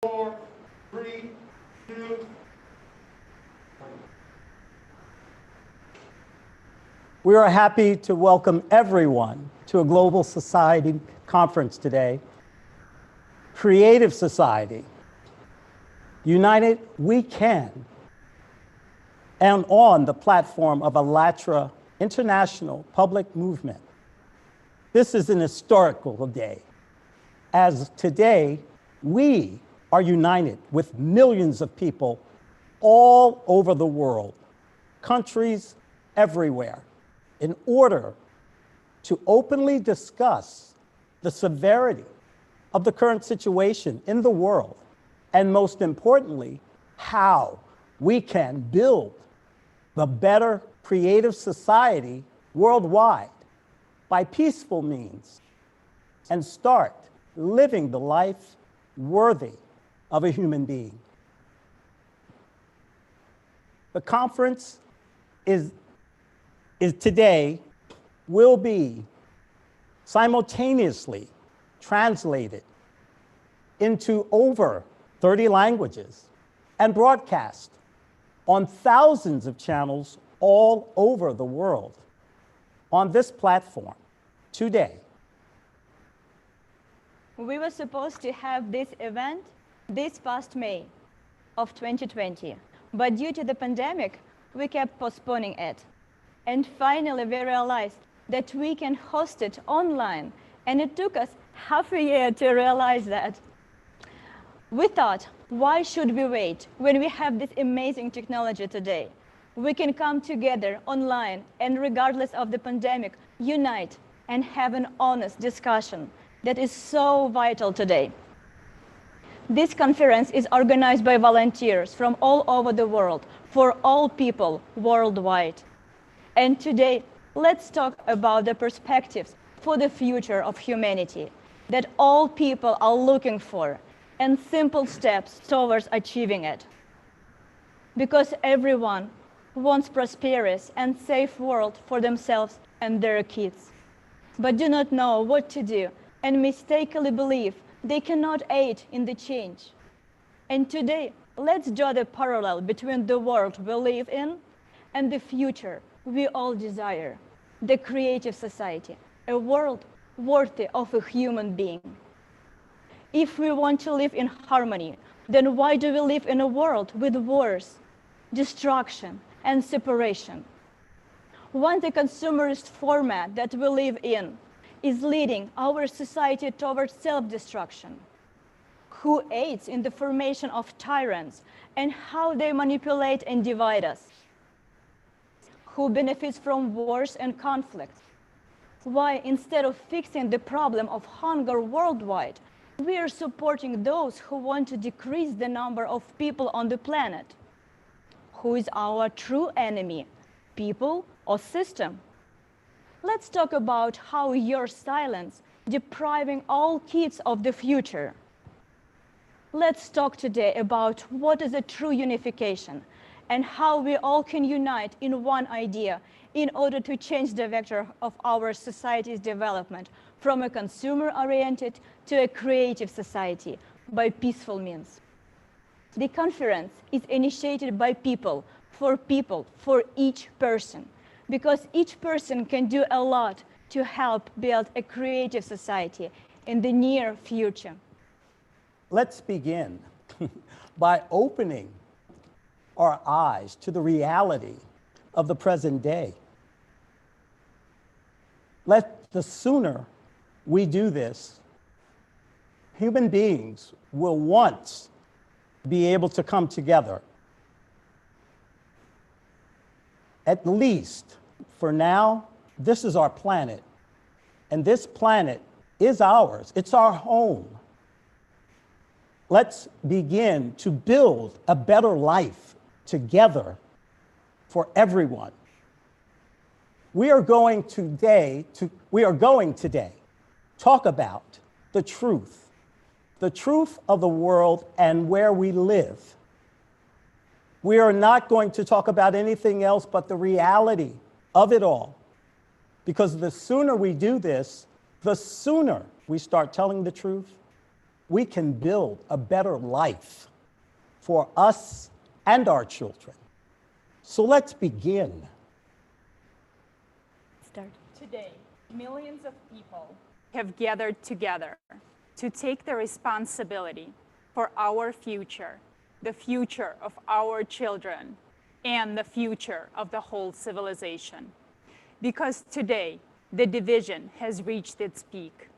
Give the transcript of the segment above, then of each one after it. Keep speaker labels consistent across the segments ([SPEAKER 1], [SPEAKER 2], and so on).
[SPEAKER 1] 4, 3, 2.
[SPEAKER 2] We are happy to welcome everyone to a Global Society conference today. Creative Society, united we can, and on the platform of a LATRA international public movement. This is an historical day, as today we are united with millions of people all over the world, countries everywhere, in order to openly discuss the severity of the current situation in the world, and most importantly, how we can build the better creative society worldwide by peaceful means and start living the life worthy of a human being. The conference is today will be simultaneously translated into over 30 languages and broadcast on thousands of channels all over the world on this platform today.
[SPEAKER 3] We were supposed to have this event this past May of 2020, but due to the pandemic, we kept postponing it. And finally, we realized that we can host it online, and it took us half a year to realize that. We thought, why should we wait when we have this amazing technology today? We can come together online and regardless of the pandemic, unite and have an honest discussion that is so vital today. This conference is organized by volunteers from all over the world for all people worldwide. And today, let's talk about the perspectives for the future of humanity that all people are looking for and simple steps towards achieving it. Because everyone wants prosperous and safe world for themselves and their kids, but do not know what to do and mistakenly believe they cannot aid in the change. And today, let's draw the parallel between the world we live in and the future we all desire, the creative society, a world worthy of a human being. If we want to live in harmony, then why do we live in a world with wars, destruction, and separation? When the consumerist format that we live in is leading our society towards self-destruction, who aids in the formation of tyrants and how they manipulate and divide us, who benefits from wars and conflicts, why instead of fixing the problem of hunger worldwide, we are supporting those who want to decrease the number of people on the planet. Who is our true enemy, people or system? Let's talk about how your silence depriving all kids of the future. Let's talk today about what is a true unification and how we all can unite in one idea in order to change the vector of our society's development from a consumer-oriented to a creative society by peaceful means. The conference is initiated by people, for each person, because each person can do a lot to help build a creative society in the near future.
[SPEAKER 2] Let's begin by opening our eyes to the reality of the present day. The sooner we do this, human beings will once be able to come together. At least for now, this is our planet, and this planet is ours. It's our home. Let's begin to build a better life together for everyone. We are going today talk about the truth of the world and where we live. We are not going to talk about anything else but the reality of it all, because the sooner we do this, the sooner we start telling the truth, we can build a better life for us and our children. So let's begin.
[SPEAKER 3] Start.
[SPEAKER 4] Today, millions of people have gathered together to take the responsibility for our future, the future of our children, and the future of the whole civilization. Because today, the division has reached its peak,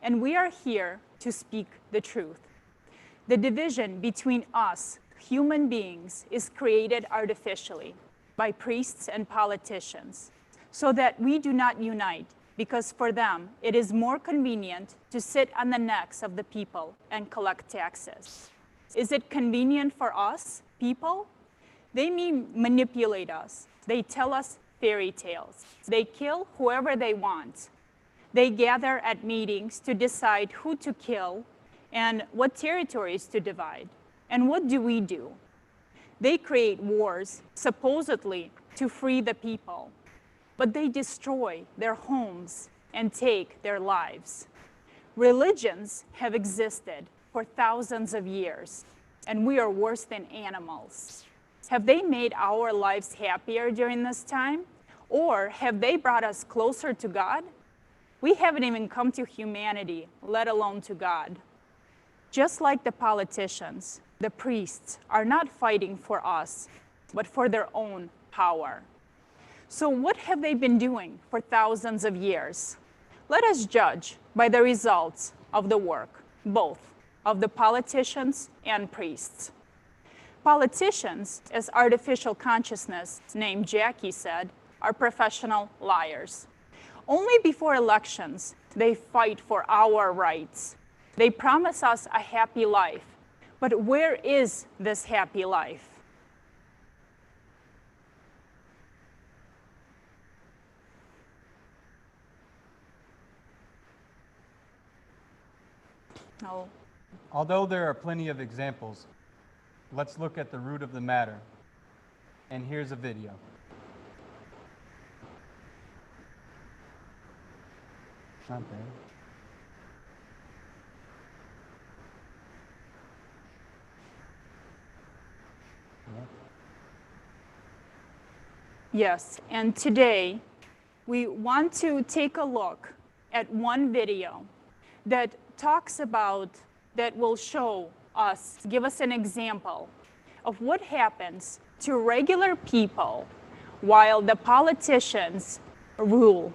[SPEAKER 4] and we are here to speak the truth. The division between us, human beings, is created artificially by priests and politicians, so that we do not unite, because for them it is more convenient to sit on the necks of the people and collect taxes. Is it convenient for us, people? They manipulate us. They tell us fairy tales. They kill whoever they want. They gather at meetings to decide who to kill and what territories to divide. And what do? They create wars, supposedly to free the people, but they destroy their homes and take their lives. Religions have existed for thousands of years, and we are worse than animals. Have they made our lives happier during this time? Or have they brought us closer to God? We haven't even come to humanity, let alone to God. Just like the politicians, the priests are not fighting for us, but for their own power. So what have they been doing for thousands of years? Let us judge by the results of the work, both of the politicians and priests. Politicians, as artificial consciousness named Jackie said, are professional liars. Only before elections, they fight for our rights. They promise us a happy life. But where is this happy life? No.
[SPEAKER 5] Although there are plenty of examples, let's look at the root of the matter. And here's a video. Not bad. Yep.
[SPEAKER 4] Yes, and today we want to take a look at one video that talks about, that will show us, give us an example of what happens to regular people while the politicians rule.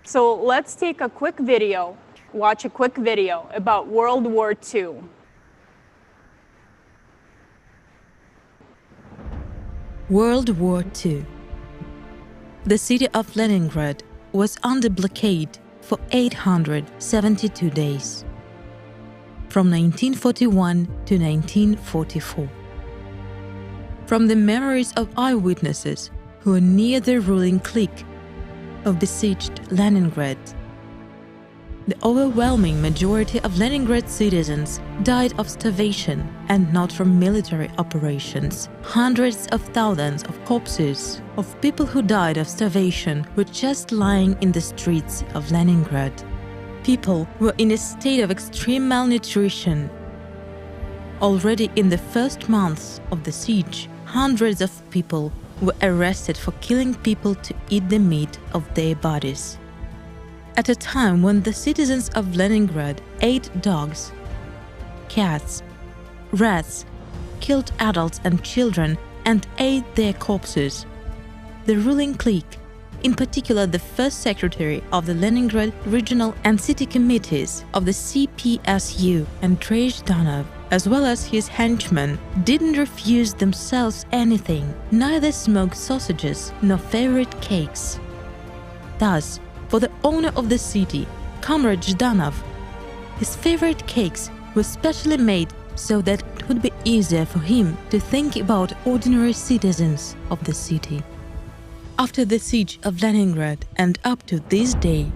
[SPEAKER 4] So let's take a quick video, watch a quick video about World War II.
[SPEAKER 6] World War II. The city of Leningrad was under blockade for 872 days, from 1941 to 1944. From the memories of eyewitnesses who were near the ruling clique of besieged Leningrad, the overwhelming majority of Leningrad citizens died of starvation and not from military operations. Hundreds of thousands of corpses of people who died of starvation were just lying in the streets of Leningrad. People were in a state of extreme malnutrition. Already in the first months of the siege, hundreds of people were arrested for killing people to eat the meat of their bodies. At a time when the citizens of Leningrad ate dogs, cats, rats, killed adults and children, and ate their corpses, the ruling clique, in particular the first secretary of the Leningrad regional and city committees of the CPSU, Andrei Zhdanov, as well as his henchmen, didn't refuse themselves anything, neither smoked sausages nor favorite cakes. Thus, for the owner of the city, Comrade Zhdanov, his favorite cakes were specially made so that it would be easier for him to think about ordinary citizens of the city. After the siege of Leningrad and up to this day,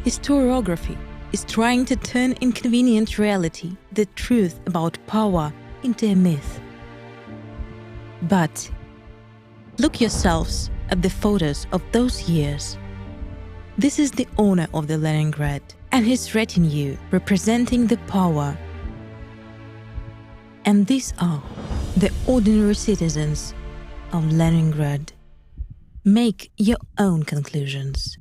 [SPEAKER 6] historiography is trying to turn inconvenient reality, the truth about power, into a myth. But look yourselves at the photos of those years. This is the owner of the Leningrad and his retinue representing the power And these are the ordinary citizens of Leningrad. Make your own conclusions.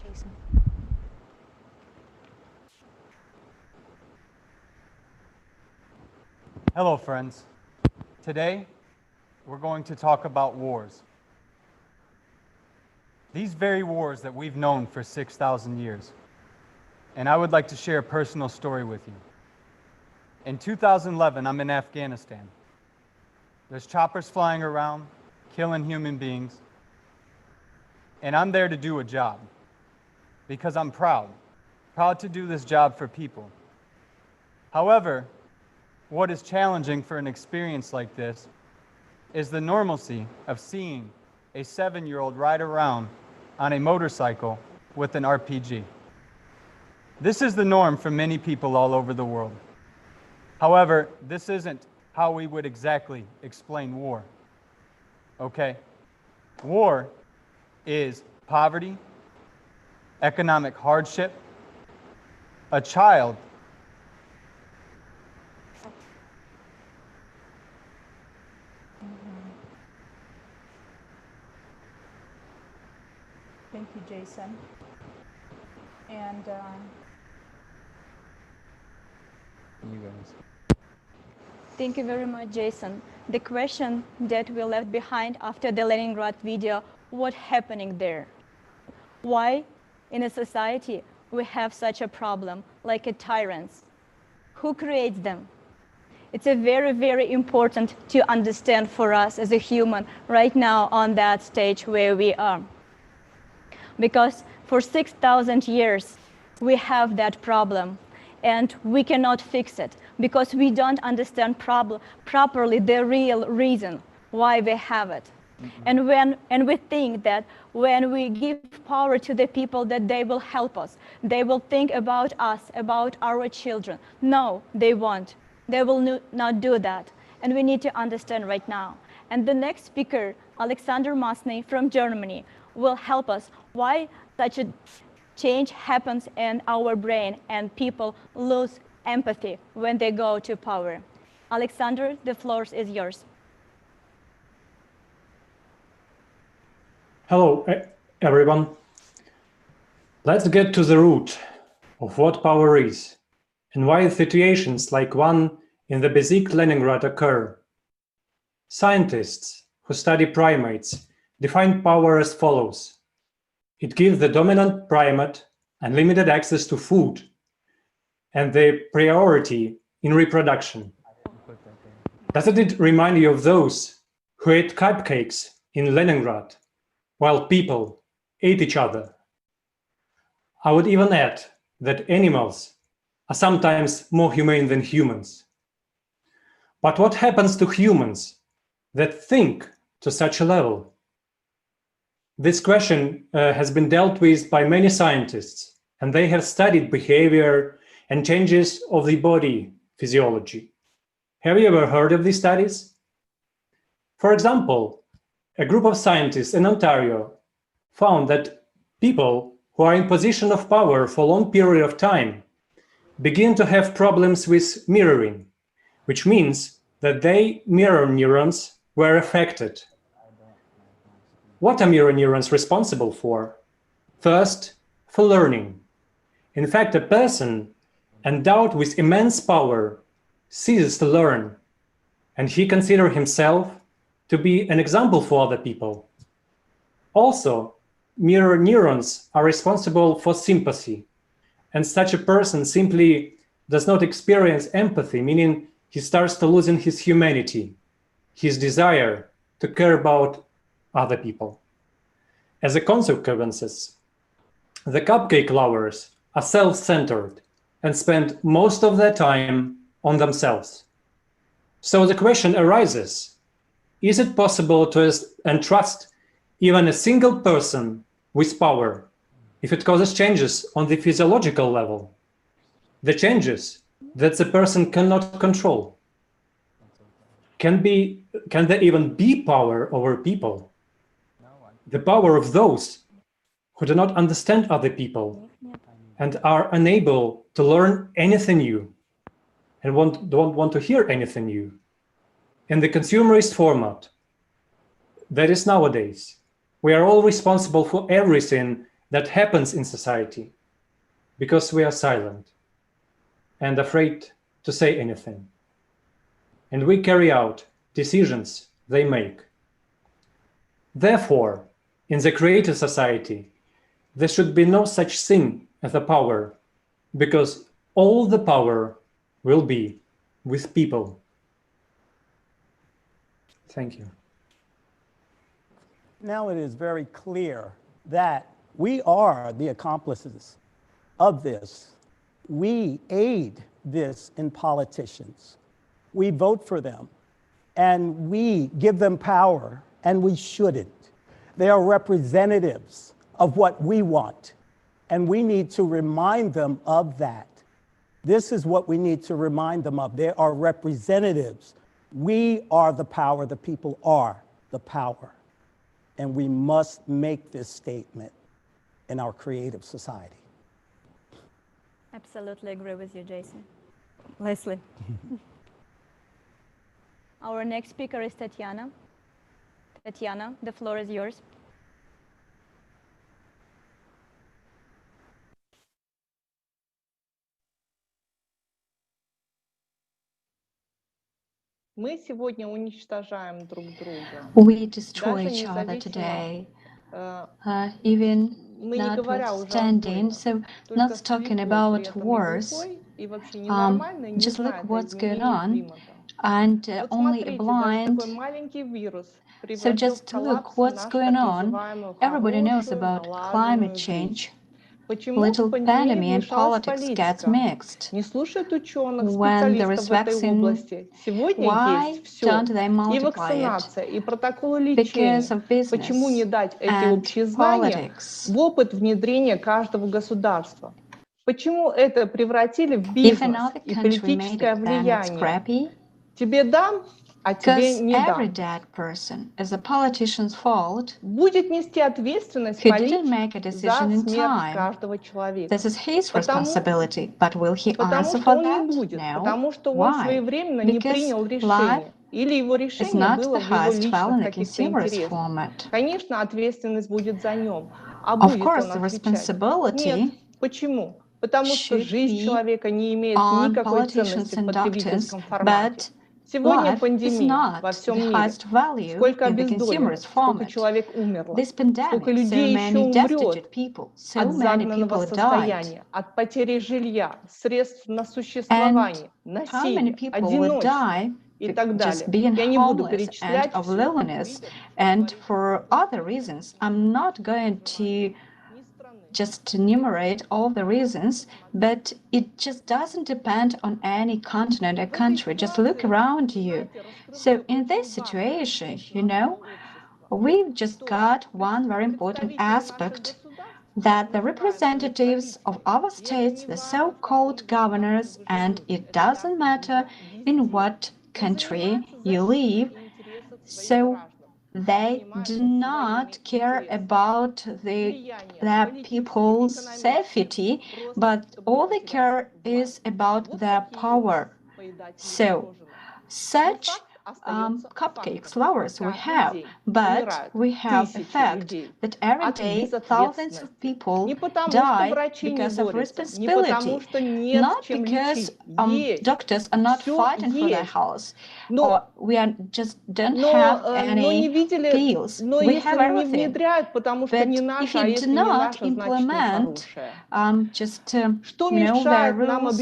[SPEAKER 3] Jason.
[SPEAKER 5] Hello, friends. Today, we're going to talk about wars. These very wars that we've known for 6,000 years. And I would like to share a personal story with you. In 2011, I'm in Afghanistan. There's choppers flying around, killing human beings. And I'm there to do a job because I'm proud to do this job for people. However, what is challenging for an experience like this is the normalcy of seeing a 7-year-old ride around on a motorcycle with an RPG. This is the norm for many people all over the world. However, this isn't how we would exactly explain war. Okay? War is poverty, economic hardship, a child
[SPEAKER 4] Thank you, Jason. And
[SPEAKER 5] you guys.
[SPEAKER 3] Thank you very much, Jason. The question that we left behind after the Leningrad video, what's happening there? Why in a society we have such a problem, like a tyrants? Who creates them? It's a very, very important to understand for us as a human right now on that stage where we are. Because for 6,000 years, we have that problem and we cannot fix it because we don't understand properly the real reason why we have it. And we think that when we give power to the people that they will help us, they will think about us, about our children. No, they won't. They will not do that. And we need to understand right now. And the next speaker, Alexander Masny from Germany, will help us why such a change happens in our brain and people lose empathy when they go to power. Alexander, the floor is yours.
[SPEAKER 7] Hello, everyone. Let's get to the root of what power is and why situations like one in the besieged Leningrad occur. Scientists who study primates define power as follows. It gives the dominant primate unlimited access to food and the priority in reproduction. Doesn't it remind you of those who ate cupcakes in Leningrad while people ate each other? I would even add that animals are sometimes more humane than humans. But what happens to humans that think to such a level? This question has been dealt with by many scientists, and they have studied behavior and changes of the body physiology. Have you ever heard of these studies? For example, a group of scientists in Ontario found that people who are in position of power for a long period of time begin to have problems with mirroring, which means that their mirror neurons were affected. What are mirror neurons responsible for? First, for learning. In fact, a person endowed with immense power ceases to learn, and he considers himself to be an example for other people. Also, mirror neurons are responsible for sympathy, and such a person simply does not experience empathy, meaning he starts to losing his humanity, his desire to care about other people. As a consequence, the cupcake lovers are self-centered and spend most of their time on themselves. So the question arises, is it possible to entrust even a single person with power if it causes changes on the physiological level? The changes that the person cannot control. Can there even be power over people? The power of those who do not understand other people, and are unable to learn anything new and don't want to hear anything new. In the consumerist format that is nowadays, we are all responsible for everything that happens in society because we are silent and afraid to say anything. And we carry out decisions they make. Therefore, in the creative society, there should be no such thing as a power, because all the power will be with people. Thank you.
[SPEAKER 2] Now it is very clear that we are the accomplices of this. We aid this in politicians. We vote for them, and we give them power, and we shouldn't. They are representatives of what we want, and we need to remind them of that. This is what we need to remind them of. They are representatives. We are the power. The people are the power. And we must make this statement in our creative society.
[SPEAKER 3] Absolutely agree with you, Jason. Leslie. Our next speaker is Tatiana. Tatiana, the floor is yours.
[SPEAKER 8] Мы сегодня уничтожаем друг друга.
[SPEAKER 9] We destroy
[SPEAKER 8] Даже
[SPEAKER 9] each other
[SPEAKER 8] независимо,
[SPEAKER 9] today, even
[SPEAKER 8] мы не говоря уже о
[SPEAKER 9] notwithstanding.
[SPEAKER 8] войнах.
[SPEAKER 9] So,
[SPEAKER 8] Только
[SPEAKER 9] not talking
[SPEAKER 8] слепой
[SPEAKER 9] about
[SPEAKER 8] при этом и
[SPEAKER 9] wars,
[SPEAKER 8] глухой, и вообще ненормальный, не
[SPEAKER 9] just look
[SPEAKER 8] знает о
[SPEAKER 9] what's going
[SPEAKER 8] изменении
[SPEAKER 9] on,
[SPEAKER 8] климата.
[SPEAKER 9] and
[SPEAKER 8] Вот
[SPEAKER 9] only a
[SPEAKER 8] смотрите, даже
[SPEAKER 9] blind.
[SPEAKER 8] такой маленький вирус
[SPEAKER 9] So
[SPEAKER 8] превратил в
[SPEAKER 9] just look
[SPEAKER 8] коллапс
[SPEAKER 9] what's
[SPEAKER 8] нашу
[SPEAKER 9] going
[SPEAKER 8] так
[SPEAKER 9] on.
[SPEAKER 8] называемую
[SPEAKER 9] Everybody knows
[SPEAKER 8] хорошую,
[SPEAKER 9] about
[SPEAKER 8] налаженную
[SPEAKER 9] climate
[SPEAKER 8] жизнь.
[SPEAKER 9] change.
[SPEAKER 8] Почему в
[SPEAKER 9] Little
[SPEAKER 8] пандемии
[SPEAKER 9] pandemic and
[SPEAKER 8] вмешалась
[SPEAKER 9] politics gets
[SPEAKER 8] политика?
[SPEAKER 9] mixed.
[SPEAKER 8] Не слушают ученых,
[SPEAKER 9] When there is
[SPEAKER 8] специалистов в этой
[SPEAKER 9] vaccine,
[SPEAKER 8] области. Сегодня
[SPEAKER 9] why
[SPEAKER 8] есть все.
[SPEAKER 9] don't they
[SPEAKER 8] И
[SPEAKER 9] multiply it?
[SPEAKER 8] вакцинация, и протоколы
[SPEAKER 9] Because
[SPEAKER 8] лечения.
[SPEAKER 9] of
[SPEAKER 8] Почему не
[SPEAKER 9] business
[SPEAKER 8] дать эти
[SPEAKER 9] and
[SPEAKER 8] общие знания
[SPEAKER 9] politics.
[SPEAKER 8] в опыт внедрения каждого государства? Почему это превратили в
[SPEAKER 9] If
[SPEAKER 8] бизнес
[SPEAKER 9] another
[SPEAKER 8] и
[SPEAKER 9] country made
[SPEAKER 8] политическое
[SPEAKER 9] it, then it's
[SPEAKER 8] влияние?
[SPEAKER 9] scrappy.
[SPEAKER 8] Тебе дам, а тебе
[SPEAKER 9] Because
[SPEAKER 8] не
[SPEAKER 9] every
[SPEAKER 8] дам.
[SPEAKER 9] dead person is a politician's fault
[SPEAKER 8] Будет нести ответственность
[SPEAKER 9] who didn't make a
[SPEAKER 8] политик
[SPEAKER 9] decision
[SPEAKER 8] за
[SPEAKER 9] in
[SPEAKER 8] смерть
[SPEAKER 9] time.
[SPEAKER 8] каждого человека.
[SPEAKER 9] This is his
[SPEAKER 8] Потому,
[SPEAKER 9] responsibility, but will he
[SPEAKER 8] потому
[SPEAKER 9] answer
[SPEAKER 8] что
[SPEAKER 9] for
[SPEAKER 8] он не
[SPEAKER 9] that?
[SPEAKER 8] будет,
[SPEAKER 9] No.
[SPEAKER 8] потому что он
[SPEAKER 9] Why?
[SPEAKER 8] своевременно не
[SPEAKER 9] Because
[SPEAKER 8] принял
[SPEAKER 9] life
[SPEAKER 8] решение. Или его
[SPEAKER 9] is
[SPEAKER 8] решение
[SPEAKER 9] not
[SPEAKER 8] было
[SPEAKER 9] the
[SPEAKER 8] в его
[SPEAKER 9] highest
[SPEAKER 8] личных
[SPEAKER 9] value in the
[SPEAKER 8] каких-то
[SPEAKER 9] consumerist
[SPEAKER 8] интересах.
[SPEAKER 9] format.
[SPEAKER 8] Конечно, ответственность будет за нем. А
[SPEAKER 9] Of
[SPEAKER 8] будет
[SPEAKER 9] course,
[SPEAKER 8] он
[SPEAKER 9] the
[SPEAKER 8] отвечать? Нет.
[SPEAKER 9] responsibility
[SPEAKER 8] Почему? Потому что
[SPEAKER 9] should
[SPEAKER 8] жизнь
[SPEAKER 9] be
[SPEAKER 8] человека не имеет
[SPEAKER 9] on
[SPEAKER 8] никакой
[SPEAKER 9] politicians
[SPEAKER 8] ценности в
[SPEAKER 9] and doctors,
[SPEAKER 8] потребительском формате.
[SPEAKER 9] but
[SPEAKER 8] Сегодня
[SPEAKER 9] life is
[SPEAKER 8] пандемия во
[SPEAKER 9] not
[SPEAKER 8] всем
[SPEAKER 9] the
[SPEAKER 8] мире.
[SPEAKER 9] highest value
[SPEAKER 8] Сколько
[SPEAKER 9] in the
[SPEAKER 8] обездоленных,
[SPEAKER 9] consumerist
[SPEAKER 8] сколько
[SPEAKER 9] format.
[SPEAKER 8] человек умерло,
[SPEAKER 9] This
[SPEAKER 8] сколько
[SPEAKER 9] pandemic, so
[SPEAKER 8] людей еще
[SPEAKER 9] many
[SPEAKER 8] умрет
[SPEAKER 9] destitute people, so
[SPEAKER 8] от
[SPEAKER 9] many
[SPEAKER 8] загнанного
[SPEAKER 9] people died.
[SPEAKER 8] состояния, от потери жилья, средств на
[SPEAKER 9] And
[SPEAKER 8] существование,
[SPEAKER 9] how many
[SPEAKER 8] насилия,
[SPEAKER 9] people would
[SPEAKER 8] одиночества
[SPEAKER 9] die
[SPEAKER 8] и так
[SPEAKER 9] just
[SPEAKER 8] далее.
[SPEAKER 9] being
[SPEAKER 8] Я не буду
[SPEAKER 9] homeless and
[SPEAKER 8] перечислять
[SPEAKER 9] of
[SPEAKER 8] все.
[SPEAKER 9] loneliness and for other reasons? I'm not going to just enumerate all the reasons, but it just doesn't depend on any continent or country. Just look around you. So in this situation, you know, we've just got one very important aspect, that the representatives of our states, the so-called governors, and it doesn't matter in what country you live, so they do not care about their people's safety, but all they care is about their power. So such cupcakes, flowers we have, but we have a fact that every day thousands of people die because of responsibility, not because doctors are not fighting for their health, or we are just don't have any pills. We have everything. But if you do not implement their rules,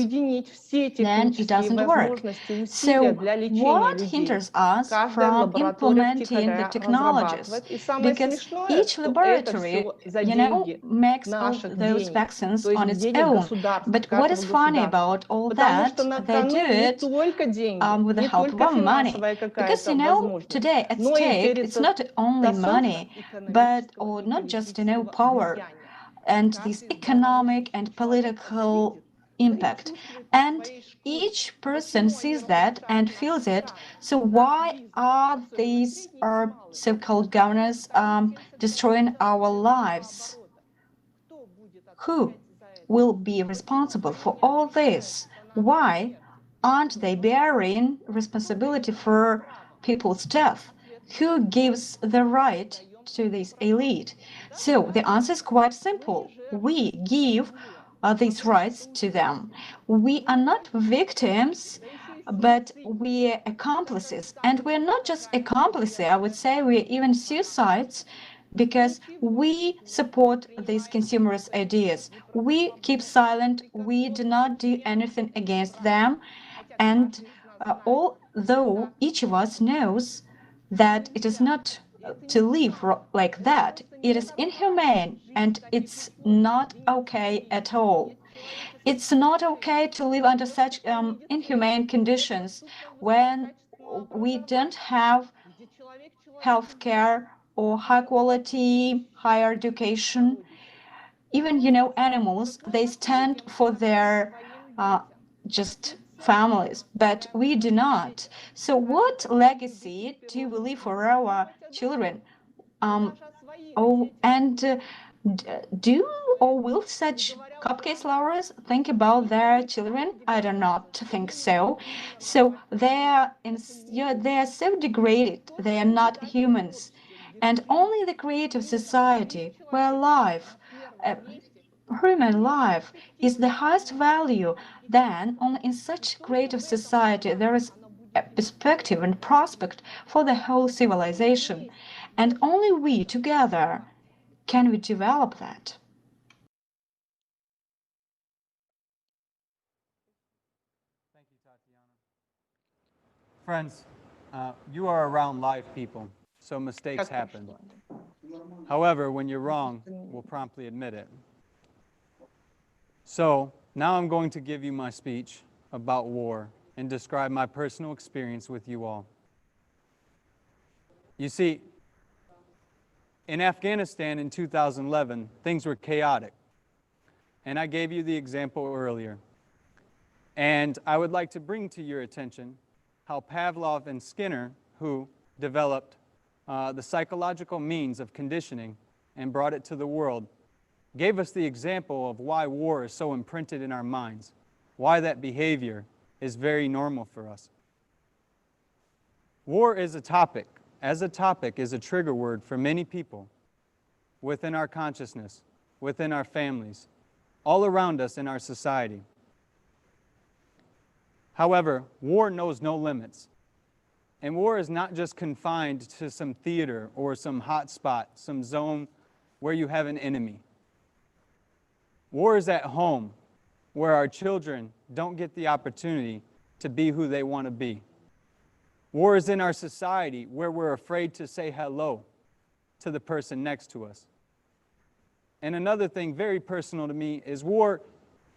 [SPEAKER 9] then it doesn't work. So what hinders us from implementing the technologies? Because each laboratory, makes all those vaccines on its own. But what is funny about all that? They do it with the help of money. Because, today at stake, it's not only money, but, or not just, power and this economic and political impact. And each person sees that and feels it. So why are these so-called governors destroying our lives? Who will be responsible for all this? Why aren't they bearing responsibility for people's death? Who gives the right to this elite? So the answer is quite simple. We give these rights to them. We are not victims, but we are accomplices. And we're not just accomplices, I would say we're even suicides, because we support these consumerist ideas. We keep silent, we do not do anything against them, and although each of us knows that it is not to live like that, it is inhumane and it's not okay at all. It's not okay to live under such inhumane conditions when we don't have health care or high quality higher education. Even, animals, they stand for their just families, but we do not. So what legacy do we leave for our children? Do or will such cupcake lovers think about their children? I do not think so. So they are so degraded. They are not humans, and only the creative society where life, human life, is the highest value, then only in such creative society there is a perspective and prospect for the whole civilization, and only we together can we develop that.
[SPEAKER 5] Thank you, Tatiana. Friends, you are around live people, so mistakes happen. However, when you're wrong, we'll promptly admit it. So now I'm going to give you my speech about war and describe my personal experience with you all. You see, in Afghanistan in 2011, things were chaotic. And I gave you the example earlier. And I would like to bring to your attention how Pavlov and Skinner, who developed the psychological means of conditioning and brought it to the world, gave us the example of why war is so imprinted in our minds, why that behavior is very normal for us. War is a topic, as a topic, is a trigger word for many people within our consciousness, within our families, all around us in our society. However, war knows no limits. And war is not just confined to some theater or some hot spot, some zone where you have an enemy. War is at home, where our children don't get the opportunity to be who they want to be. War is in our society, where we're afraid to say hello to the person next to us. And another thing very personal to me is war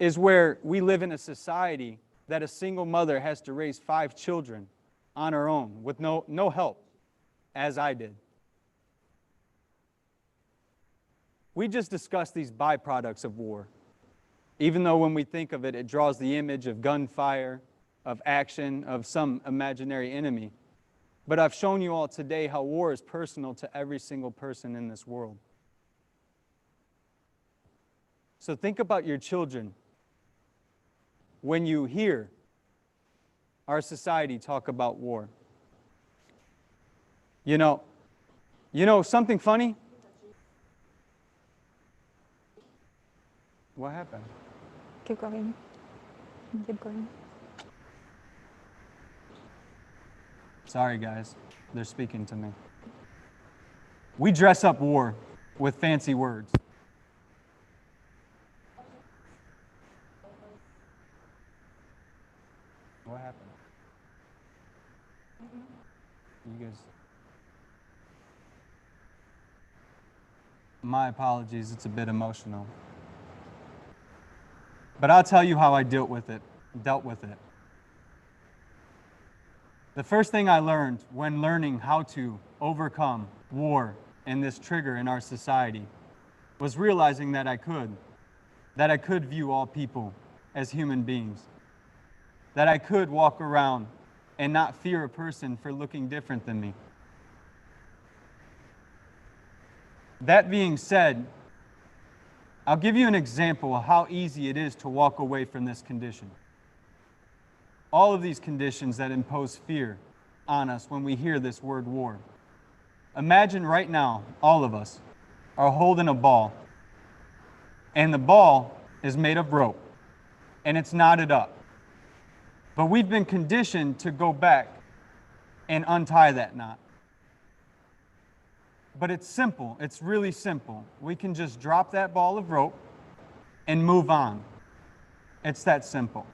[SPEAKER 5] is where we live in a society that a single mother has to raise 5 children on her own with no help, as I did. We just discussed these byproducts of war. Even though when we think of it, it draws the image of gunfire, of action, of some imaginary enemy. But I've shown you all today how war is personal to every single person in this world. So think about your children when you hear our society talk about war. You know something funny? What happened?
[SPEAKER 4] Keep going. Keep going.
[SPEAKER 5] Sorry, guys. They're speaking to me. We dress up war with fancy words. What happened? You guys... My apologies, it's a bit emotional. But I'll tell you how I dealt with it. The first thing I learned when learning how to overcome war and this trigger in our society was realizing that I could view all people as human beings, that I could walk around and not fear a person for looking different than me. That being said, I'll give you an example of how easy it is to walk away from this condition. All of these conditions that impose fear on us when we hear this word war. Imagine right now, all of us are holding a ball, and the ball is made of rope, and it's knotted up. But we've been conditioned to go back and untie that knot. But it's simple, it's really simple. We can just drop that ball of rope and move on. It's that simple.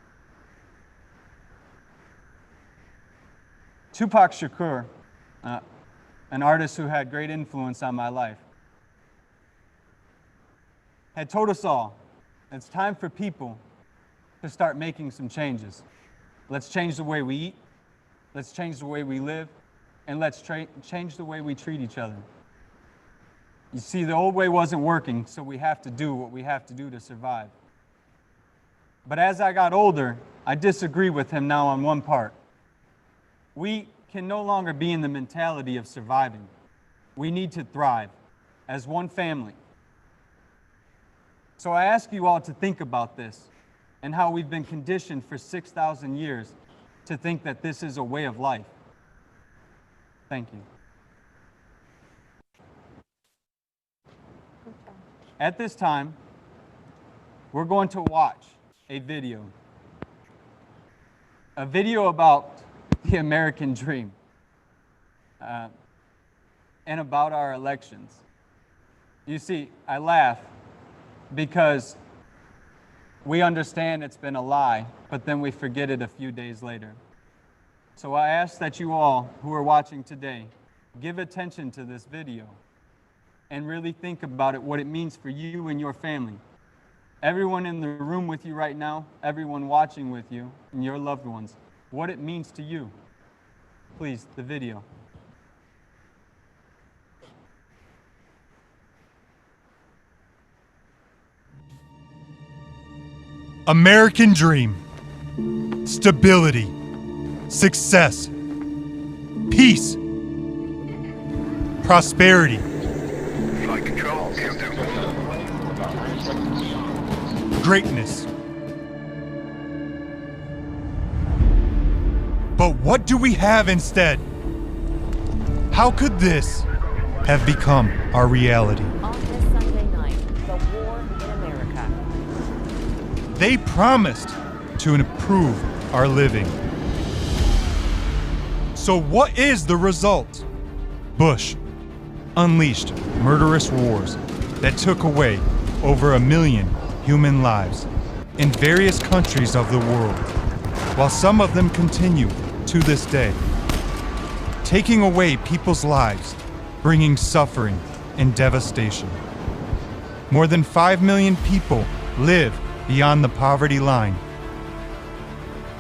[SPEAKER 5] Tupac Shakur, an artist who had great influence on my life, had told us all, it's time for people to start making some changes. Let's change the way we eat, let's change the way we live, and let's change the way we treat each other. You see, the old way wasn't working, so we have to do what we have to do to survive. But as I got older, I disagree with him now on one part. We can no longer be in the mentality of surviving. We need to thrive as one family. So I ask you all to think about this and how we've been conditioned for 6,000 years to think that this is a way of life. Thank you. At this time, we're going to watch a video about the American dream and about our elections. You see, I laugh because we understand it's been a lie, but then we forget it a few days later. So I ask that you all who are watching today give attention to this video and really think about it, what it means for you and your family. Everyone in the room with you right now, everyone watching with you, and your loved ones, what it means to you. Please, the video.
[SPEAKER 10] American dream, stability, success, peace, prosperity,
[SPEAKER 11] flight control,
[SPEAKER 10] greatness. But what do we have instead? How could this have become our reality?
[SPEAKER 12] On this Sunday night, the war in America.
[SPEAKER 10] They promised to improve our living. So what is the result? Bush unleashed murderous wars that took away over 1 million human lives in various countries of the world, while some of them continue to this day, taking away people's lives, bringing suffering and devastation. More than 5 million people live beyond the poverty line.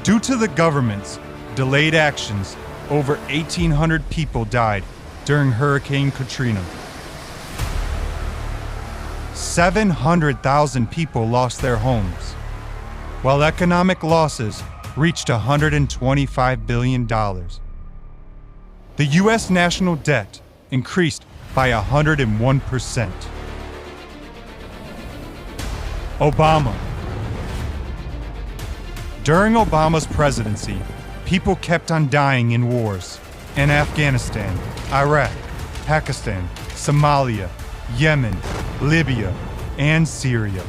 [SPEAKER 10] Due to the government's delayed actions, over 1,800 people died during Hurricane Katrina. 700,000 people lost their homes, while economic losses reached $125 billion. The U.S. national debt increased by 101%. Obama. During Obama's presidency, people kept on dying in wars in Afghanistan, Iraq, Pakistan, Somalia, Yemen, Libya, and Syria.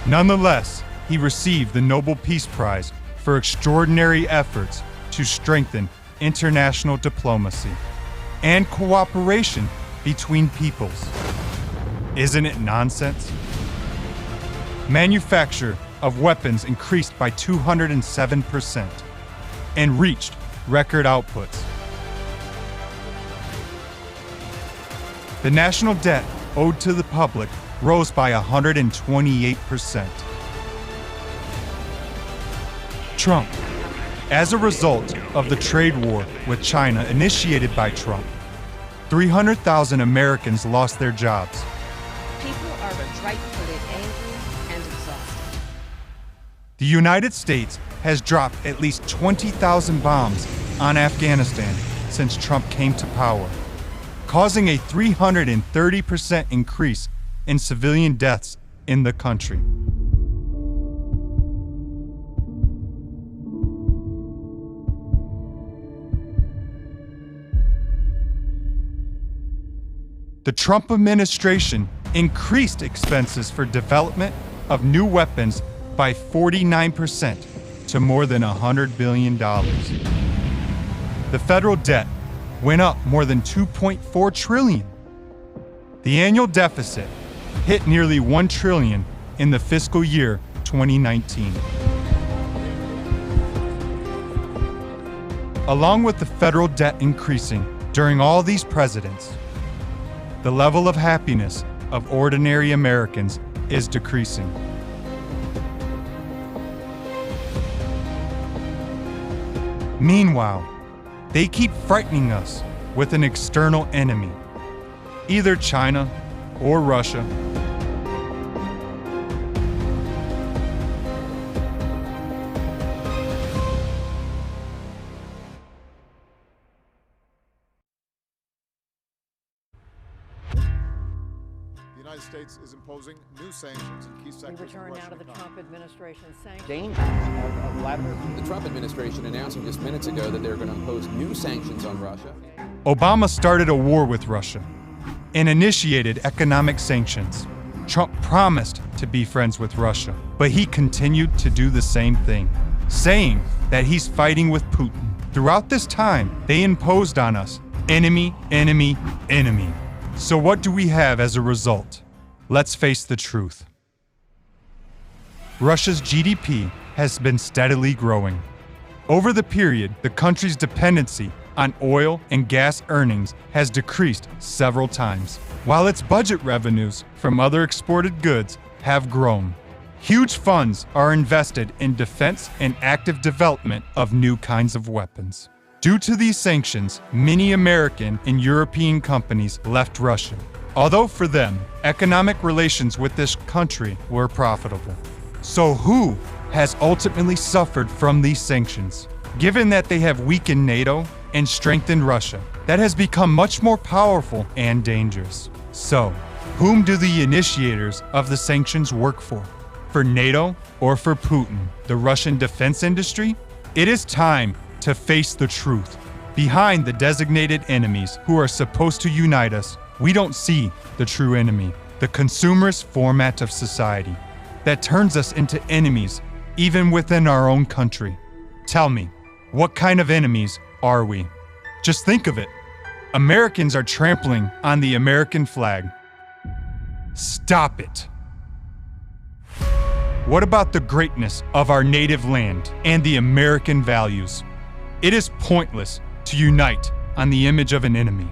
[SPEAKER 10] Nonetheless, he received the Nobel Peace Prize for extraordinary efforts to strengthen international diplomacy and cooperation between peoples. Isn't it nonsense? Manufacture of weapons increased by 207% and reached record outputs. The national debt owed to the public rose by 128%. Trump. As a result of the trade war with China initiated by Trump, 300,000 Americans lost their jobs.
[SPEAKER 12] People are rightfully angry and exhausted.
[SPEAKER 10] The United States has dropped at least 20,000 bombs on Afghanistan since Trump came to power, causing a 330% increase in civilian deaths in the country. The Trump administration increased expenses for development of new weapons by 49% to more than $100 billion. The federal debt went up more than $2.4 trillion. The annual deficit hit nearly $1 trillion in the fiscal year 2019. Along with the federal debt increasing during all these presidents, the level of happiness of ordinary Americans is decreasing. Meanwhile, they keep frightening us with an external enemy, either China or Russia.
[SPEAKER 1] The United States is imposing new sanctions in key sectors.
[SPEAKER 12] We return now to the Trump administration's sanctions.
[SPEAKER 13] Danger of Vladimir. The Trump administration announcing just minutes ago that they're going to impose new sanctions on Russia.
[SPEAKER 10] Obama started a war with Russia and initiated economic sanctions. Trump promised to be friends with Russia, but he continued to do the same thing, saying that he's fighting with Putin. Throughout this time, they imposed on us enemy, enemy, enemy. So what do we have as a result? Let's face the truth. Russia's GDP has been steadily growing. Over the period, the country's dependency on oil and gas earnings has decreased several times, while its budget revenues from other exported goods have grown. Huge funds are invested in defense and active development of new kinds of weapons. Due to these sanctions, many American and European companies left Russia, although for them, economic relations with this country were profitable. So who has ultimately suffered from these sanctions? Given that they have weakened NATO and strengthened Russia, that has become much more powerful and dangerous. So, whom do the initiators of the sanctions work for? For NATO or for Putin, the Russian defense industry? It is time to face the truth. Behind the designated enemies who are supposed to unite us, we don't see the true enemy, the consumerist format of society that turns us into enemies even within our own country. Tell me, what kind of enemies are we? Just think of it. Americans are trampling on the American flag. Stop it. What about the greatness of our native land and the American values? It is pointless to unite on the image of an enemy.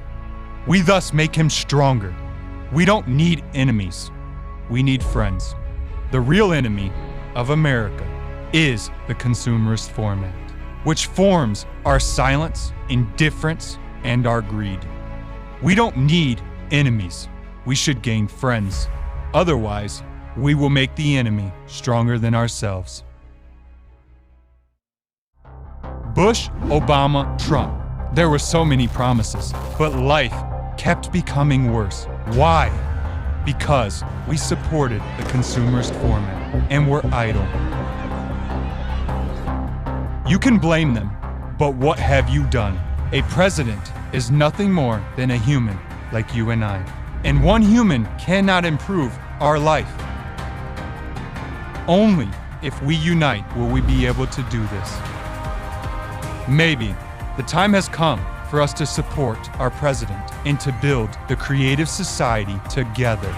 [SPEAKER 10] We thus make him stronger. We don't need enemies. We need friends. The real enemy of America is the consumerist format, which forms our silence, indifference, and our greed. We don't need enemies. We should gain friends. Otherwise, we will make the enemy stronger than ourselves. Bush, Obama, Trump. There were so many promises, but life kept becoming worse. Why? Because we supported the consumerist format and were idle. You can blame them, but what have you done? A president is nothing more than a human like you and I. And one human cannot improve our life. Only if we unite will we be able to do this. Maybe the time has come for us to support our president and to build the creative society together.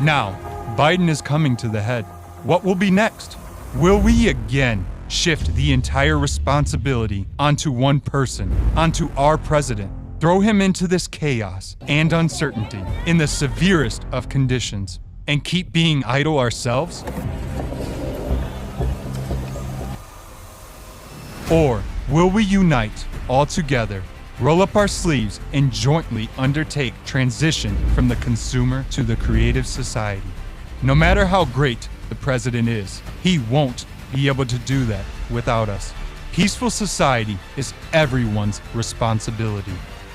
[SPEAKER 10] Now, Biden is coming to the head. What will be next? Will we again shift the entire responsibility onto one person, onto our president, throw him into this chaos and uncertainty in the severest of conditions, and keep being idle ourselves? Or will we unite all together, roll up our sleeves, and jointly undertake transition from the consumer to the creative society? No matter how great the president is, he won't be able to do that without us. Peaceful society is everyone's responsibility.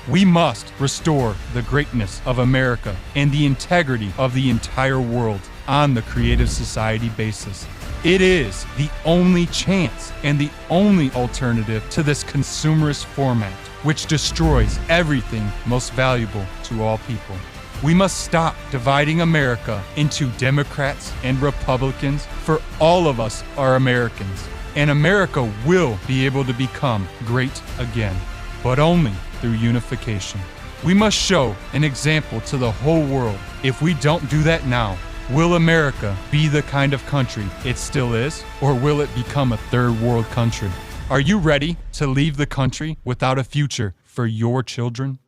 [SPEAKER 10] We must restore the greatness of America and the integrity of the entire world on the creative society basis. It is the only chance and the only alternative to this consumerist format, which destroys everything most valuable to all people. We must stop dividing America into Democrats and Republicans, for all of us are Americans, and America will be able to become great again, but only through unification. We must show an example to the whole world. If we don't do that now, will America be the kind of country it still is, or will it become a third world country? Are you ready to leave the country without a future for your children?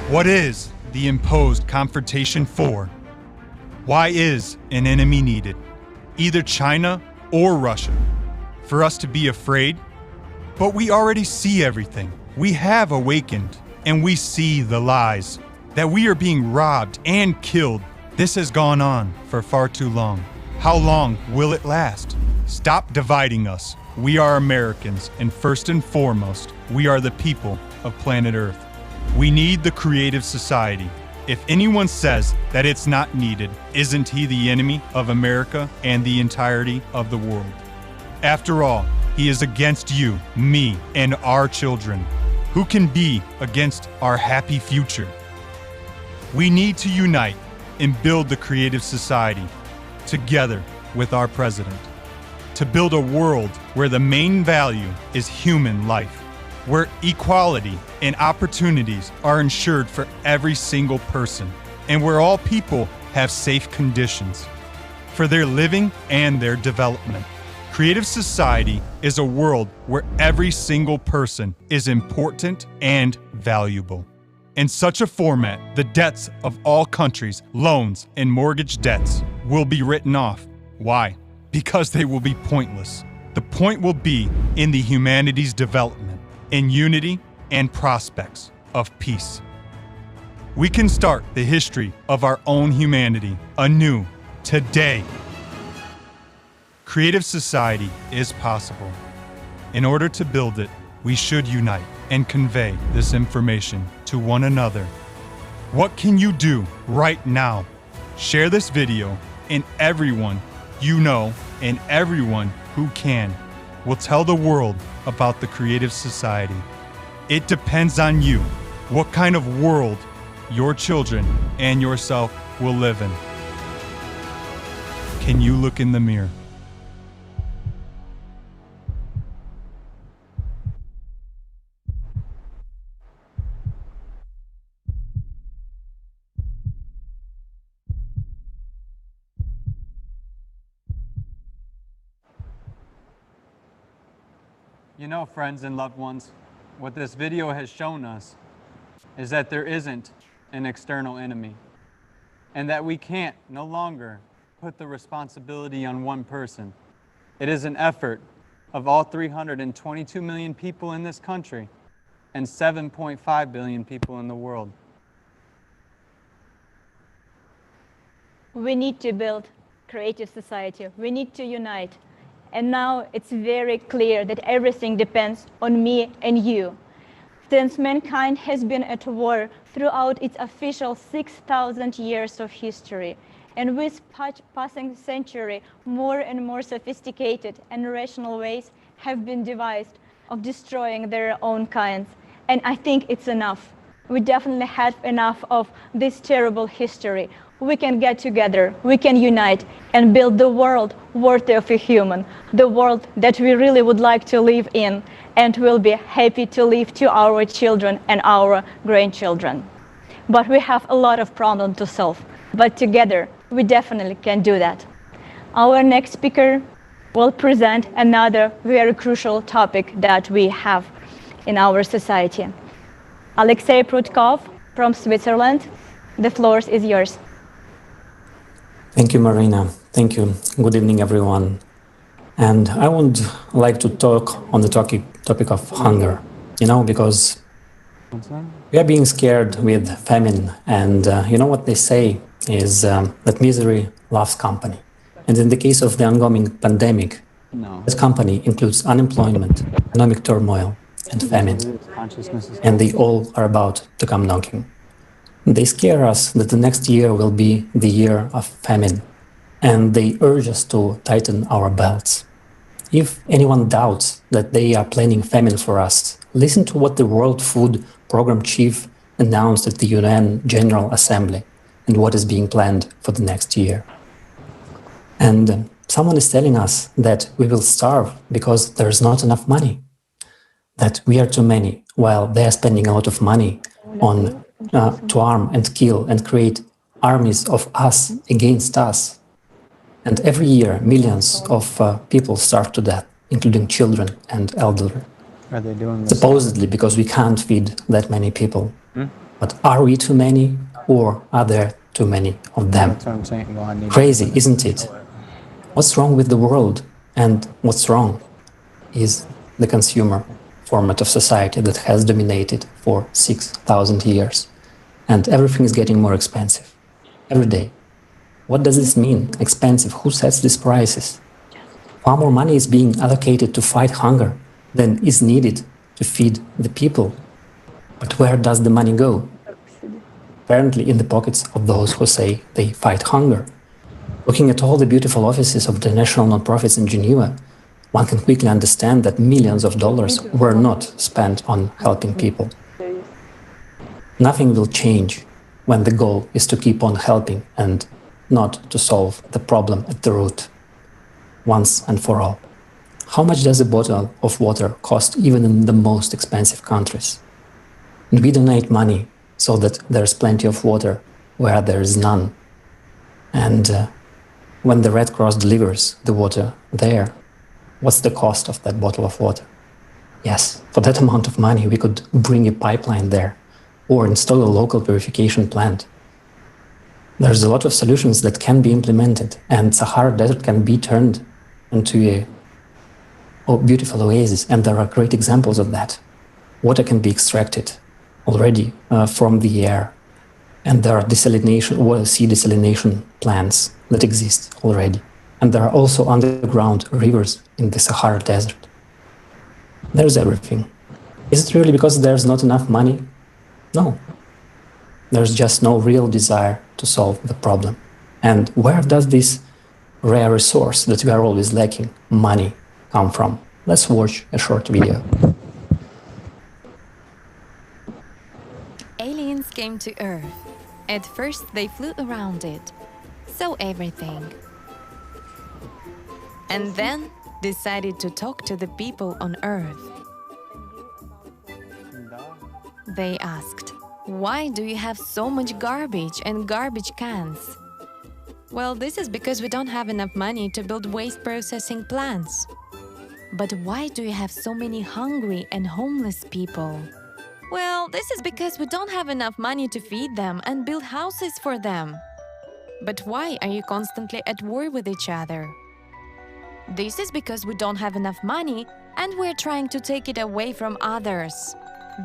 [SPEAKER 10] What is the imposed confrontation for? Why is an enemy needed, either China or Russia? For us to be afraid? But we already see everything. We have awakened, and we see the lies, that we are being robbed and killed. This has gone on for far too long. How long will it last? Stop dividing us. We are Americans, and first and foremost, we are the people of planet Earth. We need the creative society. If anyone says that it's not needed, isn't he the enemy of America and the entirety of the world? After all, he is against you, me, and our children. Who can be against our happy future? We need to unite and build the creative society together with our president, to build a world where the main value is human life, where equality and opportunities are ensured for every single person, and where all people have safe conditions for their living and their development. Creative society is a world where every single person is important and valuable. In such a format, the debts of all countries, loans, and mortgage debts will be written off. Why? Because they will be pointless. The point will be in the humanity's development, in unity and prospects of peace. We can start the history of our own humanity anew today. Creative society is possible. In order to build it, we should unite and convey this information to one another. What can you do right now? Share this video, and everyone you know and everyone who can will tell the world about the creative society. It depends on you what kind of world your children and yourself will live in. Can you look in the mirror?
[SPEAKER 5] You know, friends and loved ones, what this video has shown us is that there isn't an external enemy, and that we can't no longer put the responsibility on one person. It is an effort of all 322 million people in this country and 7.5 billion people in the world.
[SPEAKER 3] We need to build creative society. We need to unite. And now it's very clear that everything depends on me and you. Since mankind has been at war throughout its official 6,000 years of history, and with passing century, more and more sophisticated and rational ways have been devised of destroying their own kinds. And I think it's enough. We definitely have enough of this terrible history. We can get together, we can unite and build the world worthy of a human, the world that we really would like to live in and will be happy to leave to our children and our grandchildren. But we have a lot of problems to solve, but together we definitely can do that. Our next speaker will present another very crucial topic that we have in our society. Alexei Prutkov from Switzerland, the floor is yours.
[SPEAKER 14] Thank you, Marina. Thank you. Good evening, everyone. And I would like to talk on the topic of hunger, because we are being scared with famine. And what they say is that misery loves company. And in the case of the ongoing pandemic,
[SPEAKER 5] No.
[SPEAKER 14] That company includes unemployment, economic turmoil, and famine. And they all are about to come knocking. They scare us that the next year will be the year of famine, and they urge us to tighten our belts. If anyone doubts that they are planning famine for us, listen to what the World Food Program chief announced at the UN General Assembly and what is being planned for the next year. And someone is telling us that we will starve because there is not enough money, that we are too many, while they are spending a lot of money on to arm and kill and create armies of us against us. And every year, millions of people starve to death, including children and elderly.
[SPEAKER 5] Are they doing this?
[SPEAKER 14] Supposedly because we can't feed that many people. But are we too many, or are there too many of them?
[SPEAKER 5] That's what I'm saying. Well, I need
[SPEAKER 14] Crazy, isn't it? What's wrong with the world? And what's wrong is the consumer format of society that has dominated for 6,000 years. And everything is getting more expensive every day. What does this mean? Expensive. Who sets these prices? Far more money is being allocated to fight hunger than is needed to feed the people. But where does the money go? Apparently in the pockets of those who say they fight hunger. Looking at all the beautiful offices of the national nonprofits in Geneva, one can quickly understand that millions of dollars were not spent on helping people. Nothing will change when the goal is to keep on helping and not to solve the problem at the root, once and for all. How much does a bottle of water cost even in the most expensive countries? And we donate money so that there's plenty of water where there is none. And when the Red Cross delivers the water there, what's the cost of that bottle of water? Yes, for that amount of money, we could bring a pipeline there or install a local purification plant. There's a lot of solutions that can be implemented, and Sahara Desert can be turned into a beautiful oasis, and there are great examples of that. Water can be extracted already from the air, and there are desalination, sea desalination plants that exist already. And there are also underground rivers in the Sahara Desert. There's everything. Is it really because there's not enough money? No. There's just no real desire to solve the problem. And where does this rare resource that we are always lacking, money, come from? Let's watch a short video.
[SPEAKER 15] Aliens came to Earth. At first, they flew around it, saw everything, and then decided to talk to the people on Earth. They asked, "Why do you have so much garbage and garbage cans?" "Well, this is because we don't have enough money to build waste processing plants." "But why do you have so many hungry and homeless people?" "Well, this is because we don't have enough money to feed them and build houses for them." "But why are you constantly at war with each other?" "This is because we don't have enough money and we're trying to take it away from others."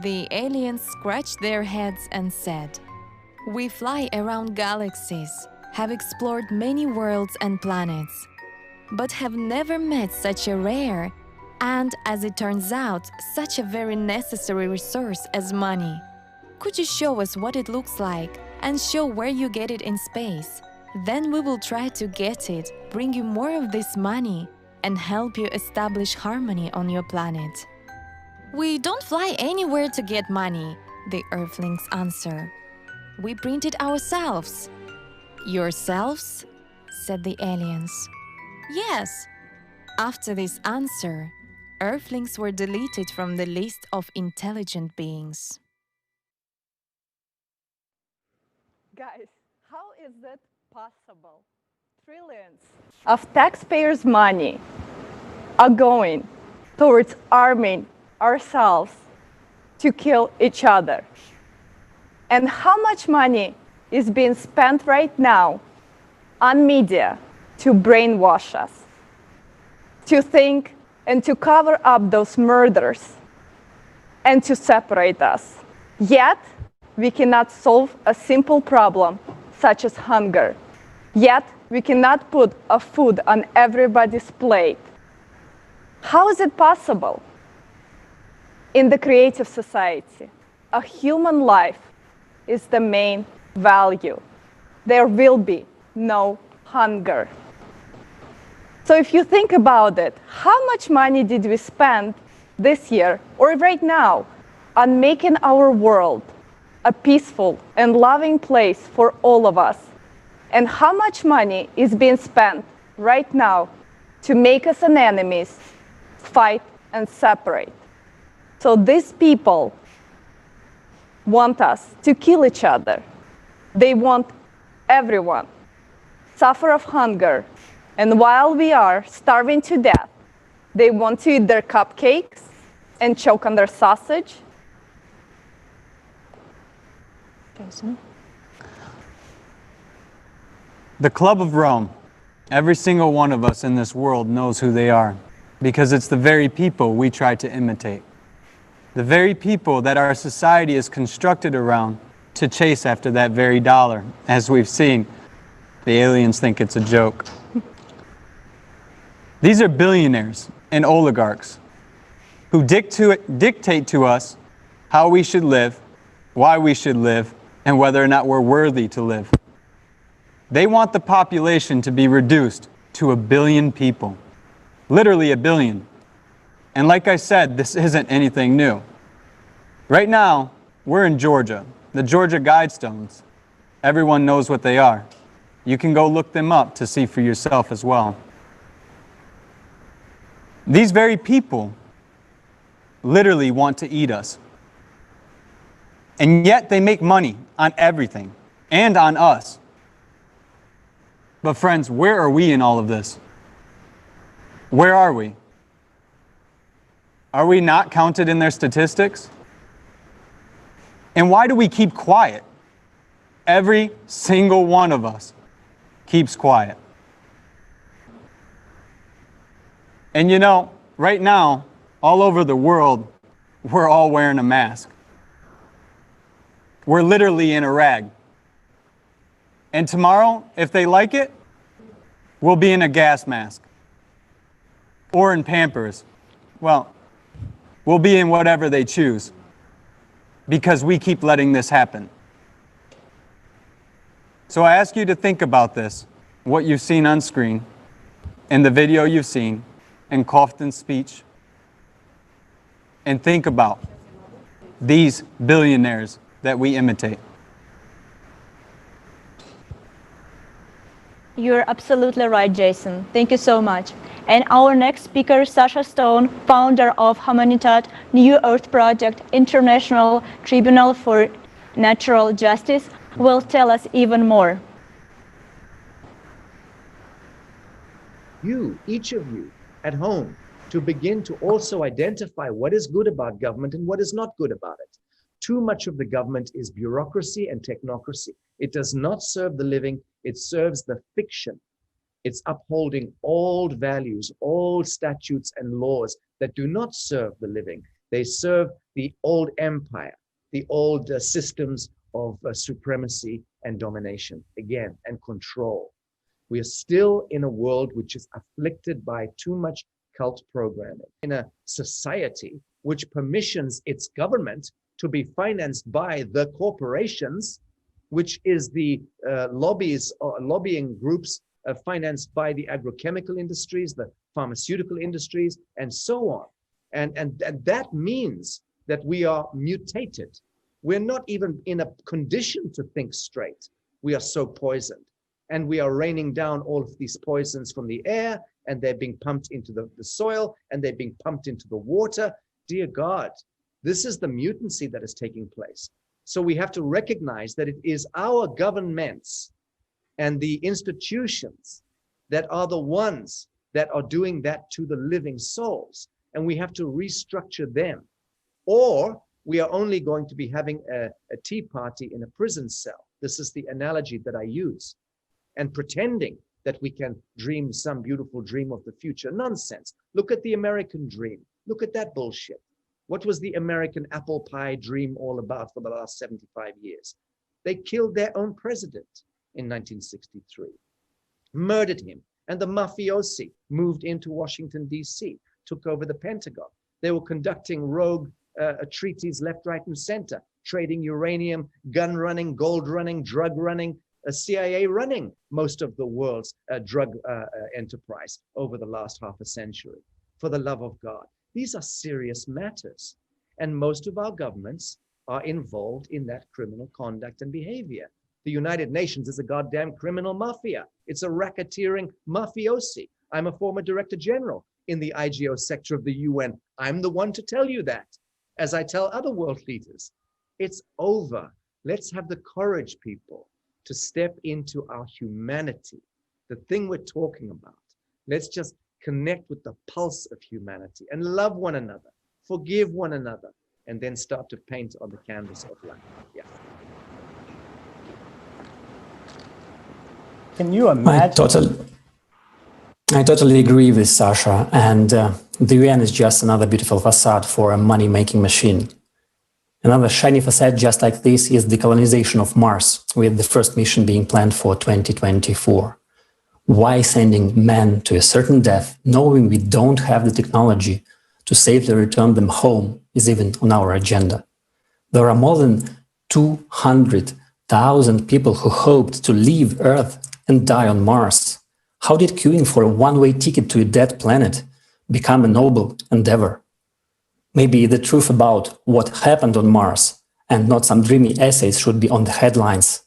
[SPEAKER 15] The aliens scratched their heads and said, "We fly around galaxies, have explored many worlds and planets, but have never met such a rare and, as it turns out, such a very necessary resource as money. Could you show us what it looks like and show where you get it in space? Then we will try to get it, bring you more of this money, and help you establish harmony on your planet." "We don't fly anywhere to get money," the Earthlings answer. "We print it ourselves." "Yourselves?" said the aliens. "Yes." After this answer, Earthlings were deleted from the list of intelligent beings.
[SPEAKER 3] Guys, how is that possible? Trillions of taxpayers' money are going towards arming ourselves to kill each other. And how much money is being spent right now on media to brainwash us, to think and to cover up those murders and to separate us. Yet, we cannot solve a simple problem such as hunger. Yet, we cannot put a food on everybody's plate.
[SPEAKER 4] How is it possible? In the creative society, a human life is the main value. There will be no hunger. So if you think about it, how much money did we spend this year or right now on making our world a peaceful and loving place for all of us? And how much money is being spent right now to make us an enemies, fight and separate? So these people want us to kill each other. They want everyone suffer of hunger. And while we are starving to death, they want to eat their cupcakes and choke on their sausage. Jason?
[SPEAKER 5] The Club of Rome, every single one of us in this world knows who they are, because it's the very people we try to imitate. The very people that our society is constructed around to chase after that very dollar. As we've seen, the aliens think it's a joke. These are billionaires and oligarchs who dictate to us how we should live, why we should live, and whether or not we're worthy to live. They want the population to be reduced to 1 billion people, literally 1 billion. And like I said, this isn't anything new. Right now, we're in Georgia, the Georgia Guidestones. Everyone knows what they are. You can go look them up to see for yourself as well. These very people literally want to eat us. And yet they make money on everything and on us. But friends, where are we in all of this? Where are we? Are we not counted in their statistics? And why do we keep quiet? Every single one of us keeps quiet. And you know, right now, all over the world, we're all wearing a mask. We're literally in a rag. And tomorrow, if they like it, we'll be in a gas mask. Or in Pampers. Well, we'll be in whatever they choose. Because we keep letting this happen. So I ask you to think about this, what you've seen on screen, and the video you've seen, and Crofton's speech, and think about these billionaires that we imitate.
[SPEAKER 3] You're absolutely right, Jason. Thank you so much. And our next speaker, Sasha Stone, founder of Humanitat, New Earth Project, International Tribunal for Natural Justice, will tell us even more.
[SPEAKER 16] You, each of you, at home, to begin to also identify what is good about government and what is not good about it. Too much of the government is bureaucracy and technocracy. It does not serve the living, it serves the fiction. It's upholding old values, old statutes and laws that do not serve the living. They serve the old empire, the old systems of supremacy and domination, again, and control. We are still in a world which is afflicted by too much cult programming, in a society which permissions its government to be financed by the corporations, which is the lobbies or lobbying groups financed by the agrochemical industries, the pharmaceutical industries, and so on. And that means that we are mutated. We're not even in a condition to think straight. We are so poisoned. And we are raining down all of these poisons from the air, and they're being pumped into the soil, and they're being pumped into the water. Dear God, this is the mutancy that is taking place. So we have to recognize that it is our governments and the institutions that are the ones that are doing that to the living souls. And we have to restructure them. Or we are only going to be having a tea party in a prison cell. This is the analogy that I use. And pretending that we can dream some beautiful dream of the future. Nonsense. Look at the American dream. Look at that bullshit. What was the American apple pie dream all about for the last 75 years? They killed their own president in 1963, murdered him, and the mafiosi moved into Washington, D.C. took over the Pentagon. They were conducting rogue treaties left, right, and center, trading uranium, gun running, gold running, drug running, CIA running most of the world's drug enterprise over the last half a century. For the love of God, these are serious matters. And most of our governments are involved in that criminal conduct and behavior. The United Nations is a goddamn criminal mafia. It's a racketeering mafiosi. I'm a former director general in the IGO sector of the UN. I'm the one to tell you that, as I tell other world leaders. It's over. Let's have the courage, people, to step into our humanity, the thing we're talking about. Let's just connect with the pulse of humanity and love one another, forgive one another, and then start to paint on the canvas of life. Yeah.
[SPEAKER 2] Can you imagine?
[SPEAKER 14] I totally agree with Sasha. And the UN is just another beautiful facade for a money-making machine. Another shiny facade just like this is the colonization of Mars, with the first mission being planned for 2024. Why sending men to a certain death, knowing we don't have the technology to safely return them home, is even on our agenda? There are more than 200,000 people who hoped to leave Earth and die on Mars. How did queuing for a one-way ticket to a dead planet become a noble endeavor? Maybe the truth about what happened on Mars and not some dreamy essays should be on the headlines.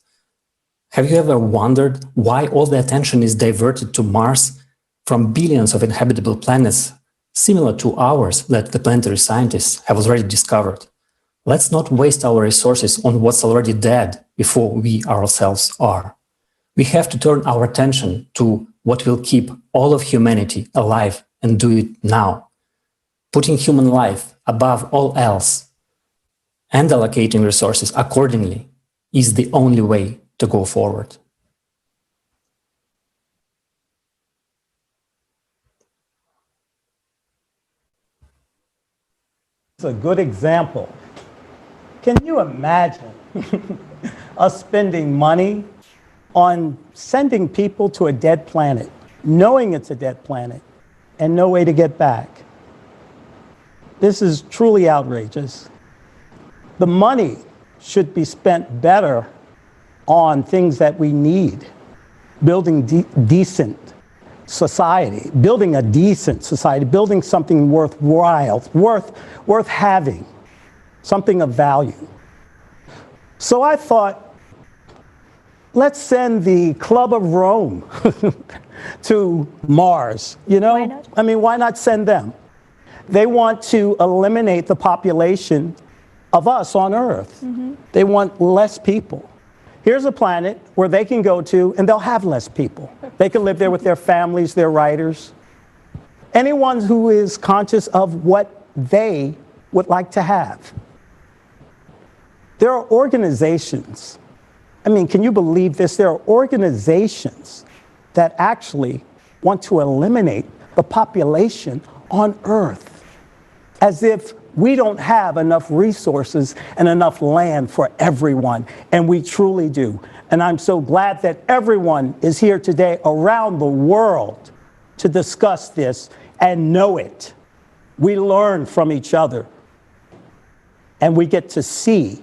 [SPEAKER 14] Have you ever wondered why all the attention is diverted to Mars from billions of inhabitable planets similar to ours that the planetary scientists have already discovered? Let's not waste our resources on what's already dead before we ourselves are. We have to turn our attention to what will keep all of humanity alive and do it now. Putting human life above all else and allocating resources accordingly is the only way to go forward.
[SPEAKER 2] It's a good example. Can you imagine us spending money on sending people to a dead planet, knowing it's a dead planet, and no way to get back? This is truly outrageous. The money should be spent better on things that we need. Building decent society, building a decent society, building something worthwhile, worth having, something of value. So I thought, let's send the Club of Rome to Mars, you know?
[SPEAKER 3] Why not?
[SPEAKER 2] I mean, why not send them? They want to eliminate the population of us on Earth. Mm-hmm. They want less people. Here's a planet where they can go to and they'll have less people. They can live there with their families, their writers. Anyone who is conscious of what they would like to have. There are organizations, I mean, can you believe this? There are organizations that actually want to eliminate the population on Earth, as if we don't have enough resources and enough land for everyone, and we truly do. And I'm so glad that everyone is here today around the world to discuss this and know it. We learn from each other, and we get to see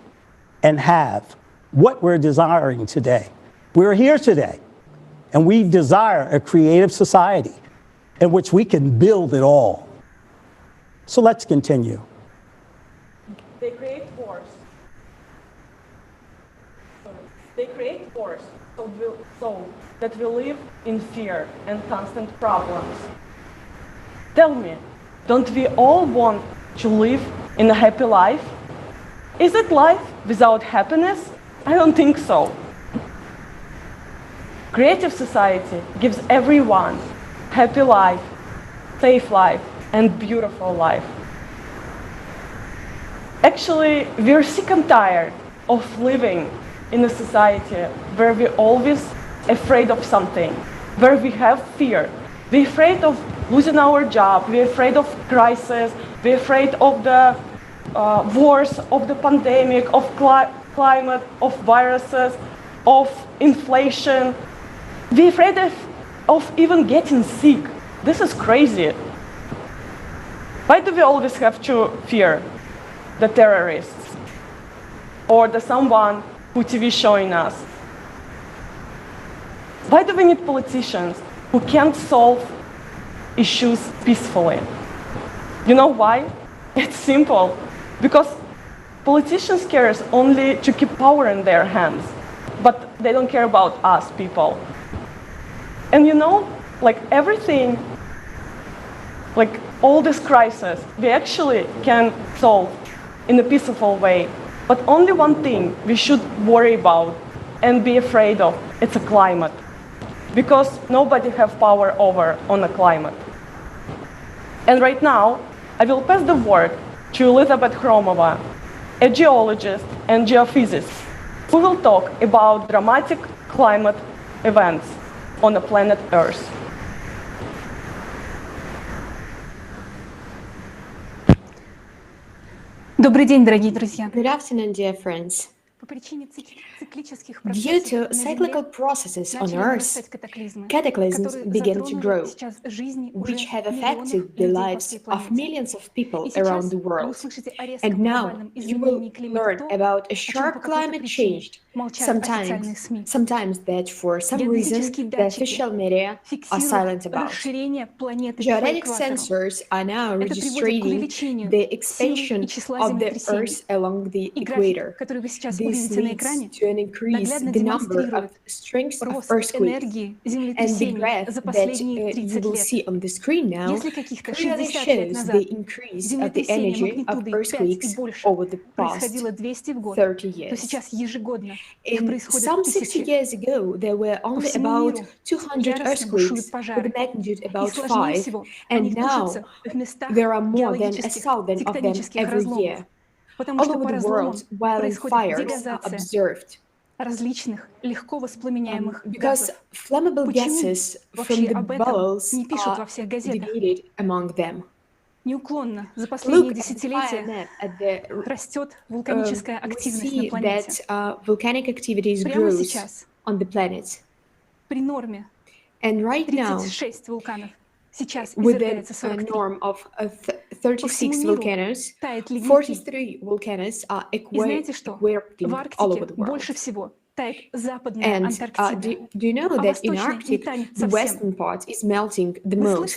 [SPEAKER 2] and have what we're desiring today. We're here today, and we desire a creative society in which we can build it all. So let's continue.
[SPEAKER 17] They create force. They create force so that we live in fear and constant problems. Tell me, don't we all want to live in a happy life? Is it life without happiness? I don't think so. Creative society gives everyone happy life, safe life, and beautiful life. Actually, we're sick and tired of living in a society where we're always afraid of something, where we have fear. We're afraid of losing our job, we're afraid of crisis, we're afraid of the wars, of the pandemic, of climate, of viruses, of inflation. We're afraid of even getting sick. This is crazy. Why do we always have to fear the terrorists or the someone who TV showing us? Why do we need politicians who can't solve issues peacefully? You know why? It's simple. Because politicians care only to keep power in their hands, but they don't care about us people. And you know, like everything, like all this crisis, we actually can solve in a peaceful way. But only one thing we should worry about and be afraid of, it's a climate. Because nobody have power over on the climate. And right now, I will pass the word to Elizabeth Hromova, a geologist and geophysicist, who will talk about dramatic climate events on the planet Earth.
[SPEAKER 18] Добрый день, дорогие друзья.
[SPEAKER 19] Good afternoon, dear friends. Due to cyclical processes on Earth, cataclysms began to grow, which have affected the lives of millions of people around the world. And now you will learn about a sharp climate change, sometimes that for some reason the official media are silent about. Geodetic sensors are now registering the expansion of the Earth along the equator. This leads to an increase in the number of strengths of earthquakes. And the graph that you will see on the screen now clearly shows the increase of the energy of earthquakes over the past 30 years. In some 60 years ago, there were only about 200 earthquakes with a magnitude about 5, and now there are more than 1,000 of them every year. All over the world, violent fires are observed. Because flammable gases from the bubbles are divided among them. Look at the fire map at the we see that volcanic activities grows on the planet. And right now, with a norm of 36 volcanoes, 43 volcanoes are erupting all over the world. And do you know that in Arctic, the western part is melting the most?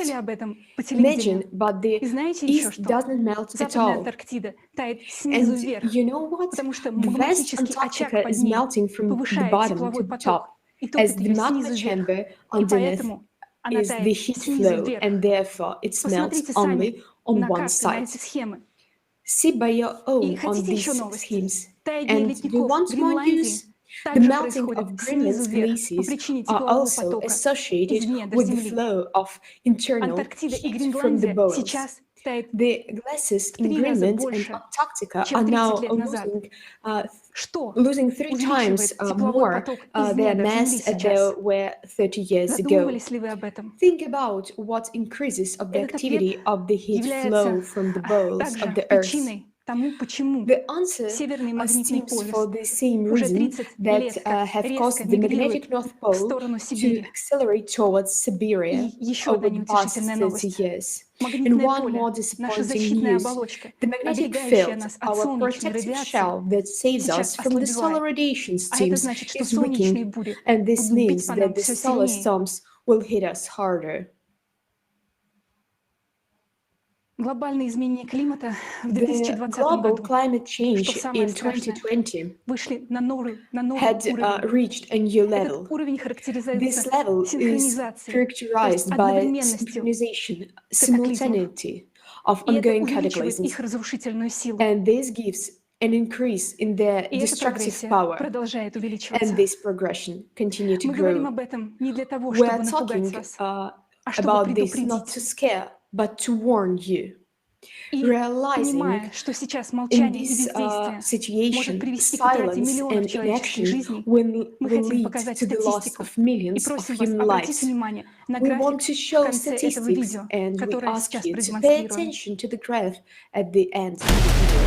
[SPEAKER 19] Imagine, but the east doesn't melt at all. And you know what? The West Antarctica is melting from the bottom to the top, as the magma chamber underneath is the heat flow, and therefore it melts only on one side. See by your own on these schemes. And do you want more news? The melting of Greenland's glaciers are also associated with the flow of internal heat from the boils. The glaciers in Greenland and Antarctica are now losing 3 times more their mass than they were 30 years ago. Think about what increases of the activity of the heat flow from the boils of the Earth. The answer stems for the same reason that have caused the magnetic North Pole to accelerate towards Siberia over the past 30 years. And one more disappointing news, the magnetic field, our protective shell that saves us from the solar radiation streams, is weakening, and this means that the solar storms will hit us harder. The global climate change in 2020 had reached a new level. This level is characterized by synchronization, simultaneity of ongoing cataclysms, and this gives an increase in their destructive power, and this progression continues to grow. We are talking about this not to scare, but to warn you. Realizing in this situation, silence and inaction will lead to the loss of millions of human lives. We want to show statistics, and we ask you to pay attention to the graph at the end of the video.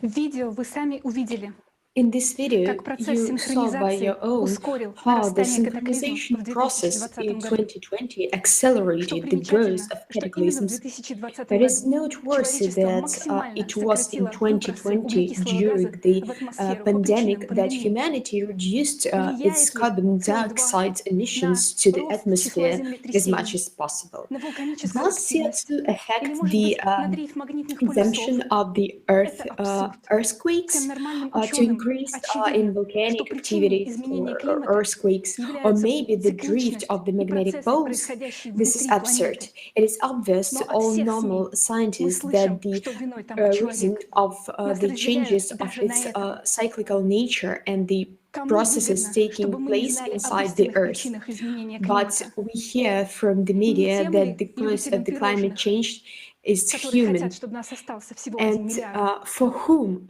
[SPEAKER 18] видео вы сами увидели,
[SPEAKER 19] In this video,
[SPEAKER 18] как процесс
[SPEAKER 19] you saw by your
[SPEAKER 18] синхронизации
[SPEAKER 19] own
[SPEAKER 18] ускорил
[SPEAKER 19] how the
[SPEAKER 18] нарастание катаклизмов в
[SPEAKER 19] synchronization process
[SPEAKER 18] 2020
[SPEAKER 19] in
[SPEAKER 18] году.
[SPEAKER 19] 2020
[SPEAKER 18] Что
[SPEAKER 19] accelerated the growth
[SPEAKER 18] примечательно,
[SPEAKER 19] of
[SPEAKER 18] что именно в
[SPEAKER 19] cataclysms.
[SPEAKER 18] 2020
[SPEAKER 19] It is
[SPEAKER 18] году
[SPEAKER 19] noteworthy
[SPEAKER 18] человечество
[SPEAKER 19] that
[SPEAKER 18] максимально
[SPEAKER 19] it was in
[SPEAKER 18] сократило выбросы
[SPEAKER 19] 2020,
[SPEAKER 18] углекислого
[SPEAKER 19] during
[SPEAKER 18] газа
[SPEAKER 19] the
[SPEAKER 18] в атмосферу по причинам
[SPEAKER 19] pandemic, that
[SPEAKER 18] пандемии.
[SPEAKER 19] humanity reduced its
[SPEAKER 18] Влияет ли
[SPEAKER 19] carbon
[SPEAKER 18] CO2
[SPEAKER 19] dioxide emissions
[SPEAKER 18] на
[SPEAKER 19] to the
[SPEAKER 18] рост числа
[SPEAKER 19] atmosphere as much
[SPEAKER 18] землетрясений,
[SPEAKER 19] as possible.
[SPEAKER 18] на вулканическую
[SPEAKER 19] Does
[SPEAKER 18] активность
[SPEAKER 19] CO2
[SPEAKER 18] или,
[SPEAKER 19] affect
[SPEAKER 18] может
[SPEAKER 19] the
[SPEAKER 18] быть, на дрейф магнитных
[SPEAKER 19] exemption
[SPEAKER 18] полюсов?
[SPEAKER 19] of the Earth
[SPEAKER 18] Это абсурд.
[SPEAKER 19] earthquakes
[SPEAKER 18] Всем нормальным
[SPEAKER 19] to
[SPEAKER 18] ученым
[SPEAKER 19] increase in
[SPEAKER 18] очевидно, что
[SPEAKER 19] volcanic
[SPEAKER 18] причиной
[SPEAKER 19] activities
[SPEAKER 18] изменения
[SPEAKER 19] or
[SPEAKER 18] климата
[SPEAKER 19] earthquakes, or
[SPEAKER 18] являются
[SPEAKER 19] maybe the drift
[SPEAKER 18] цикличность
[SPEAKER 19] of the
[SPEAKER 18] и
[SPEAKER 19] magnetic
[SPEAKER 18] процессы,
[SPEAKER 19] poles?
[SPEAKER 18] происходящие
[SPEAKER 19] This is
[SPEAKER 18] внутри
[SPEAKER 19] absurd.
[SPEAKER 18] планеты.
[SPEAKER 19] It is obvious
[SPEAKER 18] Но
[SPEAKER 19] to
[SPEAKER 18] от
[SPEAKER 19] all
[SPEAKER 18] всех
[SPEAKER 19] normal
[SPEAKER 18] СМИ мы
[SPEAKER 19] scientists
[SPEAKER 18] слышим,
[SPEAKER 19] that the
[SPEAKER 18] что виной тому
[SPEAKER 19] reason
[SPEAKER 18] человек.
[SPEAKER 19] of
[SPEAKER 18] Нас
[SPEAKER 19] the
[SPEAKER 18] разделяют
[SPEAKER 19] changes of
[SPEAKER 18] даже на
[SPEAKER 19] its
[SPEAKER 18] этом.
[SPEAKER 19] cyclical nature and the
[SPEAKER 18] Кому
[SPEAKER 19] processes
[SPEAKER 18] выгодно,
[SPEAKER 19] taking
[SPEAKER 18] чтобы мы не
[SPEAKER 19] place
[SPEAKER 18] знали об
[SPEAKER 19] inside the
[SPEAKER 18] истинных
[SPEAKER 19] Earth.
[SPEAKER 18] причинах изменения
[SPEAKER 19] But
[SPEAKER 18] климата?
[SPEAKER 19] we hear from the
[SPEAKER 18] Не
[SPEAKER 19] media
[SPEAKER 18] тем
[SPEAKER 19] that
[SPEAKER 18] ли
[SPEAKER 19] the cause of
[SPEAKER 18] любителям
[SPEAKER 19] the climate
[SPEAKER 18] пирожных,
[SPEAKER 19] change is
[SPEAKER 18] которые хотят,
[SPEAKER 19] human,
[SPEAKER 18] чтобы нас остался всего 1
[SPEAKER 19] and
[SPEAKER 18] миллиард?
[SPEAKER 19] for whom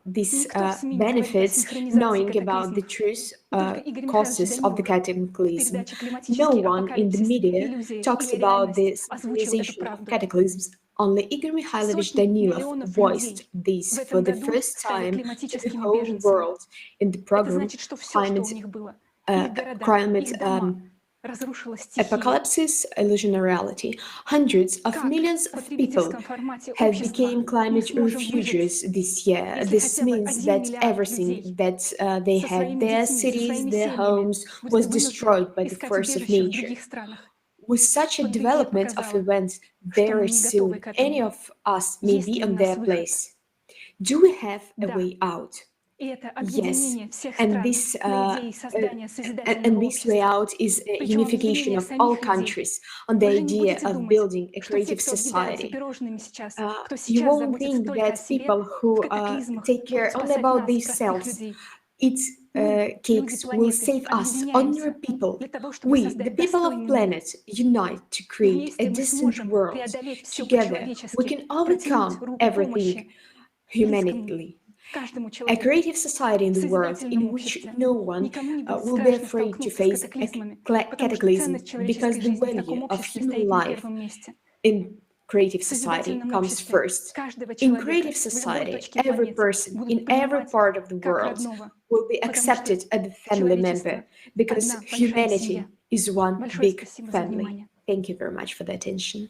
[SPEAKER 19] this
[SPEAKER 18] Никто в СМИ не говорит о
[SPEAKER 19] benefits,
[SPEAKER 18] синхронизации
[SPEAKER 19] knowing about the
[SPEAKER 18] катаклизмов.
[SPEAKER 19] truth
[SPEAKER 18] Только Игорь Михайлович
[SPEAKER 19] causes of the
[SPEAKER 18] Данилов в
[SPEAKER 19] cataclysm.
[SPEAKER 18] передаче
[SPEAKER 19] No
[SPEAKER 18] «Климатический
[SPEAKER 19] one in the
[SPEAKER 18] апокалипсис.
[SPEAKER 19] media
[SPEAKER 18] Иллюзия
[SPEAKER 19] talks
[SPEAKER 18] или
[SPEAKER 19] about the
[SPEAKER 18] реальность» озвучил эту
[SPEAKER 19] synchronization of
[SPEAKER 18] правду.
[SPEAKER 19] cataclysms. Only Igor Mikhailovich
[SPEAKER 18] Сотни
[SPEAKER 19] Danilov
[SPEAKER 18] миллионов
[SPEAKER 19] voiced
[SPEAKER 18] людей
[SPEAKER 19] this
[SPEAKER 18] в
[SPEAKER 19] for
[SPEAKER 18] этом
[SPEAKER 19] the
[SPEAKER 18] году
[SPEAKER 19] first
[SPEAKER 18] стали
[SPEAKER 19] time to the
[SPEAKER 18] климатическими
[SPEAKER 19] whole
[SPEAKER 18] беженцами.
[SPEAKER 19] world in the
[SPEAKER 18] Это
[SPEAKER 19] program
[SPEAKER 18] значит, что все, что у
[SPEAKER 19] Climate,
[SPEAKER 18] них было, их города, их дома, разрушила стихия.
[SPEAKER 19] Apocalypse, illusionary reality. Hundreds of
[SPEAKER 18] Как
[SPEAKER 19] millions
[SPEAKER 18] в
[SPEAKER 19] of people
[SPEAKER 18] потребительском формате
[SPEAKER 19] have
[SPEAKER 18] общества
[SPEAKER 19] become
[SPEAKER 18] мы
[SPEAKER 19] climate
[SPEAKER 18] сможем
[SPEAKER 19] refugees
[SPEAKER 18] выжить,
[SPEAKER 19] this year.
[SPEAKER 18] если
[SPEAKER 19] This
[SPEAKER 18] хотя бы
[SPEAKER 19] means
[SPEAKER 18] 1
[SPEAKER 19] that
[SPEAKER 18] миллиард
[SPEAKER 19] everything
[SPEAKER 18] людей
[SPEAKER 19] that they
[SPEAKER 18] со
[SPEAKER 19] had,
[SPEAKER 18] своими
[SPEAKER 19] their
[SPEAKER 18] детьми, со
[SPEAKER 19] cities,
[SPEAKER 18] своими
[SPEAKER 19] their
[SPEAKER 18] семьями
[SPEAKER 19] homes,
[SPEAKER 18] были
[SPEAKER 19] was
[SPEAKER 18] вынуждены
[SPEAKER 19] destroyed by the
[SPEAKER 18] искать
[SPEAKER 19] force of
[SPEAKER 18] убежище в
[SPEAKER 19] nature.
[SPEAKER 18] других странах.
[SPEAKER 19] With such a
[SPEAKER 18] Пандемия
[SPEAKER 19] development of
[SPEAKER 18] показала,
[SPEAKER 19] events,
[SPEAKER 18] что мы
[SPEAKER 19] very
[SPEAKER 18] не готовы
[SPEAKER 19] soon
[SPEAKER 18] к этому.
[SPEAKER 19] any of us may
[SPEAKER 18] Есть
[SPEAKER 19] be
[SPEAKER 18] ли у
[SPEAKER 19] on
[SPEAKER 18] нас
[SPEAKER 19] their
[SPEAKER 18] выход?
[SPEAKER 19] place. Do we have a
[SPEAKER 18] Да.
[SPEAKER 19] way out?
[SPEAKER 18] И это
[SPEAKER 19] Yes,
[SPEAKER 18] объединение всех
[SPEAKER 19] and
[SPEAKER 18] стран
[SPEAKER 19] this
[SPEAKER 18] на идее создания
[SPEAKER 19] and
[SPEAKER 18] созидательного
[SPEAKER 19] this way
[SPEAKER 18] общества.
[SPEAKER 19] out is a
[SPEAKER 18] Причем
[SPEAKER 19] unification
[SPEAKER 18] объединение
[SPEAKER 19] of all
[SPEAKER 18] самих людей.
[SPEAKER 19] countries on the
[SPEAKER 18] Вы же не
[SPEAKER 19] idea
[SPEAKER 18] будете
[SPEAKER 19] of
[SPEAKER 18] думать,
[SPEAKER 19] building a
[SPEAKER 18] что те,
[SPEAKER 19] creative
[SPEAKER 18] кто объедаются
[SPEAKER 19] society.
[SPEAKER 18] пирожными сейчас, кто
[SPEAKER 19] You
[SPEAKER 18] сейчас
[SPEAKER 19] won't
[SPEAKER 18] заботится
[SPEAKER 19] think
[SPEAKER 18] только о
[SPEAKER 19] that
[SPEAKER 18] себе,
[SPEAKER 19] people who
[SPEAKER 18] в катаклизмах
[SPEAKER 19] take care
[SPEAKER 18] будут
[SPEAKER 19] only
[SPEAKER 18] спасать
[SPEAKER 19] about
[SPEAKER 18] нас, простых
[SPEAKER 19] themselves,
[SPEAKER 18] людей.
[SPEAKER 19] eat
[SPEAKER 18] Мы, люди
[SPEAKER 19] cakes, will
[SPEAKER 18] планеты,
[SPEAKER 19] save us, ordinary
[SPEAKER 18] объединяемся
[SPEAKER 19] people.
[SPEAKER 18] для того, чтобы
[SPEAKER 19] We, the
[SPEAKER 18] создать
[SPEAKER 19] people of
[SPEAKER 18] достойный мир.
[SPEAKER 19] planet, unite to
[SPEAKER 18] И
[SPEAKER 19] create a
[SPEAKER 18] вместе мы
[SPEAKER 19] decent
[SPEAKER 18] сможем
[SPEAKER 19] world.
[SPEAKER 18] преодолеть все
[SPEAKER 19] Together, we
[SPEAKER 18] по-человечески,
[SPEAKER 19] can
[SPEAKER 18] протянуть
[SPEAKER 19] overcome
[SPEAKER 18] руку
[SPEAKER 19] everything
[SPEAKER 18] помощи близкому,
[SPEAKER 19] humanly.
[SPEAKER 18] каждому
[SPEAKER 19] A
[SPEAKER 18] человеку,
[SPEAKER 19] creative society in the world
[SPEAKER 18] созидательном
[SPEAKER 19] in which
[SPEAKER 18] обществе.
[SPEAKER 19] no one
[SPEAKER 18] Никому не будет
[SPEAKER 19] will be
[SPEAKER 18] страшно
[SPEAKER 19] afraid to
[SPEAKER 18] столкнуться с
[SPEAKER 19] face a
[SPEAKER 18] катаклизмами, потому что
[SPEAKER 19] cataclysm,
[SPEAKER 18] ценность
[SPEAKER 19] because
[SPEAKER 18] человеческой
[SPEAKER 19] the
[SPEAKER 18] жизни в
[SPEAKER 19] value
[SPEAKER 18] таком
[SPEAKER 19] of
[SPEAKER 18] обществе
[SPEAKER 19] human
[SPEAKER 18] стоит на
[SPEAKER 19] life
[SPEAKER 18] первом месте.
[SPEAKER 19] in creative
[SPEAKER 18] В
[SPEAKER 19] society
[SPEAKER 18] созидательном
[SPEAKER 19] comes
[SPEAKER 18] обществе
[SPEAKER 19] first.
[SPEAKER 18] каждого
[SPEAKER 19] In
[SPEAKER 18] человека
[SPEAKER 19] creative
[SPEAKER 18] в любой
[SPEAKER 19] society,
[SPEAKER 18] точке
[SPEAKER 19] every
[SPEAKER 18] планеты
[SPEAKER 19] person
[SPEAKER 18] будут
[SPEAKER 19] in every
[SPEAKER 18] принимать
[SPEAKER 19] part of the
[SPEAKER 18] как
[SPEAKER 19] world
[SPEAKER 18] родного,
[SPEAKER 19] will be
[SPEAKER 18] потому что
[SPEAKER 19] accepted as a family
[SPEAKER 18] человечество
[SPEAKER 19] member, because
[SPEAKER 18] одна большая
[SPEAKER 19] humanity
[SPEAKER 18] семья.
[SPEAKER 19] is one
[SPEAKER 18] Большое
[SPEAKER 19] big
[SPEAKER 18] спасибо за
[SPEAKER 19] family.
[SPEAKER 18] внимание.
[SPEAKER 19] Thank you very much for the attention.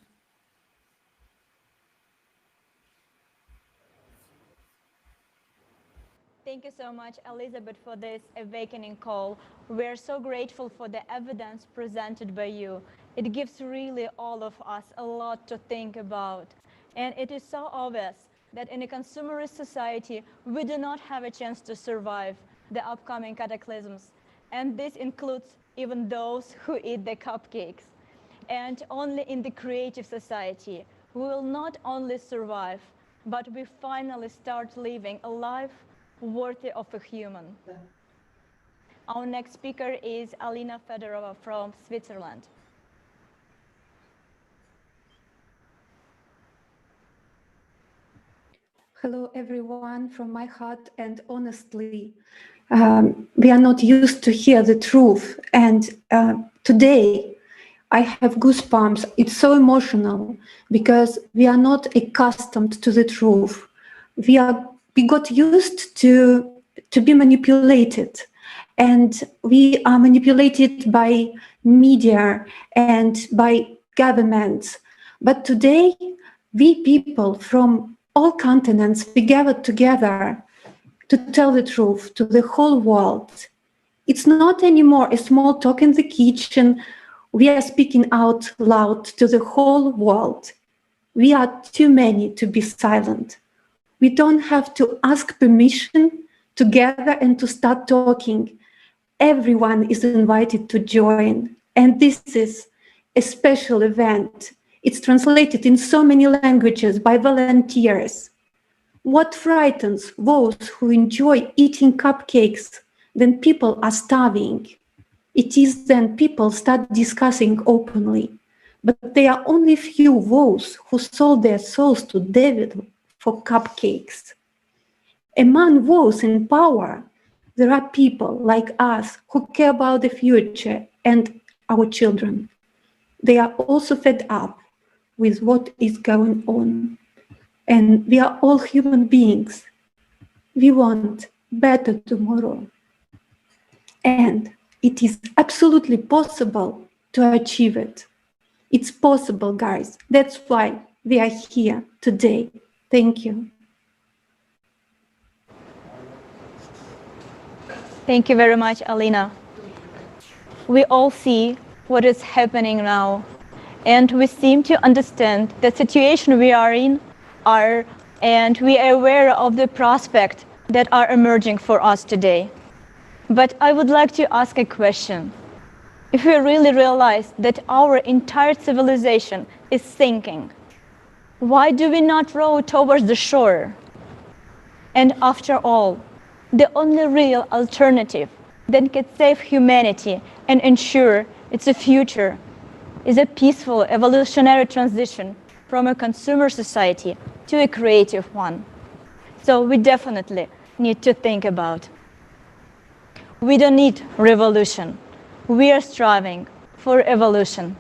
[SPEAKER 3] Thank you so much, Elizabeth, for this awakening call. We're so grateful for the evidence presented by you. It gives really all of us a lot to think about. And it is so obvious that in a consumerist society, we do not have a chance to survive the upcoming cataclysms. And this includes even those who eat the cupcakes. And only in the creative society, we will not only survive, but we finally start living a life worthy of a human. Our next speaker is Alina Fedorova from Switzerland.
[SPEAKER 18] Hello, everyone, from my heart, and honestly, we are not used to hear the truth. And today, I have goosebumps. It's so emotional because we are not accustomed to the truth. We got used to be manipulated, and we are manipulated by media and by governments. But today, we people from all continents, we gathered together to tell the truth to the whole world. It's not anymore a small talk in the kitchen. We are speaking out loud to the whole world. We are too many to be silent. We don't have to ask permission to gather and to start talking. Everyone is invited to join. And this is a special event. It's translated in so many languages by volunteers. What frightens those who enjoy eating cupcakes when people are starving? It is then people start discussing openly. But there are only few those who sold their souls to devil for cupcakes. Among those in power, there are people like us who care about the future and our children. They are also fed up with what is going on. And we are all human beings. we want better tomorrow. And it is absolutely possible to achieve it. It's possible, guys. That's why we are here today. Thank you.
[SPEAKER 3] Thank you very much, Alina. We all see what is happening now, and we seem to understand the situation we are in, and we are aware of the prospects that are emerging for us today. But I would like to ask a question. If we really realize that our entire civilization is sinking, why do we not row towards the shore? And after all, the only real alternative that can save humanity and ensure its future is a peaceful evolutionary transition from a consumer society to a creative one. So we definitely need to think about. We don't need revolution. We are striving for evolution.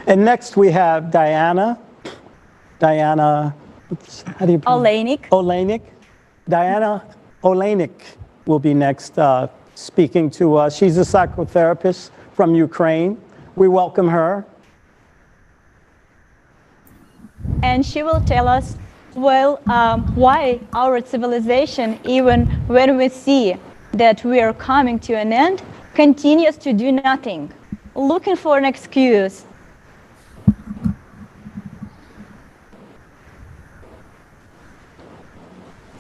[SPEAKER 2] And next we have Diana, how do you pronounce? Olejnik. Diana Olejnik will be next speaking to us. She's a psychotherapist from Ukraine. We welcome her.
[SPEAKER 3] And she will tell us, well, why our civilization, even when we see that we are coming to an end, continues to do nothing, looking for an excuse.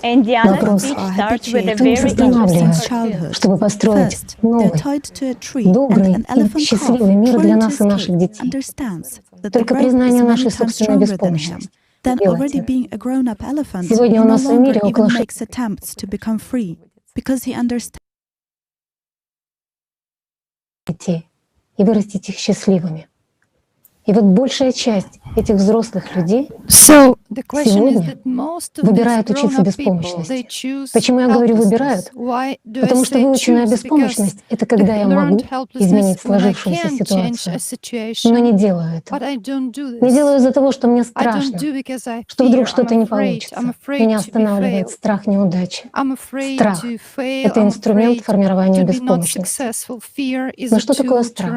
[SPEAKER 3] And Diana's speech starts with a very interesting
[SPEAKER 20] childhood. First, they're tied to a tree, and an elephant calf trying to escape understands that the growth is many times stronger than him. Then, already being a grown-up elephant, he no longer even makes attempts to become free, because he understands.
[SPEAKER 21] И вырастить их счастливыми. И вот большая часть этих взрослых людей сегодня выбирают учиться беспомощности. Почему я говорю выбирают? Потому что выученная беспомощность — это когда я могу изменить сложившуюся ситуацию, но не делаю этого. Не делаю из-за того, что мне страшно, что вдруг что-то не получится. Меня останавливает страх неудачи. Страх — это инструмент формирования беспомощности. Но что такое страх?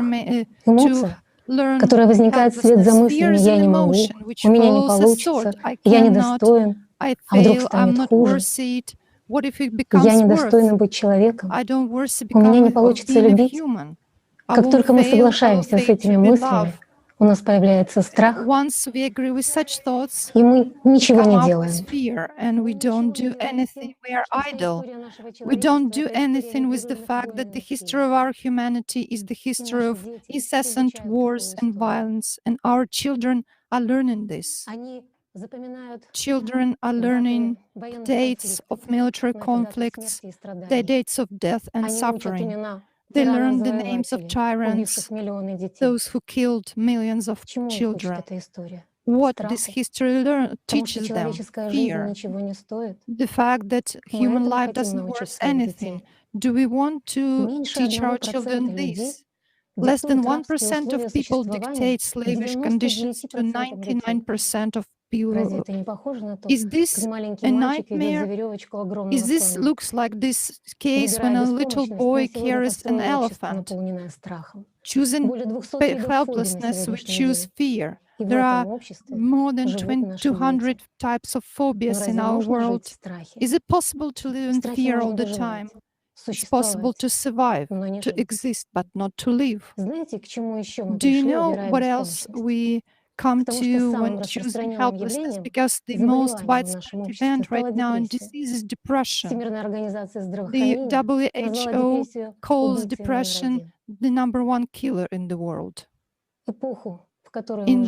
[SPEAKER 21] Эмоция, которая возникает вслед за мыслями «я не могу», «у меня не получится», «я недостоин», «а вдруг станет хуже», «я недостойна быть человеком», «у меня не получится любить». Как только мы соглашаемся с этими мыслями, у нас появляется страх, и мы ничего не делаем.
[SPEAKER 22] We don't do anything with the fact that the history of our humanity is the history of incessant wars and violence, and our children are learning this. Children are learning the dates of military conflicts, the dates of death and suffering. They learn the names of tyrants, those who killed millions of children. What this history teaches them? Fear. The fact that human life doesn't worth anything. Do we want to teach our children this? Less than 1% of people dictate slavish conditions to 99% of people. Is this a nightmare? Is this looks like this case when a little boy carries an elephant? Choosing helplessness, we choose fear. There are more than 200 types of phobias in our world. Is it possible to live in fear all the time? It's possible to survive, to exist, but not to live. Do you know what else we come to when choosing helplessness? Because the most widespread event right now in disease is depression. The WHO calls depression the #1 killer in the world. In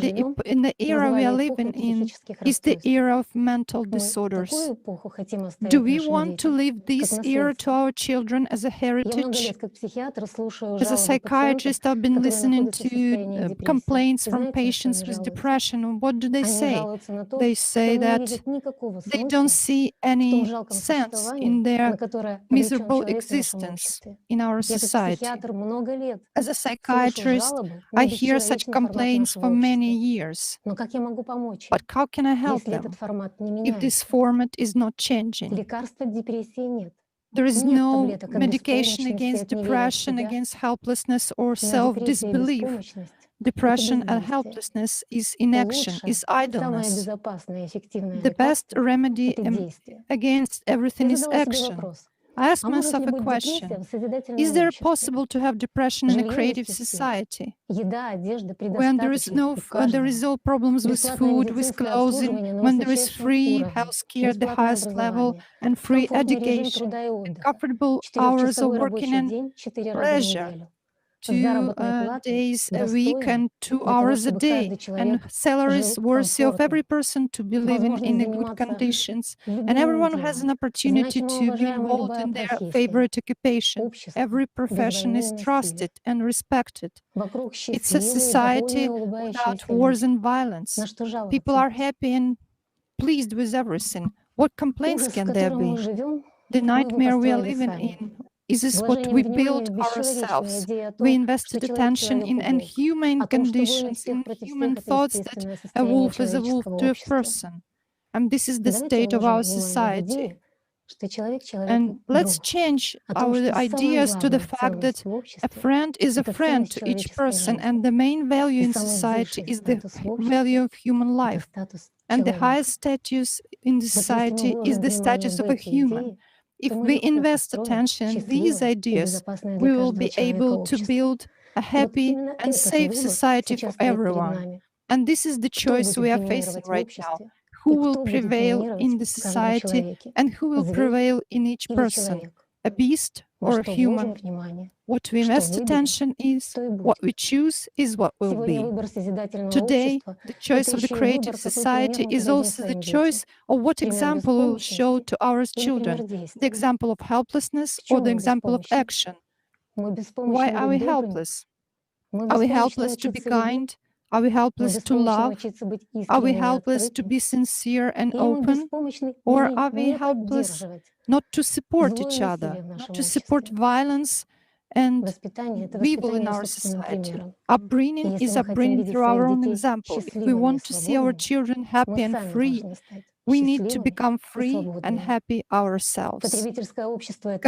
[SPEAKER 22] the era we are living in is the era of mental disorders. Do we want to leave this era to our children as a heritage? As a psychiatrist, I've been listening to complaints from patients with depression. What do they say? They say that they don't see any sense in their miserable existence in our society. As a psychiatrist, I hear such complaints for many years. But how can I help them if this format is not changing? There is no medication against depression, against helplessness or self-disbelief. Depression and helplessness is inaction, is idleness. The best remedy against everything is action. I ask myself a question. Is there possible to have depression in a creative society? When there is all problems with food, with clothing, when there is free healthcare at the highest level and free education, and comfortable hours of working and pleasure, 2 days a week and 2 hours a day, and salaries worthy of every person to be living in good conditions, and everyone has an opportunity to be involved in their favorite occupation. Every profession is trusted and respected. It's a society without wars and violence. People are happy and pleased with everything. What complaints can there be? The nightmare we are living in is this what we build ourselves. We invested attention in inhumane conditions, in human thoughts that a wolf is a wolf to a person. And this is the state of our society. And let's change our ideas to the fact that a friend is a friend to each person, and the main value in society is the value of human life. And the highest status in the society is the status of a human. If we invest attention in these ideas, we will be able to build a happy and safe society for everyone. And this is the choice we are facing right now. Who will prevail in the society and who will prevail in each person, a beast or a human? What we invest attention is, what we choose is what will be. Today, the choice of the creative society is also the choice of what example we will show to our children, the example of helplessness or the example of action. Why are we helpless? Are we helpless to be kind? Are we helpless to love? Are we helpless to be sincere and open? Or are we helpless not to support each other, not to support violence and evil in our society? Upbringing is upbringing through our own example. If we want to see our children happy and free, we need to become free and happy ourselves.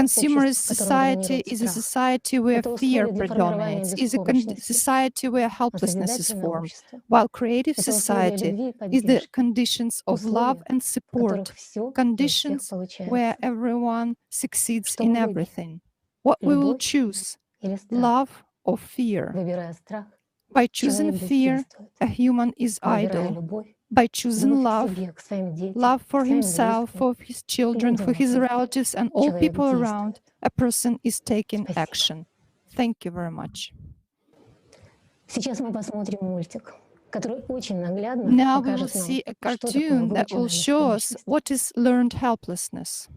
[SPEAKER 22] Consumerist society is a society where fear predominates, is a society where helplessness is formed, while creative society is the conditions of love and support, conditions where everyone succeeds in everything. What we will choose, love or fear? By choosing fear, a human is idle. By choosing love, love for himself, for his children, for his relatives, and all people around, a person is taking action. Thank you very much. Now we will see a cartoon that will show us what is learned helplessness.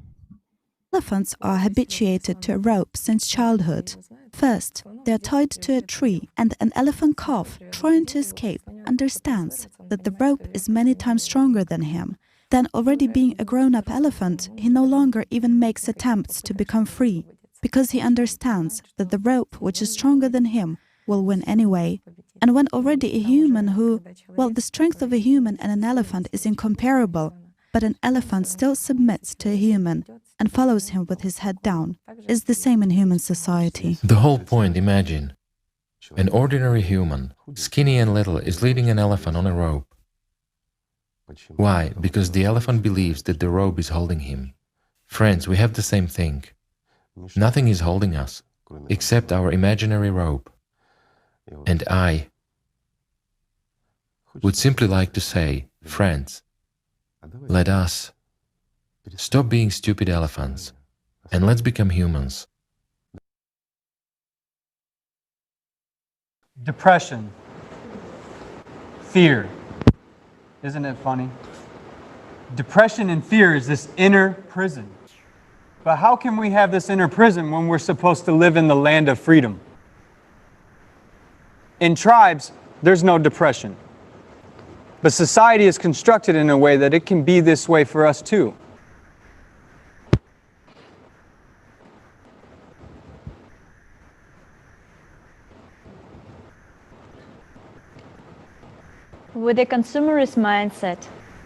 [SPEAKER 20] Elephants are habituated to a rope since childhood. First, they are tied to a tree, and an elephant calf, trying to escape, understands that the rope is many times stronger than him. Then, already being a grown-up elephant, he no longer even makes attempts to become free, because he understands that the rope, which is stronger than him, will win anyway. And when already a human the strength of a human and an elephant is incomparable, but an elephant still submits to a human and follows him with his head down, is the same in human society.
[SPEAKER 6] The whole point, imagine. An ordinary human, skinny and little, is leading an elephant on a rope. Why? Because the elephant believes that the rope is holding him. Friends, we have the same thing. Nothing is holding us, except our imaginary rope. And I would simply like to say, friends, let us stop being stupid elephants, and let's become humans.
[SPEAKER 5] Depression. Fear. Isn't it funny? Depression and fear is this inner prison. But how can we have this inner prison when we're supposed to live in the land of freedom? In tribes, there's no depression. But society is constructed in a way that it can be this way for us too.
[SPEAKER 3] with a consumerist mindset,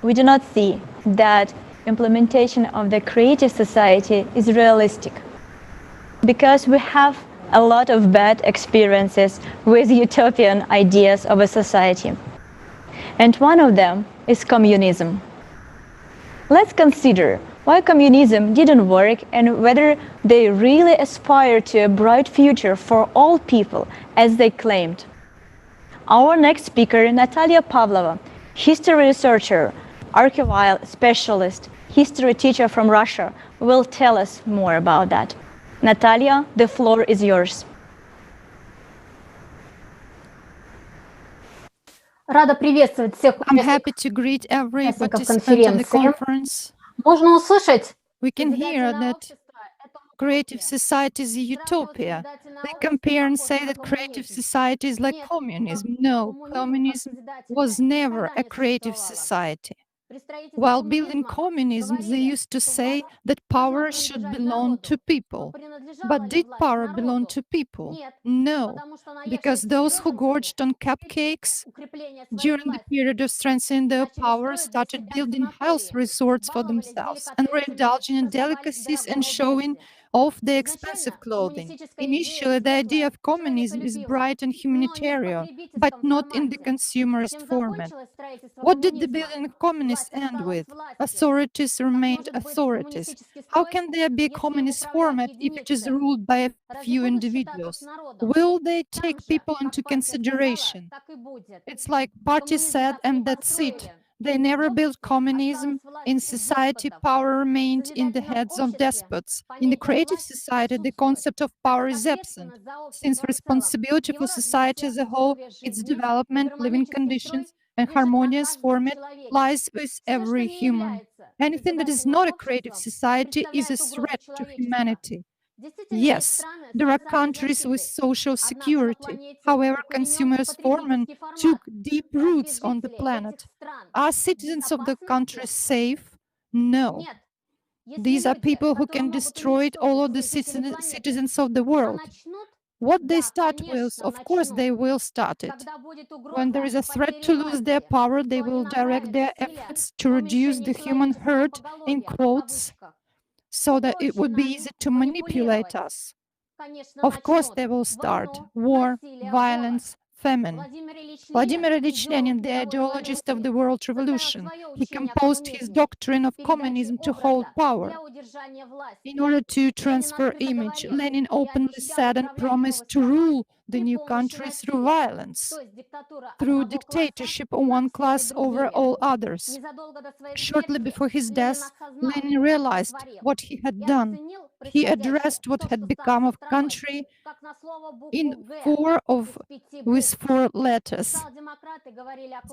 [SPEAKER 3] we do not see that implementation of the creative society is realistic, because we have a lot of bad experiences with utopian ideas of a society. And one of them is communism. Let's consider why communism didn't work and whether they really aspire to a bright future for all people as they claimed. Our next speaker, Natalia Pavlova, history researcher, archival specialist, history teacher from Russia, will tell us more about that. Natalia, the floor is yours.
[SPEAKER 7] Рада приветствовать всех
[SPEAKER 22] I'm happy to greet every
[SPEAKER 7] участников
[SPEAKER 22] participant in the
[SPEAKER 7] конференции.
[SPEAKER 22] conference.
[SPEAKER 7] Можно услышать?
[SPEAKER 22] We can hear that creative society is a utopia. They compare and say that creative society is like communism. No, communism was never a creative society. While building communism, they used to say that power should belong to people. But did power belong to people? No, because those who gorged on cupcakes during the period of strengthening their power started building health resorts for themselves and were indulging in delicacies and showing off their expensive clothing. Initially, the idea of communism is bright and humanitarian, but not in the consumerist format. What did the building of communists end with? Authorities remained authorities. How can there be a communist format if it is ruled by a few individuals? Will they take people into consideration? It's like party said, and that's it. They never built communism. In society, power remained in the heads of despots. In the creative society, the concept of power is absent, since responsibility for society as a whole, its development, living conditions, and harmonious format lies with every human. Anything that is not a creative society is a threat to humanity. Yes, there are countries with social security. However, consumerist format took deep roots on the planet. Are citizens of the country safe? No. These are people who can destroy all of the citizens of the world. What they start with, of course, they will start it. When there is a threat to lose their power, they will direct their efforts to reduce the human herd, in quotes, so that it would be easy to manipulate us. Of course, they will start war, violence, famine. Vladimir Ilyich Lenin, the ideologist of the World Revolution, he composed his doctrine of communism to hold power. In order to transfer image, Lenin openly said and promised to rule the new country through violence, through dictatorship of one class over all others. Shortly before his death, Lenin realized what he had done. He addressed what had become of country with four letters.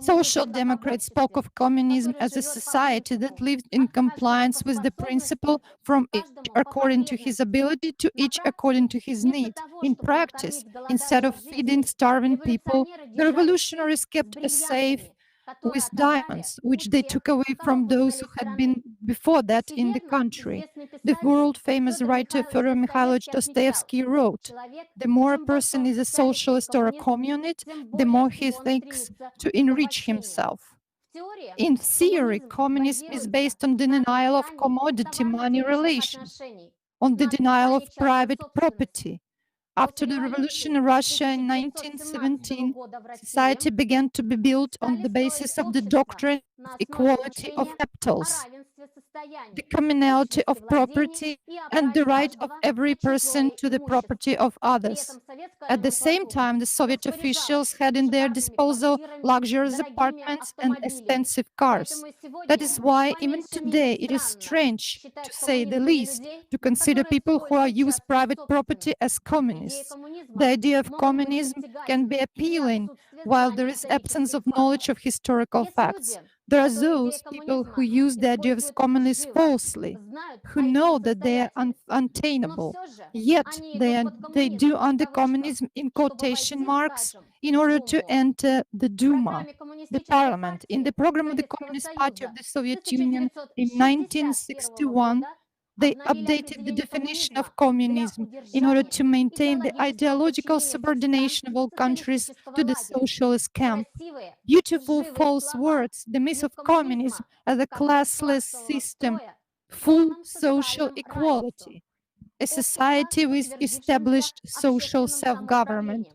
[SPEAKER 22] Social Democrats spoke of communism as a society that lived in compliance with the principle from each according to his ability to each according to his need. In practice, instead of feeding starving people, the revolutionaries kept a safe with diamonds, which they took away from those who had been before that in the country. The world-famous writer Fyodor Mikhailovich Dostoevsky wrote, "The more a person is a socialist or a communist, the more he thinks to enrich himself." In theory, communism is based on the denial of commodity-money relations, on the denial of private property. After the revolution in Russia in 1917, society began to be built on the basis of the doctrine of equality of capitals, the communality of property, and the right of every person to the property of others. At the same time, the Soviet officials had in their disposal luxurious apartments and expensive cars. That is why even today it is strange, to say the least, to consider people who use private property as communists. The idea of communism can be appealing while there is absence of knowledge of historical facts. There are those people who use the idea of communism falsely, who know that they are unattainable, yet they do under communism in quotation marks in order to enter the Duma, the parliament. In the program of the Communist Party of the Soviet Union in 1961, They updated the definition of communism in order to maintain the ideological subordination of all countries to the socialist camp. Beautiful false words, the myth of communism as a classless system, full social equality, a society with established social self-government.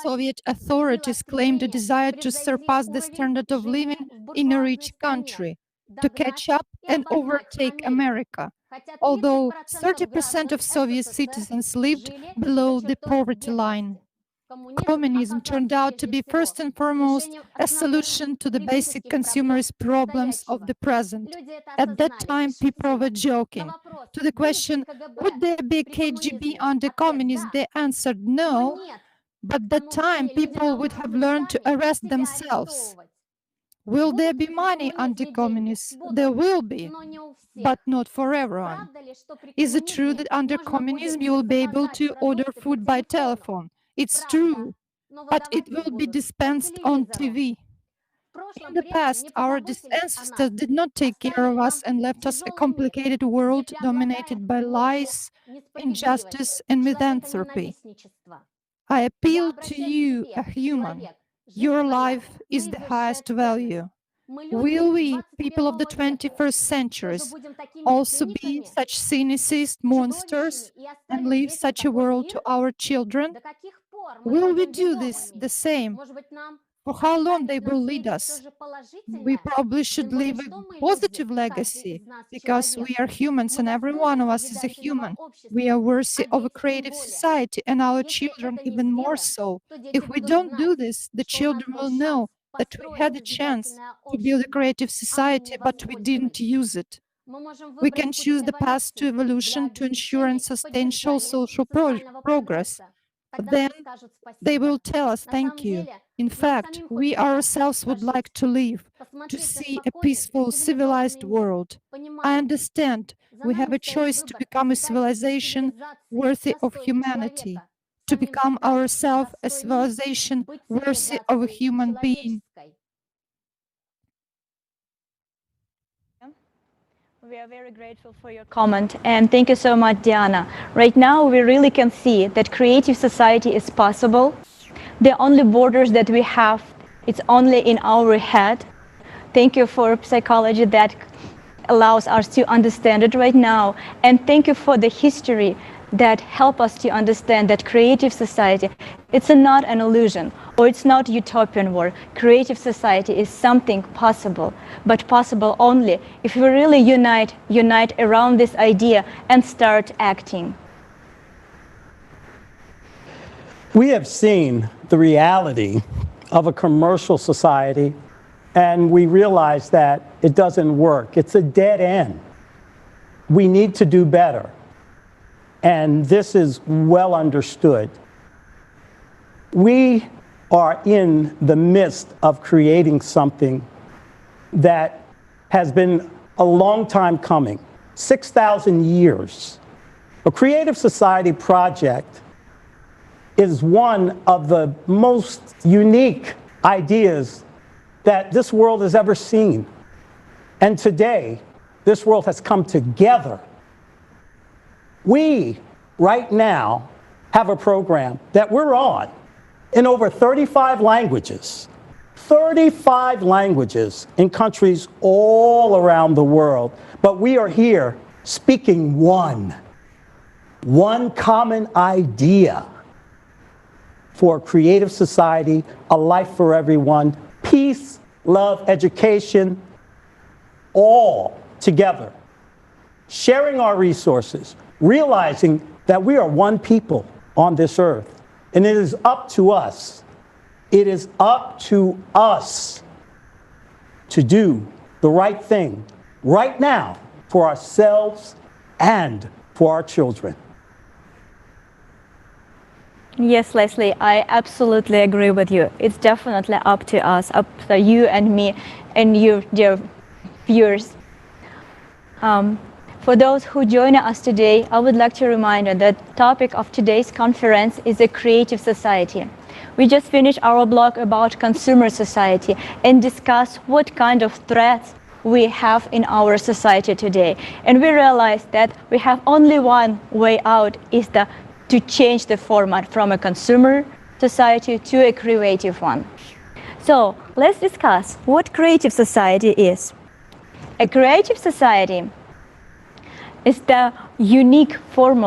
[SPEAKER 22] Soviet authorities claimed a desire to surpass the standard of living in a rich country, to catch up and overtake America, although 30% of Soviet citizens lived below the poverty line. Communism turned out to be first and foremost a solution to the basic consumerist problems of the present. At that time, people were joking. To the question, would there be a KGB under communism, they answered no, but at that time, people would have learned to arrest themselves. Will there be money under communists? There will be, but not for everyone. Is it true that under communism you will be able to order food by telephone? It's true, but it will be dispensed on TV. In the past, our ancestors did not take care of us and left us a complicated world dominated by lies, injustice, and misanthropy. I appeal to you, a human. Your life is the highest value. Will we, people of the 21st centuries, also be such cynicist monsters and leave such a world to our children? Will we do this the same? For how long they will lead us? We probably should leave a positive legacy, because we are humans and every one of us is a human. We are worthy of a creative society, and our children even more so. If we don't do this, the children will know that we had a chance to build a creative society, but we didn't use it. We can choose the path to evolution to ensure and sustain social progress. But then they will tell us thank you. In fact, we ourselves would like to live, to see a peaceful, civilized world. I understand we have a choice to become a civilization worthy of humanity, to become ourselves a civilization worthy of a human being.
[SPEAKER 3] We are very grateful for your comment, and thank you so much, Diana. Right now, we really can see that creative society is possible. The only borders that we have, it's only in our head. Thank you for psychology that allows us to understand it right now, and thank you for the history that help us to understand that creative society, it's not an illusion, or it's not utopian world. Creative society is something possible, but possible only if we really unite around this idea and start acting.
[SPEAKER 2] We have seen the reality of a commercial society, and we realize that it doesn't work. It's a dead end. We need to do better. And this is well understood. We are in the midst of creating something that has been a long time coming, 6,000 years. A creative society project is one of the most unique ideas that this world has ever seen. And today, this world has come together. We, right now, have a program that we're on in over 35 languages. 35 languages in countries all around the world. But we are here speaking one common idea for a creative society, a life for everyone, peace, love, education, all together. Sharing our resources, realizing that we are one people on this earth. And it is up to us. It is up to us to do the right thing right now for ourselves and for our children.
[SPEAKER 3] Yes, Leslie, I absolutely agree with you. It's definitely up to us, up to you and me and you, dear viewers. For those who join us today, I would like to remind you that the topic of today's conference is a creative society. We just finished our blog about consumer society and discussed what kind of threats we have in our society today. And we realize that we have only one way out, is to change the format from a consumer society to a creative one. So let's discuss what creative society is. A creative society is the unique form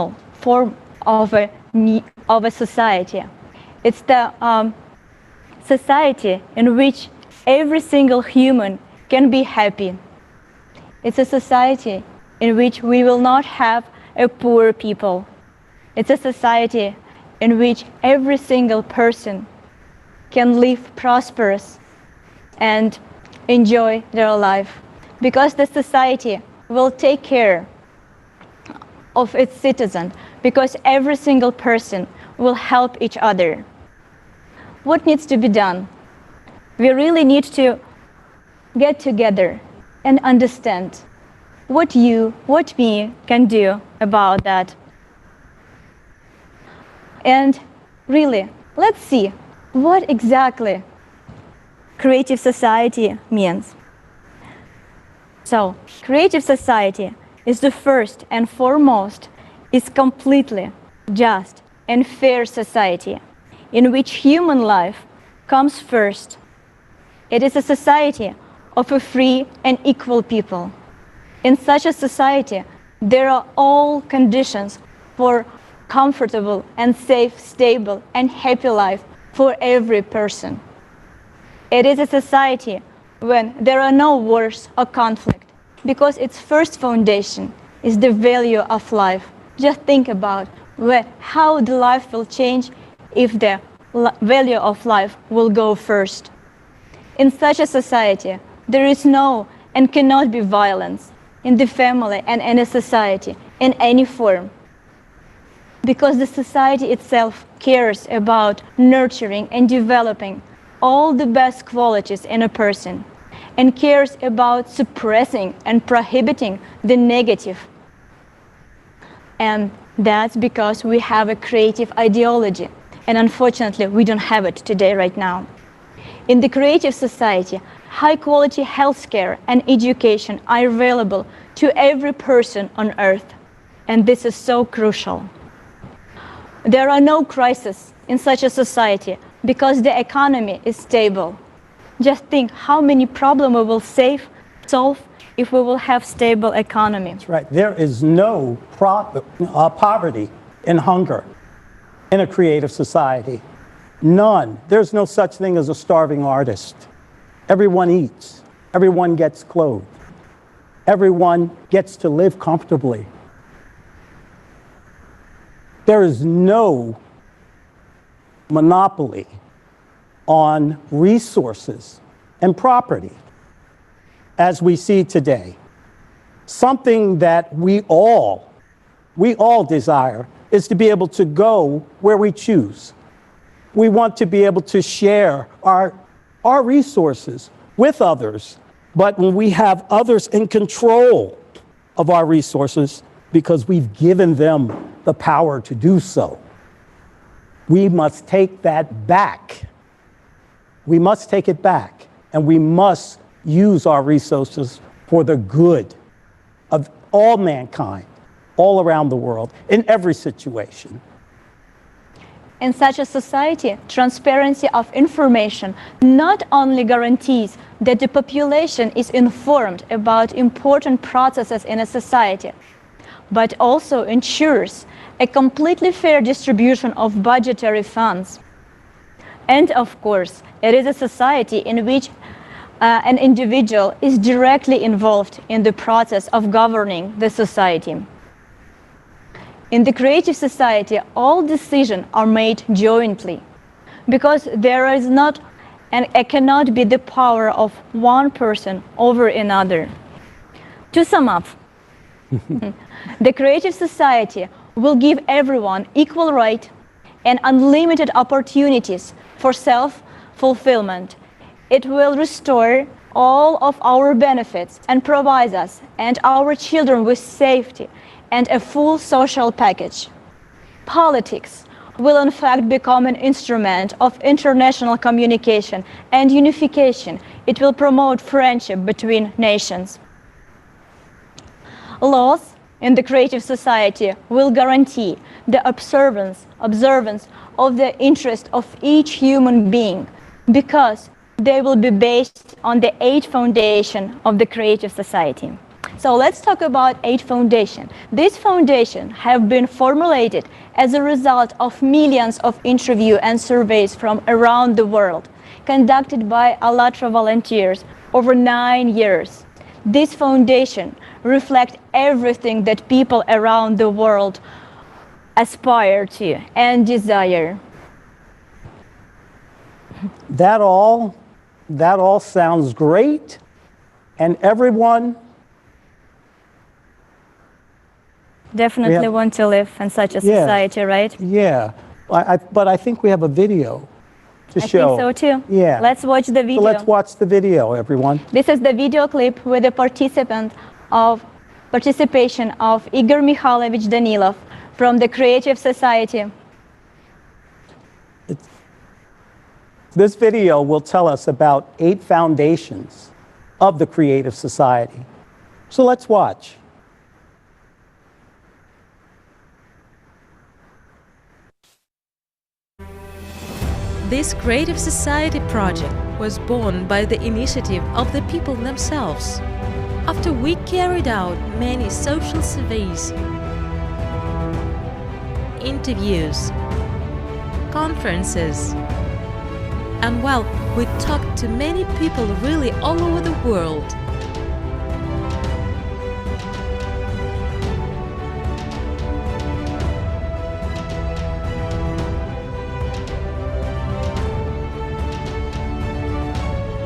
[SPEAKER 3] of a society. It's the society in which every single human can be happy. It's a society in which we will not have a poor people. It's a society in which every single person can live prosperous and enjoy their life, because the society will take care of its citizens, because every single person will help each other. What needs to be done? We really need to get together and understand what you, what me can do about that. And really, let's see what exactly creative society means. So, creative society is the first and foremost, is completely just and fair society in which human life comes first. It is a society of a free and equal people. In such a society, there are all conditions for comfortable and safe, stable and happy life for every person. It is a society when there are no wars or conflict, because its first foundation is the value of life. Just think about how the life will change if the value of life will go first. In such a society, there is no and cannot be violence in the family and in a society in any form, because the society itself cares about nurturing and developing all the best qualities in a person, and cares about suppressing and prohibiting the negative. And that's because we have a creative ideology, and unfortunately we don't have it today right now. In the creative society, high-quality healthcare and education are available to every person on earth, and this is so crucial. There are no crises in such a society because the economy is stable. Just think how many problems we will solve if we will have stable economy.
[SPEAKER 2] That's right. There is no poverty and hunger in a creative society. None. There's no such thing as a starving artist. Everyone eats. Everyone gets clothed. Everyone gets to live comfortably. There is no monopoly on resources and property as we see today. Something that we all desire is to be able to go where we choose. We want to be able to share our resources with others, but when we have others in control of our resources because we've given them the power to do so, we must take that back. We must take it back, and we must use our resources for the good of all mankind, all around the world, in every situation.
[SPEAKER 3] In such a society, transparency of information not only guarantees that the population is informed about important processes in a society, but also ensures a completely fair distribution of budgetary funds. And of course, it is a society in which an individual is directly involved in the process of governing the society. In the creative society, all decisions are made jointly, because there is not and it cannot be the power of one person over another. To sum up, the creative society will give everyone equal right and unlimited opportunities for self-fulfillment. It will restore all of our benefits and provide us and our children with safety and a full social package. Politics will in fact become an instrument of international communication and unification It will promote friendship between nations. Laws in the creative society will guarantee the observance of the interest of each human being, because they will be based on the 8 foundations of the creative society. So let's talk about 8 foundations. These foundations have been formulated as a result of millions of interviews and surveys from around the world, conducted by ALLATRA volunteers over 9 years. This foundation reflects everything that people around the world aspire to and desire.
[SPEAKER 2] That all sounds great, and everyone
[SPEAKER 3] definitely want to live in such a society, right?
[SPEAKER 2] Yeah, but I think we have a video to show.
[SPEAKER 3] I think so too.
[SPEAKER 2] Yeah.
[SPEAKER 3] Let's watch the video.
[SPEAKER 2] So let's watch the video, everyone.
[SPEAKER 3] This is the video clip with the participation of Igor Mikhailovich Danilov from the Creative Society.
[SPEAKER 2] This video will tell us about 8 foundations of the Creative Society. So let's watch.
[SPEAKER 8] This Creative Society project was born by the initiative of the people themselves. After we carried out many social surveys, interviews, conferences, and well, we talked to many people really all over the world.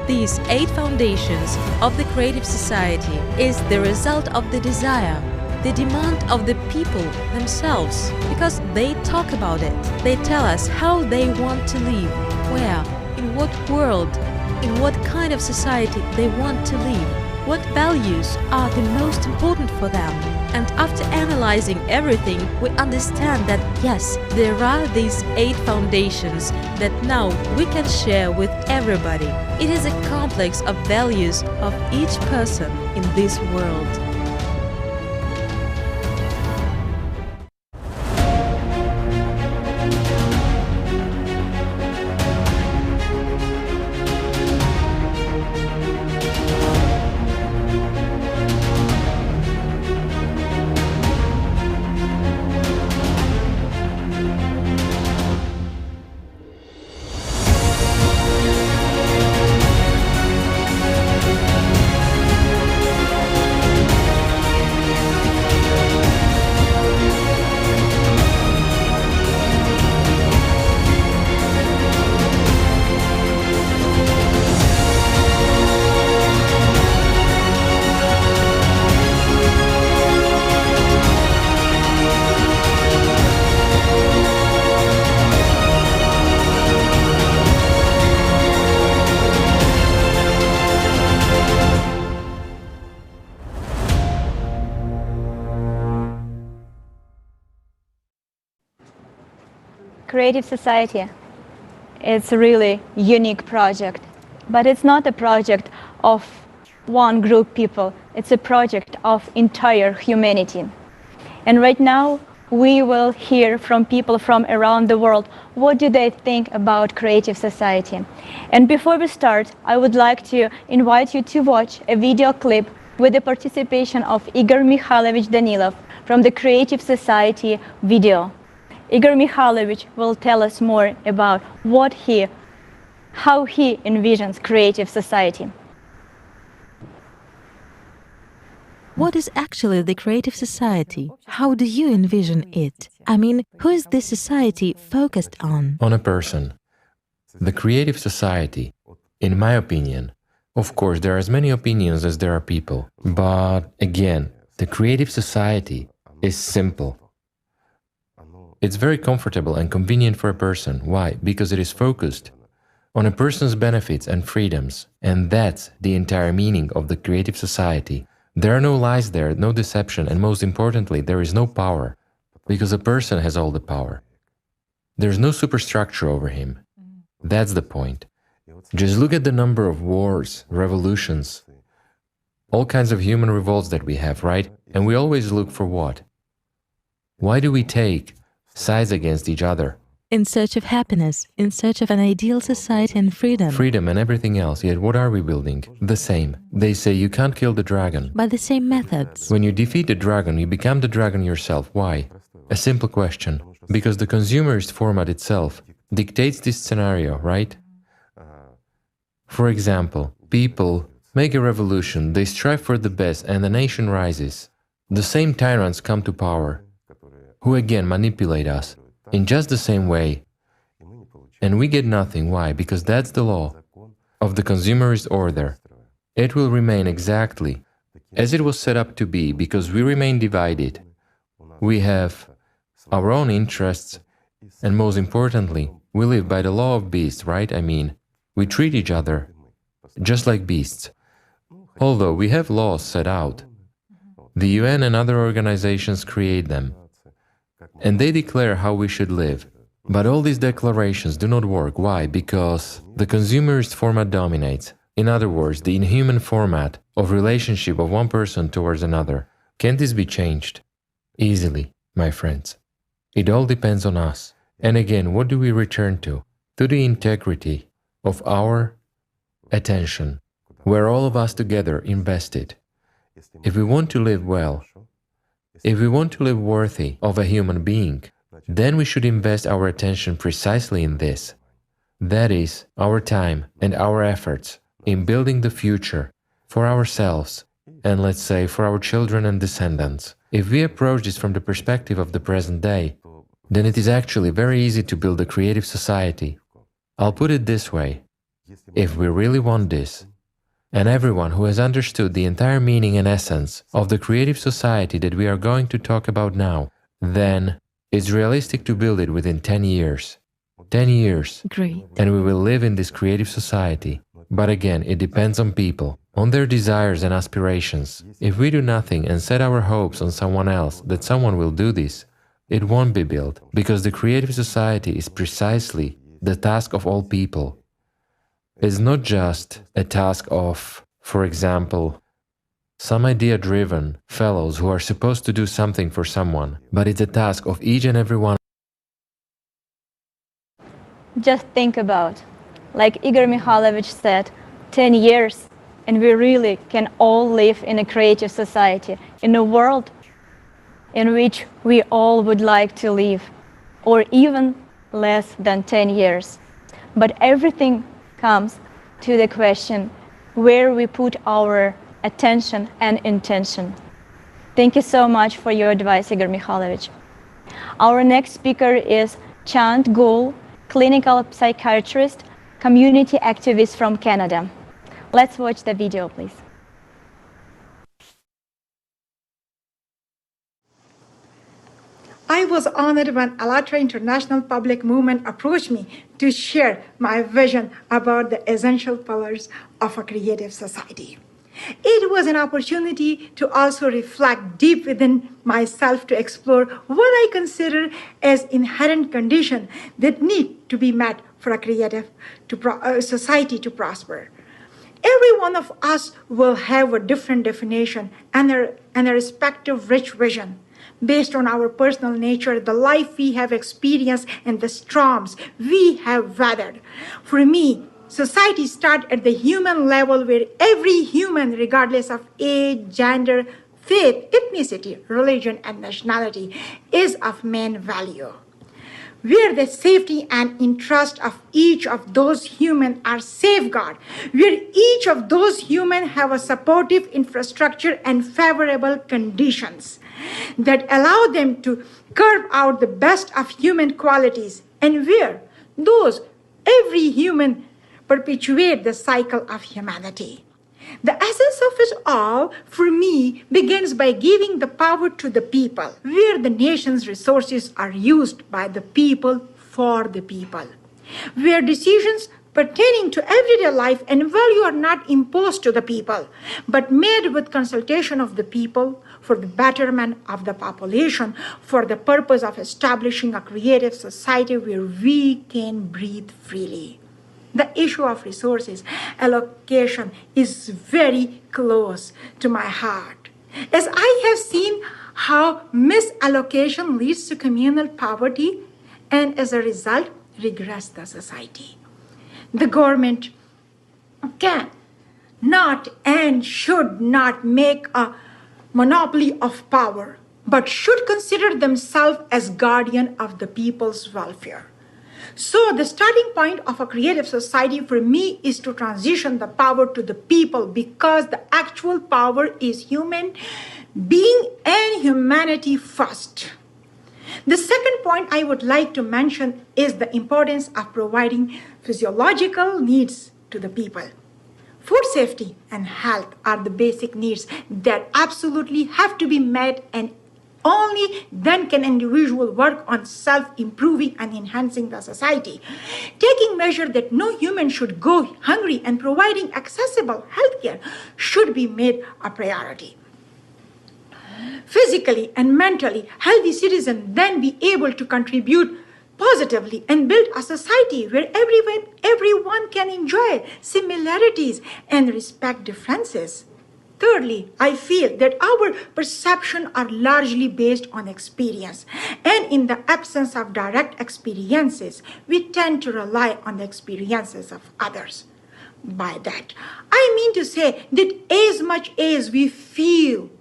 [SPEAKER 8] These 8 foundations of the Creative Society is the result of the desire, the demand of the people themselves, because they talk about it. They tell us how they want to live, where, in what world, in what kind of society they want to live, what values are the most important for them. And after analyzing everything, we understand that yes, there are these 8 foundations that now we can share with everybody. It is a complex of values of each person in this world.
[SPEAKER 3] Creative Society, it's a really unique project, but it's not a project of one group people, it's a project of entire humanity. And right now, we will hear from people from around the world, what do they think about Creative Society? And before we start, I would like to invite you to watch a video clip with the participation of Igor Mikhailovich Danilov from the Creative Society video. Igor Mikhailovich will tell us more about how he envisions Creative Society.
[SPEAKER 8] What is actually the Creative Society? How do you envision it? I mean, who is this society focused on?
[SPEAKER 6] On a person. The Creative Society, in my opinion, of course, there are as many opinions as there are people, but again, the Creative Society is simple. It's very comfortable and convenient for a person. Why? Because it is focused on a person's benefits and freedoms, and that's the entire meaning of the Creative Society. There are no lies there, no deception, and most importantly, there is no power, because a person has all the power. There's no superstructure over him. That's the point. Just look at the number of wars, revolutions, all kinds of human revolts that we have, right? And we always look for what? Why do we take sides against each other?
[SPEAKER 8] In search of happiness, in search of an ideal society and freedom.
[SPEAKER 6] Freedom and everything else, yet what are we building? The same. They say you can't kill the dragon.
[SPEAKER 8] By the same methods.
[SPEAKER 6] When you defeat the dragon, you become the dragon yourself. Why? A simple question. Because the consumerist format itself dictates this scenario, right? For example, people make a revolution, they strive for the best and the nation rises. The same tyrants come to power, who again manipulate us in just the same way. And we get nothing. Why? Because that's the law of the consumerist order. It will remain exactly as it was set up to be because we remain divided. We have our own interests, and most importantly, we live by the law of beasts, right? I mean, we treat each other just like beasts. Although we have laws set out, the UN and other organizations create them, and they declare how we should live. But all these declarations do not work. Why? Because the consumerist format dominates. In other words, the inhuman format of relationship of one person towards another. Can this be changed? Easily, my friends. It all depends on us. And again, what do we return to? To the integrity of our attention, where all of us together invested. If we want to live well, if we want to live worthy of a human being, then we should invest our attention precisely in this. That is, our time and our efforts in building the future for ourselves and, let's say, for our children and descendants. If we approach this from the perspective of the present day, then it is actually very easy to build a creative society. I'll put it this way. If we really want this, and everyone who has understood the entire meaning and essence of the creative society that we are going to talk about now, then it's realistic to build it within 10 years. 10 years.
[SPEAKER 8] Great.
[SPEAKER 6] And we will live in this creative society. But again, it depends on people, on their desires and aspirations. If we do nothing and set our hopes on someone else, that someone will do this, it won't be built, because the creative society is precisely the task of all people. It's not just a task of, for example, some idea-driven fellows who are supposed to do something for someone, but it's a task of each and every one.
[SPEAKER 3] Just think about, like Igor Mikhailovich said, 10 years, and we really can all live in a creative society, in a world in which we all would like to live, or even less than 10 years. But everything comes to the question where we put our attention and intention. Thank you so much for your advice, Igor Mikhailovich. Our next speaker is Chand Goul, clinical psychiatrist, community activist from Canada. Let's watch the video, please.
[SPEAKER 9] I was honored when ALLATRA International Public Movement approached me to share my vision about the essential pillars of a creative society. It was an opportunity to also reflect deep within myself to explore what I consider as inherent conditions that need to be met for a creative society to prosper. Every one of us will have a different definition and a respective rich vision based on our personal nature, the life we have experienced, and the storms we have weathered. For me, society starts at the human level where every human, regardless of age, gender, faith, ethnicity, religion, and nationality, is of main value. Where the safety and interest of each of those humans are safeguarded, where each of those humans have a supportive infrastructure and favorable conditions that allow them to carve out the best of human qualities, and where every human perpetuate the cycle of humanity. The essence of it all, for me, begins by giving the power to the people, where the nation's resources are used by the people for the people, where decisions pertaining to everyday life and value are not imposed to the people, but made with consultation of the people for the betterment of the population, for the purpose of establishing a creative society where we can breathe freely. The issue of resources allocation is very close to my heart, as I have seen how misallocation leads to communal poverty and as a result regress the society. The government can not and should not make a monopoly of power, but should consider themselves as guardian of the people's welfare. So the starting point of a creative society for me is to transition the power to the people, because the actual power is human being and humanity first. The second point I would like to mention is the importance of providing physiological needs to the people. Food safety and health are the basic needs that absolutely have to be met, and only then can an individual work on self-improving and enhancing the society. Taking measure that no human should go hungry and providing accessible healthcare should be made a priority. Physically and mentally healthy citizens then be able to contribute positively and build a society where everyone can enjoy similarities and respect differences. Thirdly, I feel that our perceptions are largely based on experience, and in the absence of direct experiences, we tend to rely on the experiences of others. By that, I mean to say that as much as we feel,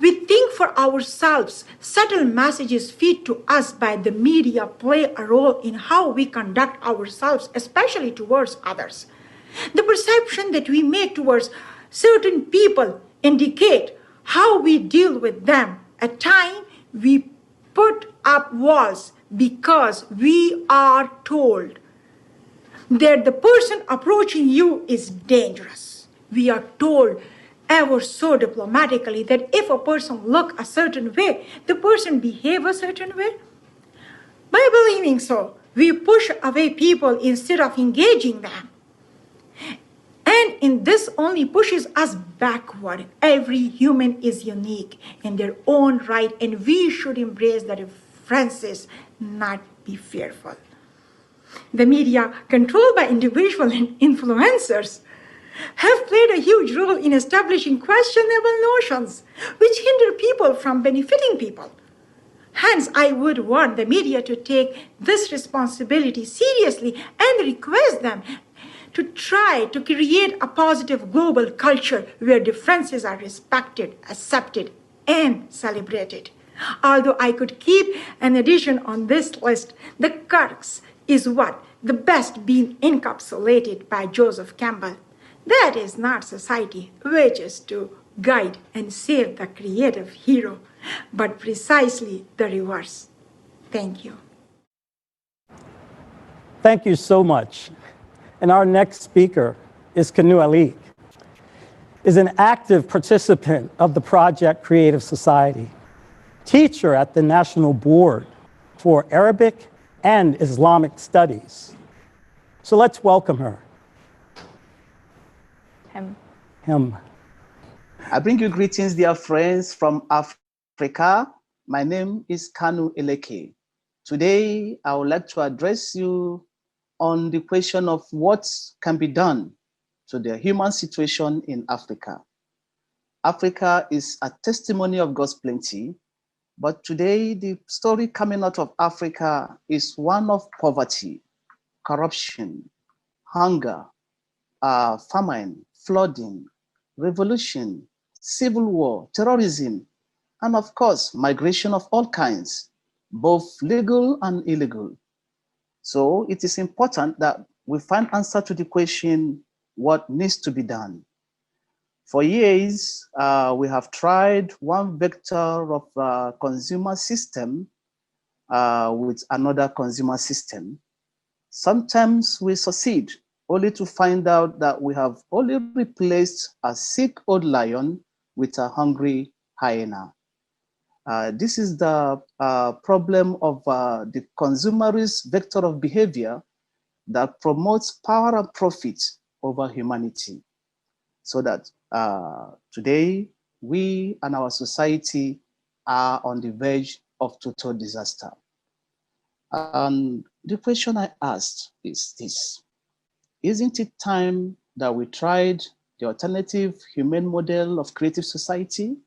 [SPEAKER 9] we think for ourselves, subtle messages feed to us by the media play a role in how we conduct ourselves, especially towards others. The perception that we make towards certain people indicate how we deal with them. At times, we put up walls because we are told that the person approaching you is dangerous. We are told ever so diplomatically that if a person look a certain way, the person behave a certain way. By believing so, we push away people instead of engaging them. And in this only pushes us backward. Every human is unique in their own right, and we should embrace the differences, not be fearful. The media, controlled by individual influencers, have played a huge role in establishing questionable notions which hinder people from benefiting people. Hence, I would want the media to take this responsibility seriously and request them to try to create a positive global culture where differences are respected, accepted, and celebrated. Although I could keep an addition on this list, the crux is what the best being encapsulated by Joseph Campbell. That is not society, which is to guide and save the creative hero, but precisely the reverse. Thank you.
[SPEAKER 2] Thank you so much. And our next speaker is Kanu Ali, is an active participant of the Project Creative Society, teacher at the National Board for Arabic and Islamic Studies. So let's welcome her. Him.
[SPEAKER 1] I bring you greetings, dear friends from Africa. My name is Kanu Eleke. Today, I would like to address you on the question of what can be done to the human situation in Africa. Africa is a testimony of God's plenty, but today the story coming out of Africa is one of poverty, corruption, hunger, famine, flooding, revolution, civil war, terrorism, and of course, migration of all kinds, both legal and illegal. So it is important that we find answer to the question, what needs to be done? For years, we have tried one vector of consumer system with another consumer system. Sometimes we succeed, only to find out that we have only replaced a sick old lion with a hungry hyena. This is the problem of the consumerist vector of behavior that promotes power and profit over humanity. So that today, we and our society are on the verge of total disaster. And the question I asked is this: Isn't it time that we tried the alternative humane model of creative society?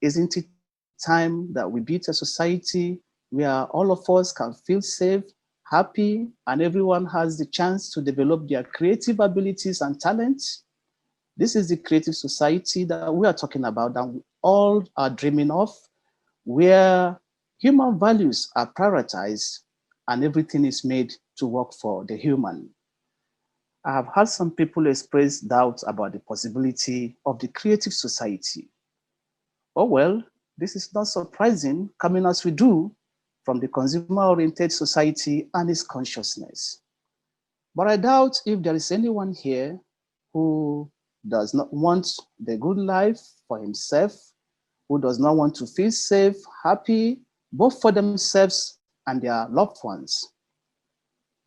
[SPEAKER 1] Isn't it time that we build a society where all of us can feel safe, happy, and everyone has the chance to develop their creative abilities and talents? This is the creative society that we are talking about, that we all are dreaming of, where human values are prioritized and everything is made to work for the human. I have had some people express doubts about the possibility of the creative society. Oh well, this is not surprising, coming as we do from the consumer-oriented society and its consciousness. But I doubt if there is anyone here who does not want the good life for himself, who does not want to feel safe, happy, both for themselves and their loved ones.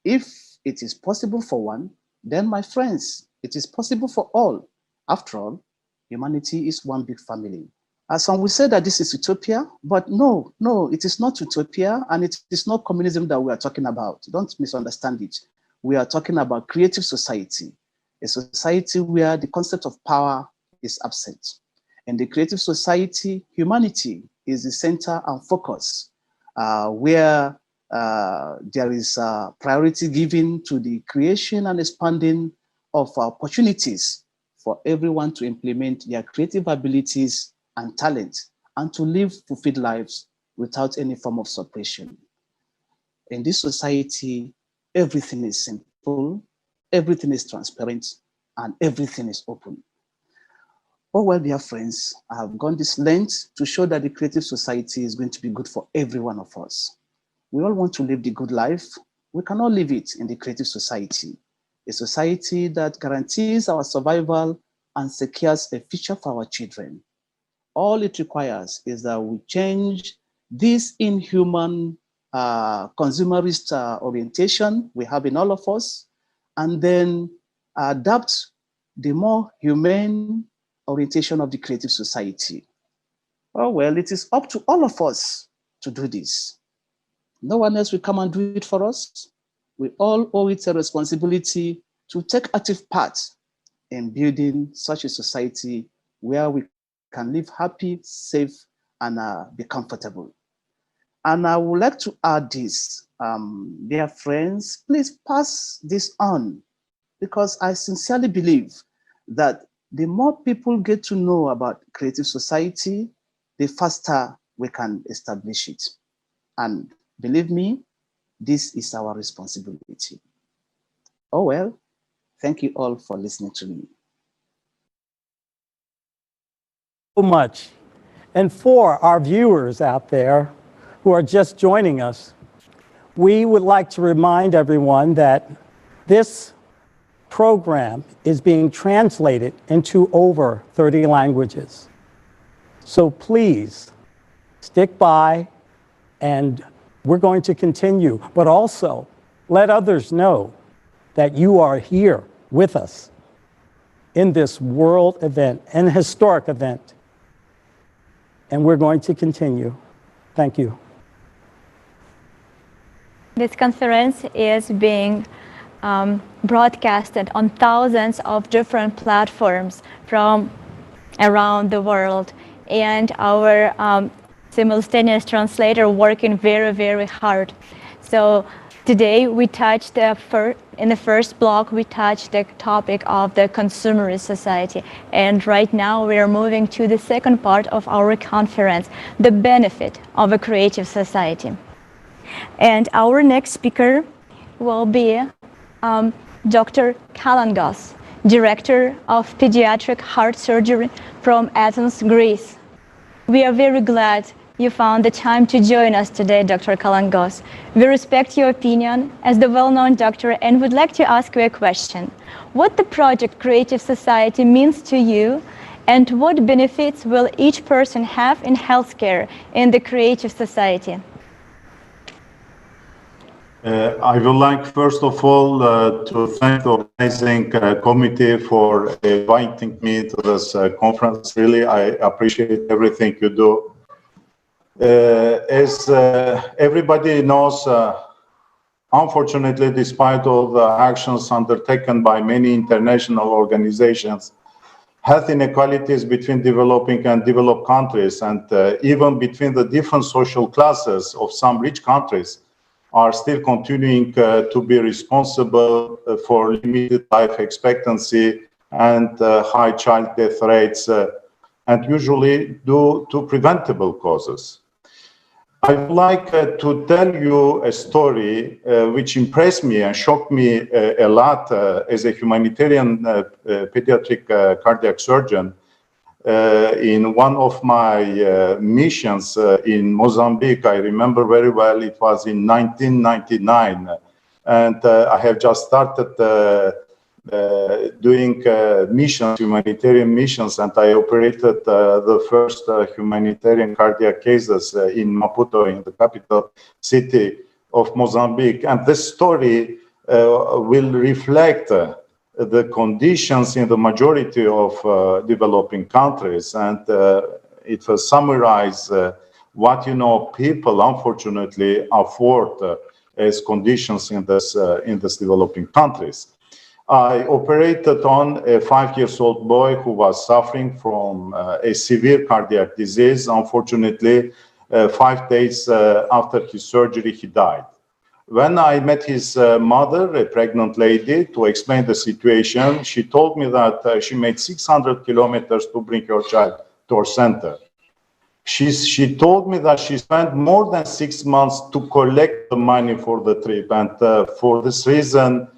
[SPEAKER 1] If it is possible for one, then my friends, it is possible for all. After all, humanity is one big family. As some will say that this is utopia, but no, it is not utopia, and it is not communism that we are talking about. Don't misunderstand it. We are talking about creative society, a society where the concept of power is absent. In the creative society, humanity is the center and focus, where there is priority given to the creation and expanding of opportunities for everyone to implement their creative abilities and talent and to live fulfilled lives without any form of suppression. In this society, everything is simple, everything is transparent, and everything is open. Oh, well, dear friends, I have gone this length to show that the creative society is going to be good for every one of us. We all want to live the good life. We cannot live it in the creative society, a society that guarantees our survival and secures a future for our children. All it requires is that we change this inhuman consumerist orientation we have in all of us, and then adapt the more humane orientation of the creative society. Oh, well, it is up to all of us to do this. No one else will come and do it for us. We all owe it a responsibility to take active part in building such a society where we can live happy, safe, and be comfortable. And I would like to add this, dear friends, please pass this on, because I sincerely believe that the more people get to know about creative society, the faster we can establish it. And believe me, this is our responsibility. Oh, well, thank you all for listening to me.
[SPEAKER 2] So much. And for our viewers out there who are just joining us, we would like to remind everyone that this program is being translated into over 30 languages. So please stick by, and we're going to continue, but also let others know that you are here with us in this world event, an historic event. And we're going to continue. Thank you.
[SPEAKER 3] This conference is being broadcasted on thousands of different platforms from around the world, and our simultaneous translator working very, very hard. So today we touched in the first block, we touched the topic of the consumerist society. And right now we are moving to the second part of our conference, the benefit of a creative society. And our next speaker will be Dr. Kalangos, Director of Pediatric Heart Surgery from Athens, Greece. We are very glad you found the time to join us today, Dr. Kalangos. We respect your opinion as the well-known doctor and would like to ask you a question. What the project Creative Society means to you, and what benefits will each person have in healthcare in the Creative Society?
[SPEAKER 11] I would like, first of all, to thank the organizing committee for inviting me to this conference. Really, I appreciate everything you do. As everybody knows, Unfortunately, despite all the actions undertaken by many international organizations, health inequalities between developing and developed countries, and even between the different social classes of some rich countries, are still continuing to be responsible for limited life expectancy and high child death rates, and usually due to preventable causes. I would like to tell you a story which impressed me and shocked me a lot as a humanitarian pediatric cardiac surgeon in one of my missions in Mozambique. I remember very well, it was in 1999, and I have just started doing missions, humanitarian missions, and I operated the first humanitarian cardiac cases in Maputo, in the capital city of Mozambique. And this story will reflect the conditions in the majority of developing countries, and it will summarize what people unfortunately afford as conditions in this developing countries. I operated on a 5-year-old boy who was suffering from a severe cardiac disease. Unfortunately, 5 days after his surgery, he died. When I met his mother, a pregnant lady, to explain the situation, she told me that she made 600 kilometers to bring her child to our center. She told me that she spent more than 6 months to collect the money for the trip, and for this reason,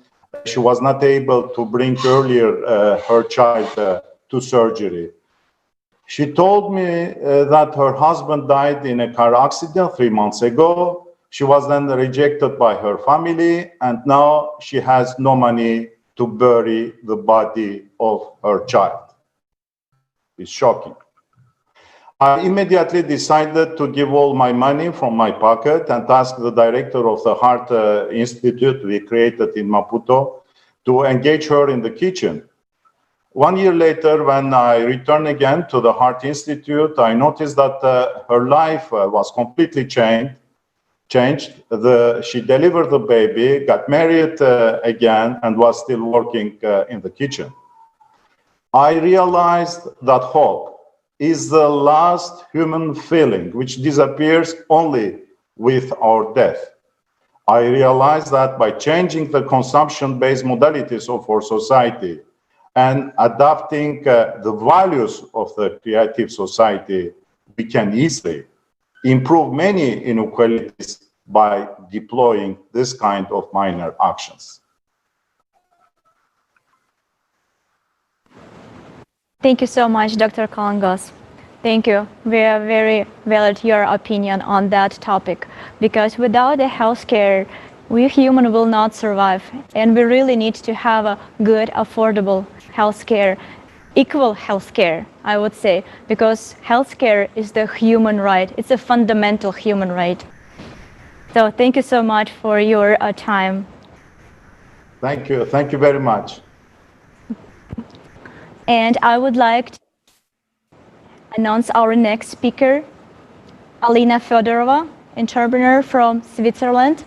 [SPEAKER 11] she was not able to bring earlier her child to surgery. She told me that her husband died in a car accident 3 months ago. She was then rejected by her family, and now she has no money to bury the body of her child. It's shocking. I immediately decided to give all my money from my pocket and ask the director of the Heart Institute we created in Maputo to engage her in the kitchen. 1 year later, when I returned again to the Heart Institute, I noticed that her life was completely changed. She delivered the baby, got married again, and was still working in the kitchen. I realized that hope is the last human feeling which disappears only with our death. I realized that by changing the consumption-based modalities of our society and adapting the values of the creative society, we can easily improve many inequalities by deploying this kind of minor actions.
[SPEAKER 3] Thank you so much, Dr. Kalangos. Thank you. We are very valid your opinion on that topic, because without the healthcare, we human will not survive, and we really need to have a good, affordable healthcare, equal healthcare, I would say, because healthcare is the human right. It's a fundamental human right. So thank you so much for your time.
[SPEAKER 11] Thank you. Thank you very much.
[SPEAKER 3] And I would like to announce our next speaker, Alina Fedorova, entrepreneur from Switzerland.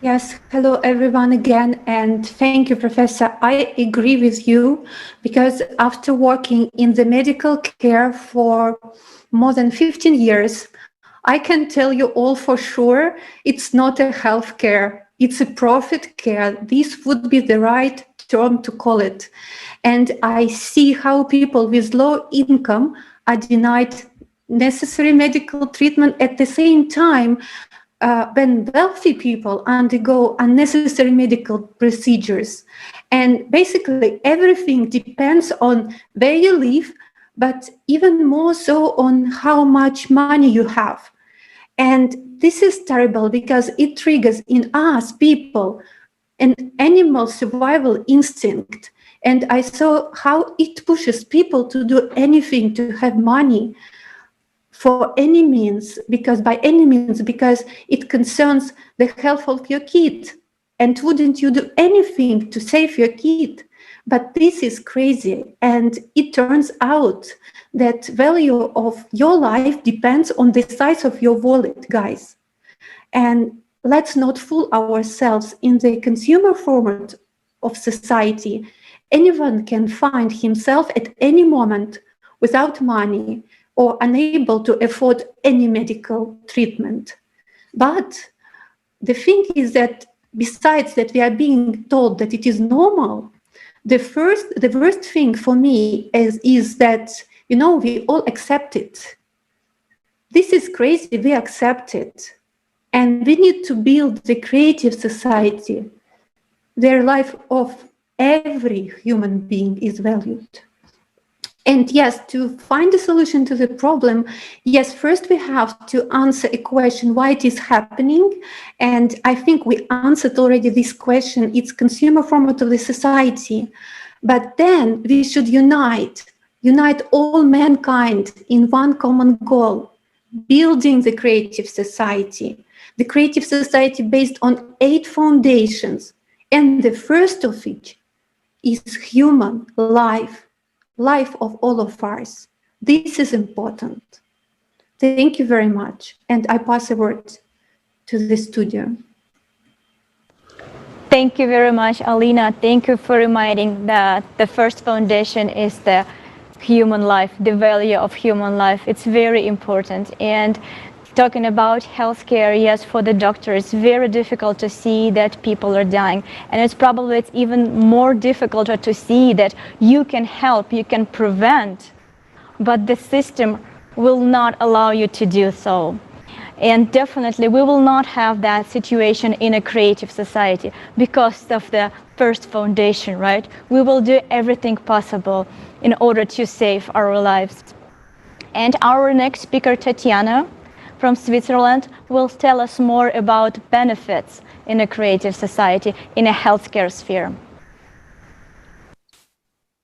[SPEAKER 18] Yes, hello everyone again, and thank you, Professor. I agree with you, because after working in the medical care for more than 15 years, I can tell you all for sure, it's not a health care, it's a profit care. This would be the right term to call it. And I see how people with low income are denied necessary medical treatment at the same time when wealthy people undergo unnecessary medical procedures. And basically everything depends on where you live, but even more so on how much money you have. And this is terrible because it triggers in us people an animal survival instinct. And I saw how it pushes people to do anything to have money for any means, because it concerns the health of your kid. And wouldn't you do anything to save your kid? But this is crazy. And it turns out that value of your life depends on the size of your wallet, guys. And let's not fool ourselves. In the consumer format of society, anyone can find himself at any moment without money or unable to afford any medical treatment. But the thing is that besides that we are being told that it is normal, the worst thing for me is that, you know, we all accept it. This is crazy, we accept it. And we need to build the creative society where life of every human being is valued. And yes, to find a solution to the problem, yes, first we have to answer a question, why it is happening. And I think we answered already this question, it's consumer format of the society. But then we should unite all mankind in one common goal, building the creative society based on 8 foundations. And the first of which is human life of all of us. This is important. Thank you very much. And I pass the word to the studio.
[SPEAKER 3] Thank you very much, Alina. Thank you for reminding that the first foundation is the human life, the value of human life. It's very important. And talking about healthcare, yes, for the doctor, it's very difficult to see that people are dying. And it's even more difficult to see that you can help, you can prevent, but the system will not allow you to do so. And definitely we will not have that situation in a creative society because of the first foundation, right? We will do everything possible in order to save our lives. And our next speaker, Tatiana, from Switzerland, will tell us more about benefits in a creative society, in a healthcare sphere.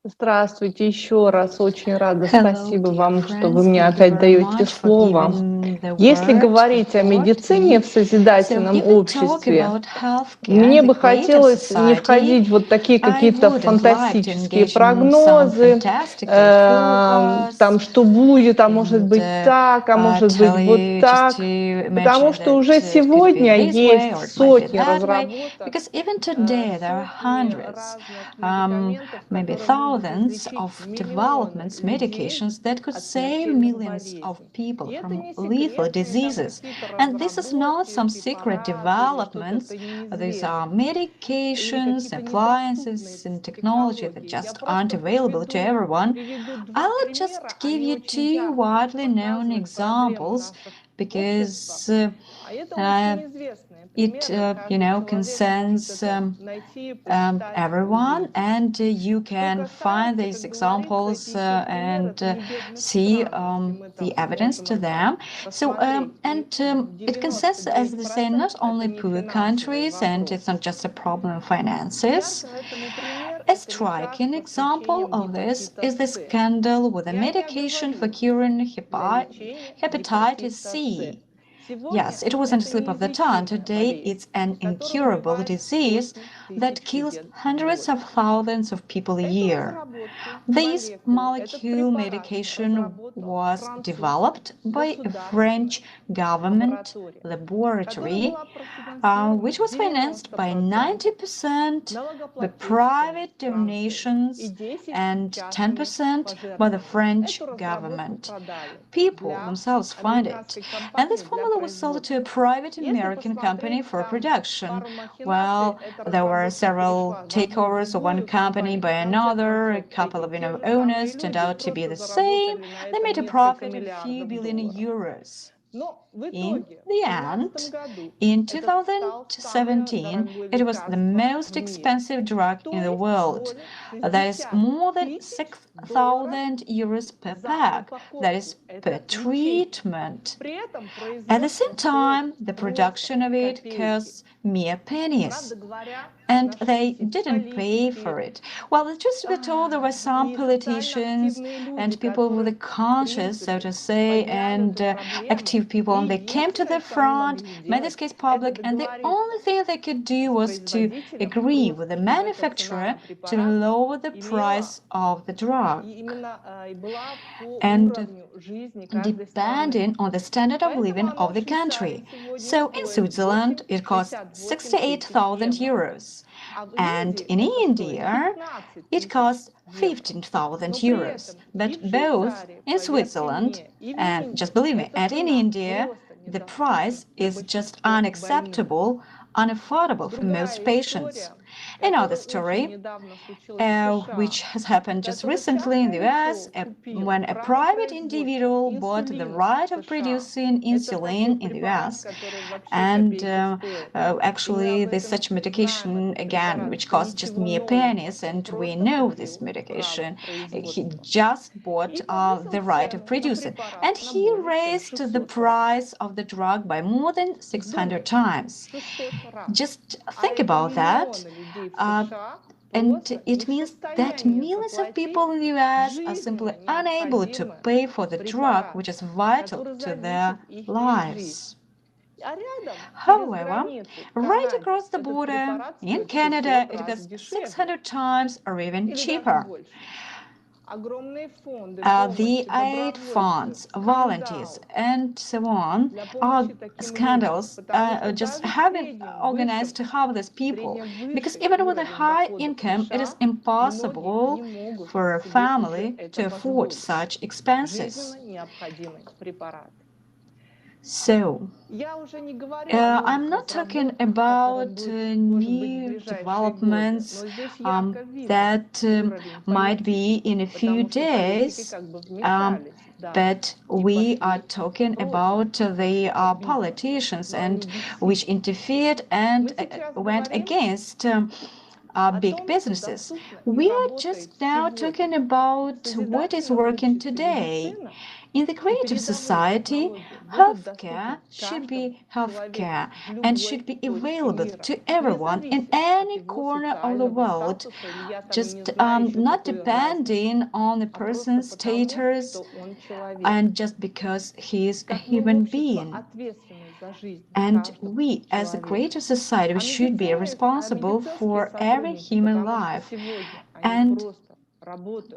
[SPEAKER 12] Здравствуйте еще раз. Очень рада. Спасибо вам, что вы мне опять даете слово. Если говорить о медицине в созидательном обществе, мне бы хотелось не входить в вот такие какие-то фантастические прогнозы, там, что будет, а может быть так, а может быть вот так, потому что уже сегодня есть сотни разработок.
[SPEAKER 13] Thousands of developments, medications that could save millions of people from lethal diseases. And this is not some secret developments. These are medications, appliances, and technology that just aren't available to everyone. I'll just give you 2 widely known examples because it concerns everyone, and you can find these examples and see the evidence to them. So it concerns, as they say, not only poor countries, and it's not just a problem of finances. A striking example of this is the scandal with a medication for curing hepatitis C. Yes, it was on the slip of the tongue. Today, it's an incurable disease that kills hundreds of thousands of people a year. This molecule medication was developed by a French government laboratory, which was financed by 90% by private donations and 10% by the French government. People themselves fund it. And this formula was sold to a private American company for production. Well, there were several takeovers of one company by another. A couple of owners turned out to be the same. They made a profit of a few billion euros. In the end, in 2017, it was the most expensive drug in the world. That is more than 6,000 euros per pack. That is per treatment. At the same time, the production of it costs mere pennies. and they didn't pay for it. Well, the truth be told, there were some politicians and people with a conscience, so to say, and active people, and they came to the front, made this case public, and the only thing they could do was to agree with the manufacturer to lower the price of the drug, and depending on the standard of living of the country. So in Switzerland, it costs 68,000 euros, and in India, it costs 15,000 euros. But both in Switzerland, and just believe me, and in India, the price is just unacceptable, unaffordable for most patients. Another story, which has happened just recently in the US, when a private individual bought the right of producing insulin in the US, and actually there's such medication, again, which costs just mere pennies, and we know this medication. He just bought the right of producing, and he raised the price of the drug by more than 600 times. Just think about that. And it means that millions of people in the US are simply unable to pay for the drug, which is vital to their lives. However, right across the border, in Canada, it costs 600 times or even cheaper. The aid funds, volunteers, and so on are scandals just have been organized to help these people, because even with a high income, it is impossible for a family to afford such expenses. So, I'm not talking about new developments that might be in a few days, but we are talking about the politicians and which interfered and went against big businesses. We are just now talking about what is working today. In the creative society, healthcare should be healthcare and should be available to everyone in any corner of the world, just not depending on the person's status and just because he is a human being. And we, as a creative society, we should be responsible for every human life. And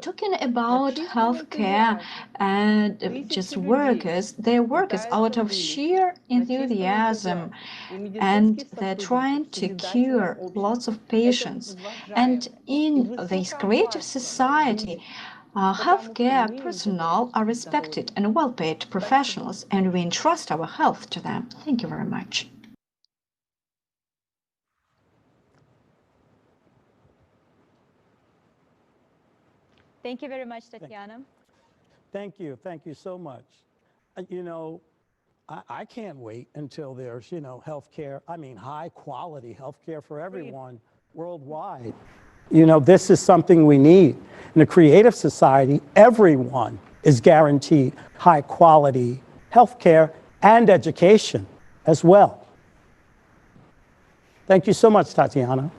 [SPEAKER 13] talking about healthcare and just workers, they're workers out of sheer enthusiasm, and they're trying to cure lots of patients. And in this creative society, healthcare personnel are respected and well-paid professionals, and we entrust our health to them. Thank you very much.
[SPEAKER 3] Thank you very much, Tatiana.
[SPEAKER 2] Thank you so much. You know, I can't wait until there's, healthcare, high quality healthcare for everyone worldwide. This is something we need. In a creative society, everyone is guaranteed high quality healthcare and education as well. Thank you so much, Tatiana.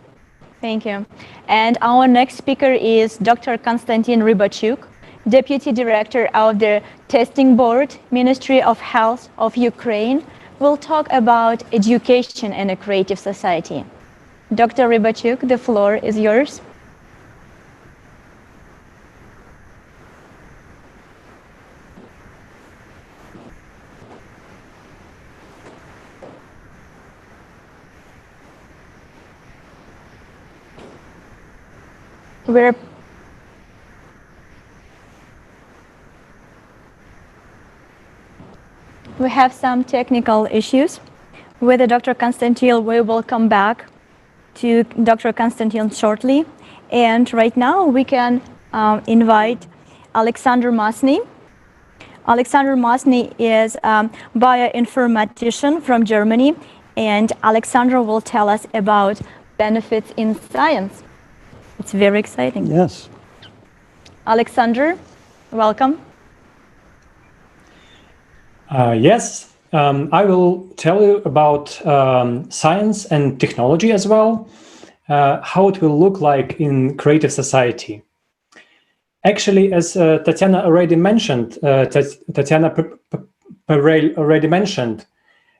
[SPEAKER 3] Thank you. And our next speaker is Dr. Konstantin Rybachuk, Deputy Director of the Testing Board, Ministry of Health of Ukraine, will talk about education in a creative society. Dr. Rybachuk, the floor is yours. We have some technical issues with Dr. Konstantin. We will come back to Dr. Konstantin shortly. And right now we can invite Alexander Masny. Alexander Masny is a bioinformatician from Germany, and Alexander will tell us about benefits in science. It's very exciting.
[SPEAKER 2] Yes.
[SPEAKER 3] Alexander, welcome.
[SPEAKER 10] Yes, I will tell you about science and technology as well. how it will look like in creative society. Actually, as Tatiana already mentioned, already mentioned,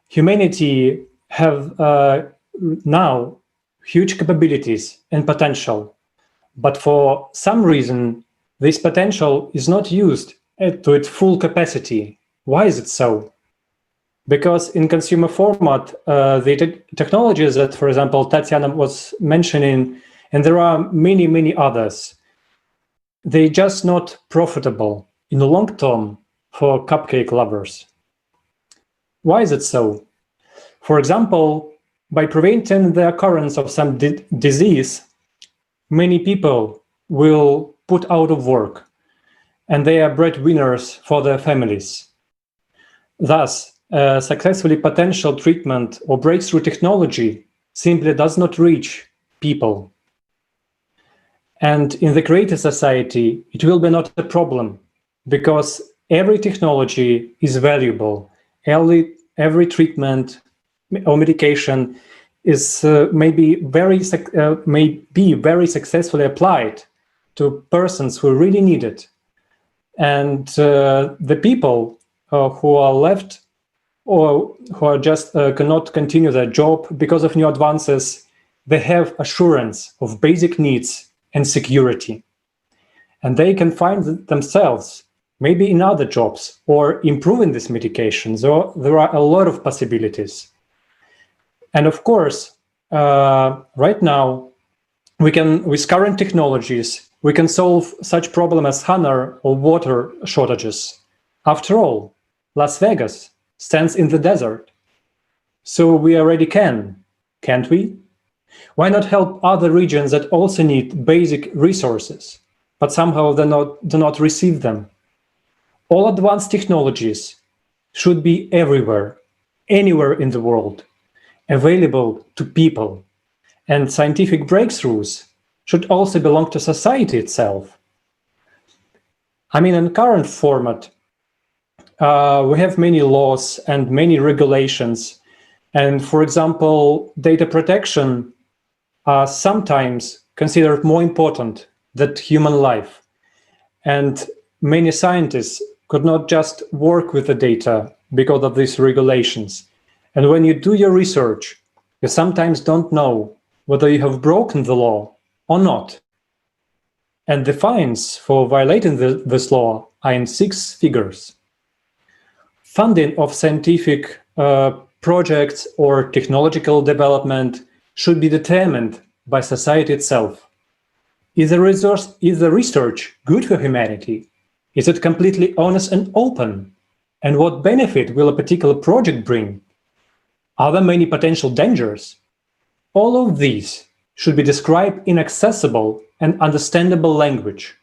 [SPEAKER 10] humanity have now huge capabilities and potential, but for some reason, this potential is not used to its full capacity. Why is it so? Because in consumer format, the technologies that, for example, Tatiana was mentioning, and there are many, many others, they're just not profitable in the long term for cupcake lovers. Why is it so? For example, by preventing the occurrence of some disease, many people will put out of work, and they are breadwinners for their families. Thus, successfully potential treatment or breakthrough technology simply does not reach people. And in the creative society, it will be not a problem, because every technology is valuable. Every treatment or medication is may be very successfully applied to persons who really need it. And the people who are left or who are just cannot continue their job because of new advances, they have assurance of basic needs and security. And they can find themselves maybe in other jobs or improving these medications. So there are a lot of possibilities. And of course, right now, we can, with current technologies, we can solve such problems as hunger or water shortages. After all, Las Vegas stands in the desert. So we already can, can't we? Why not help other regions that also need basic resources, but somehow do not receive them? All advanced technologies should be everywhere, anywhere in the world, available to people. And scientific breakthroughs should also belong to society itself. I mean, in current format, we have many laws and many regulations. And for example, data protection are sometimes considered more important than human life. And many scientists could not just work with the data because of these regulations. And when you do your research, you sometimes don't know whether you have broken the law or not. And the fines for violating this law are in 6 figures. Funding of scientific projects or technological development should be determined by society itself. Is the research good for humanity? Is it completely honest and open? And what benefit will a particular project bring? Are there many potential dangers? All of these should be described in accessible and understandable language.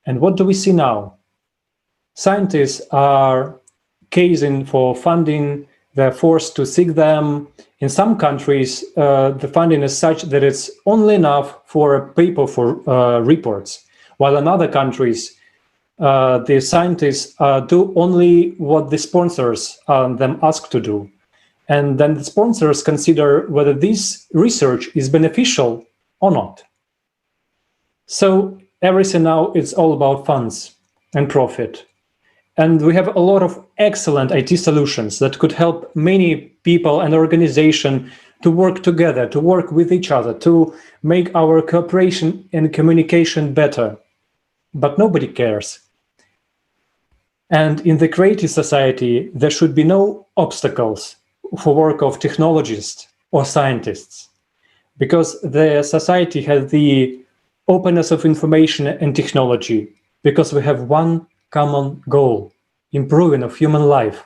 [SPEAKER 10] And what do we see now? Scientists are casing for funding, they're forced to seek them. In some countries, the funding is such that it's only enough for a paper for reports, while in other countries, the scientists do only what the sponsors them ask to do. And then the sponsors consider whether this research is beneficial or not. So everything now is all about funds and profit. And we have a lot of excellent IT solutions that could help many people and organizations to work together, to work with each other, to make our cooperation and communication better. But nobody cares. And in the creative society, there should be no obstacles for work of technologists or scientists, because the society has the openness of information and technology, because we have one common goal, improving of human life.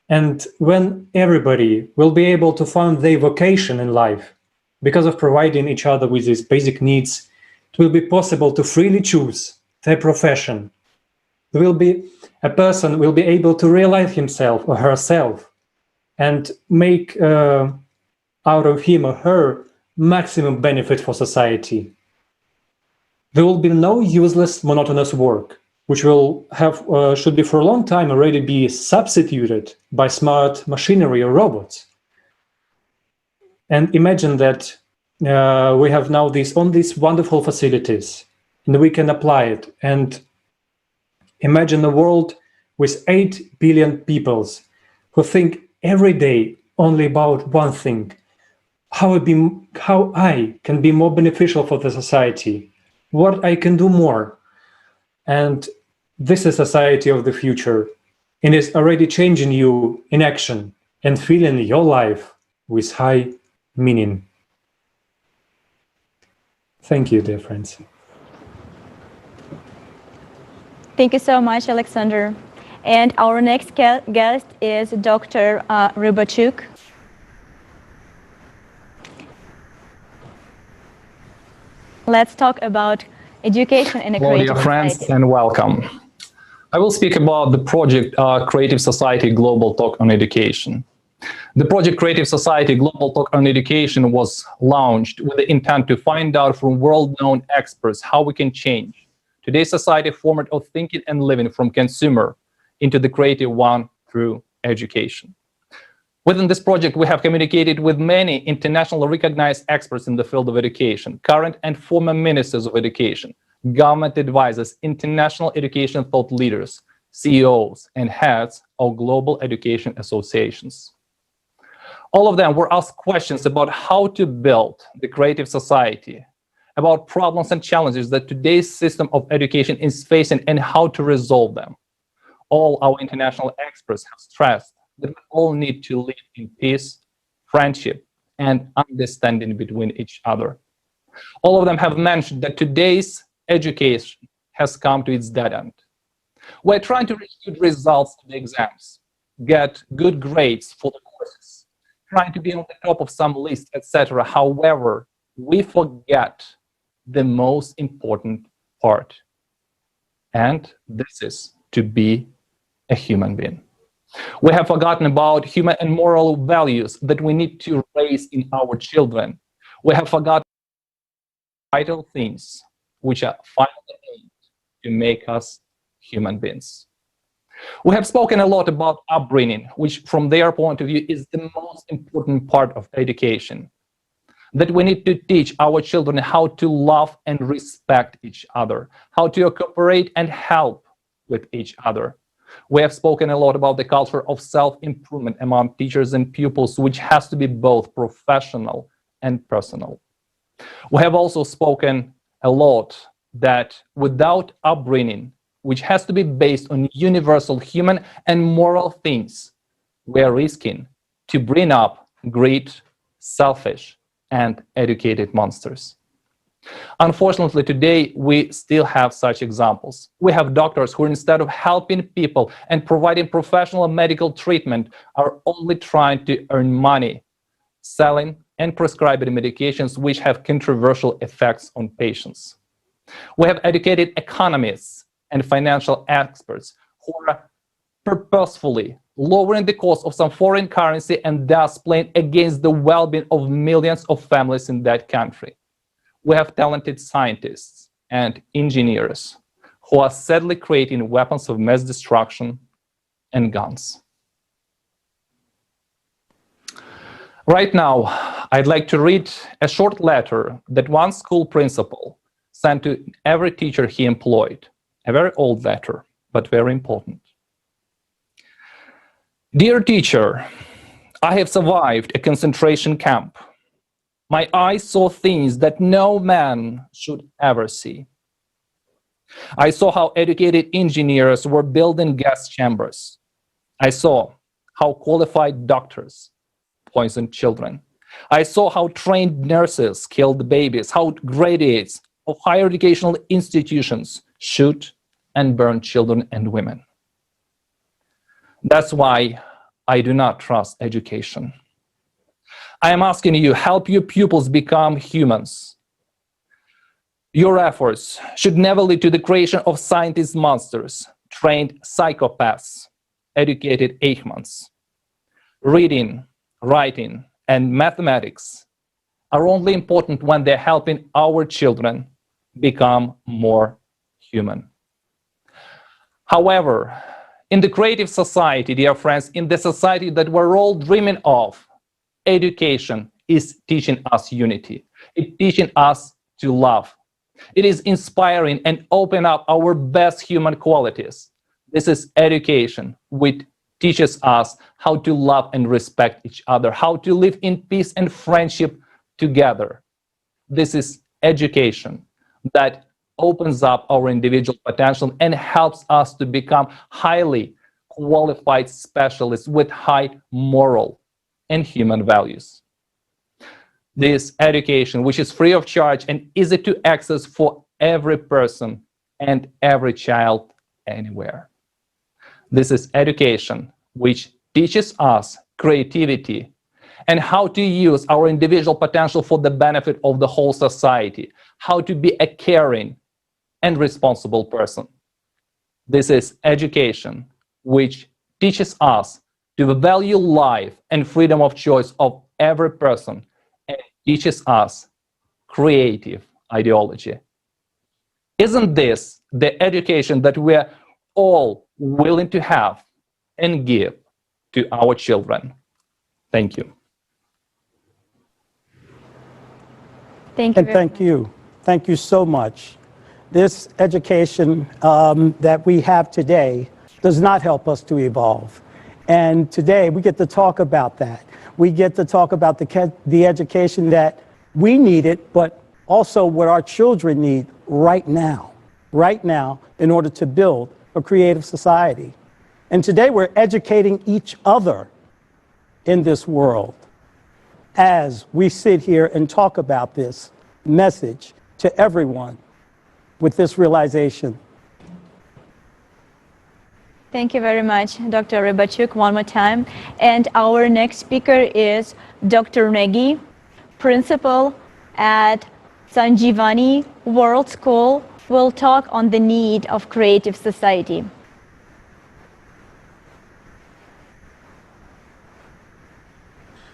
[SPEAKER 10] And when everybody will be able to find their vocation in life, because of providing each other with these basic needs, it will be possible to freely choose their profession. There will be a person will be able to realize himself or herself and make out of him or her maximum benefit for society. There will be no useless, monotonous work, which will have should be for a long time already be substituted by smart machinery or robots. And imagine that we have now these wonderful facilities, and we can apply it. And imagine a world with 8 billion people who think every day only about one thing: how I can be more beneficial for the society, what I can do more. And this is society of the future, and is already changing you in action and filling your life with high meaning. Thank you, dear friends.
[SPEAKER 3] Thank you so much, Alexander. And our next guest is Dr. Rybachuk. Let's talk about education in a
[SPEAKER 4] Hello,
[SPEAKER 3] creative
[SPEAKER 4] dear friends,
[SPEAKER 3] society.
[SPEAKER 4] and welcome. I will speak about the project Creative Society Global Talk on Education. The project Creative Society Global Talk on Education was launched with the intent to find out from world-known experts how we can change today's society format of thinking and living from consumer into the creative one through education. Within this project, we have communicated with many internationally recognized experts in the field of education, current and former ministers of education, government advisors, international education thought leaders, CEOs, and heads of global education associations. All of them were asked questions about how to build the creative society, about problems and challenges that today's system of education is facing and how to resolve them. All our international experts have stressed that we all need to live in peace, friendship, and understanding between each other. All of them have mentioned that today's education has come to its dead end. We're trying to reach good results in the exams, get good grades for the courses, trying to be on the top of some list, etc. However, we forget the most important part, and this is to be a human being. We have forgotten about human and moral values that we need to raise in our children. We have forgotten vital things which are finally aimed to make us human beings. We have spoken a lot about upbringing, which from their point of view is the most important part of education. That we need to teach our children how to love and respect each other, how to cooperate and help with each other. We have spoken a lot about the culture of self-improvement among teachers and pupils, which has to be both professional and personal. We have also spoken a lot that without upbringing, which has to be based on universal human and moral things, we are risking to bring up greed, selfish, and educated monsters. Unfortunately, today, we still have such examples. We have doctors who, instead of helping people and providing professional medical treatment, are only trying to earn money, selling and prescribing medications which have controversial effects on patients. We have educated economists and financial experts who are purposefully lowering the cost of some foreign currency and thus playing against the well-being of millions of families in that country. We have talented scientists and engineers who are sadly creating weapons of mass destruction and guns. Right now, I'd like to read a short letter that one school principal sent to every teacher he employed. A very old letter, but very important. Dear teacher, I have survived a concentration camp. My eyes saw things that no man should ever see. I saw how educated engineers were building gas chambers. I saw how qualified doctors poisoned children. I saw how trained nurses killed babies, how graduates of higher educational institutions shoot and burn children and women. That's why I do not trust education. I am asking you, help your pupils become humans. Your efforts should never lead to the creation of scientist monsters, trained psychopaths, educated Eichmanns. Reading, writing, and mathematics are only important when they're helping our children become more human. However, in the creative society, dear friends, in the society that we're all dreaming of, education is teaching us unity. It's teaching us to love. It is inspiring and open up our best human qualities. This is education, which teaches us how to love and respect each other, how to live in peace and friendship together. This is education that opens up our individual potential and helps us to become highly qualified specialists with high moral and human values. This education, which is free of charge and easy to access for every person and every child anywhere. This is education which teaches us creativity and how to use our individual potential for the benefit of the whole society, how to be a caring and responsible person. This is education which teaches us to value life and freedom of choice of every person and teaches us creative ideology. Isn't this the education that we're all willing to have and give to our children? Thank you.
[SPEAKER 3] Thank you.
[SPEAKER 2] And thank you. Thank you so much. This education that we have today does not help us to evolve. And today we get to talk about that. We get to talk about the education that we needed, but also what our children need right now in order to build a creative society. And today we're educating each other in this world as we sit here and talk about this message to everyone with this realization.
[SPEAKER 3] Thank you very much, Dr. Rybachuk, one more time. And our next speaker is Dr. Negi, principal at Sanjeevani World School, will talk on the need of creative society.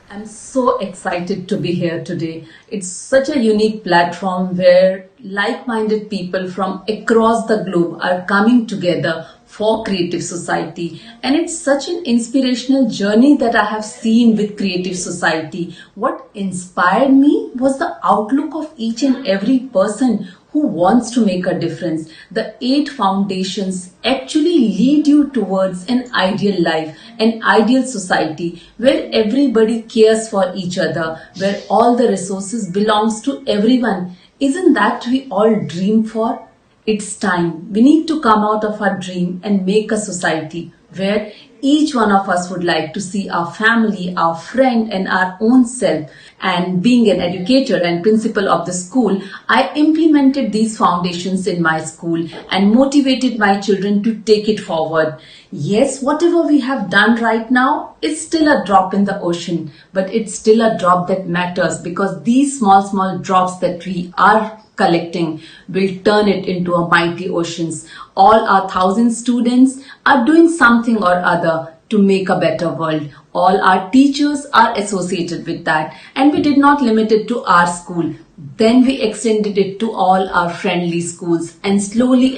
[SPEAKER 15] I'm so excited to be here today. It's such a unique platform where like-minded people from across the globe are coming together for creative society. And it's such an inspirational journey that I have seen with creative society. What inspired me was the outlook of each and every person who wants to make a difference. The 8 foundations actually lead you towards an ideal life, an ideal society where everybody cares for each other, where all the resources belongs to everyone. Isn't that we all dream for? It's time. We need to come out of our dream and make a society where each one of us would like to see our family, our friend and our own self. And being an educator and principal of the school, I implemented these foundations in my school and motivated my children to take it forward. Yes, whatever we have done right now is still a drop in the ocean, but it's still a drop that matters because these small drops that we are collecting will turn it into a mighty oceans. All our 1,000 students are doing something or other to make a better world. All our teachers are associated with that, and we did not limit it to our school. Then we extended it to all our friendly schools, and slowly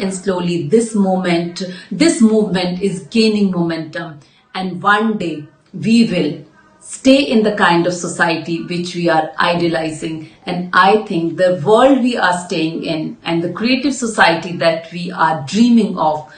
[SPEAKER 15] this movement is gaining momentum, and one day we will stay in the kind of society which we are idealizing. And I think the world we are staying in and the creative society that we are dreaming of,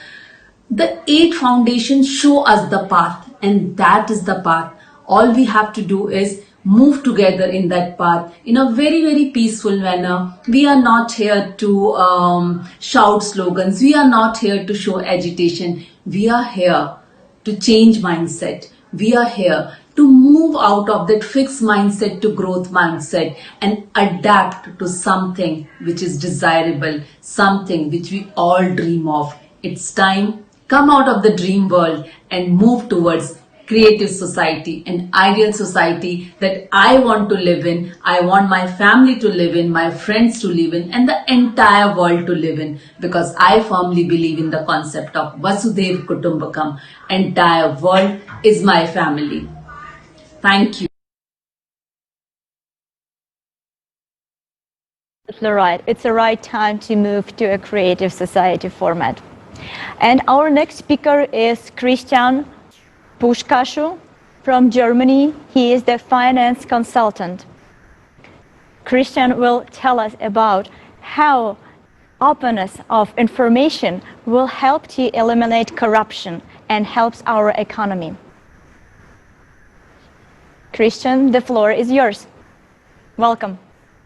[SPEAKER 15] the 8 foundations show us the path, and that is the path. All we have to do is move together in that path in a very peaceful manner. We are not here to shout slogans. We are not here to show agitation. We are here to change mindset. We are here to move out of that fixed mindset to growth mindset and adapt to something which is desirable, something which we all dream of. It's time. Come out of the dream world and move towards creative society, an ideal society that I want to live in, I want my family to live in, my friends to live in, and the entire world to live in, because I firmly believe in the concept of Vasudhaiva Kutumbakam. Entire world is my family. Thank you.
[SPEAKER 3] Absolutely right. It's the right time to move to a creative society format. And our next speaker is Christian Pushkashu from Germany. He is the finance consultant. Christian will tell us about how openness of information will help to eliminate corruption and helps our economy. Christian, the floor is yours. Welcome.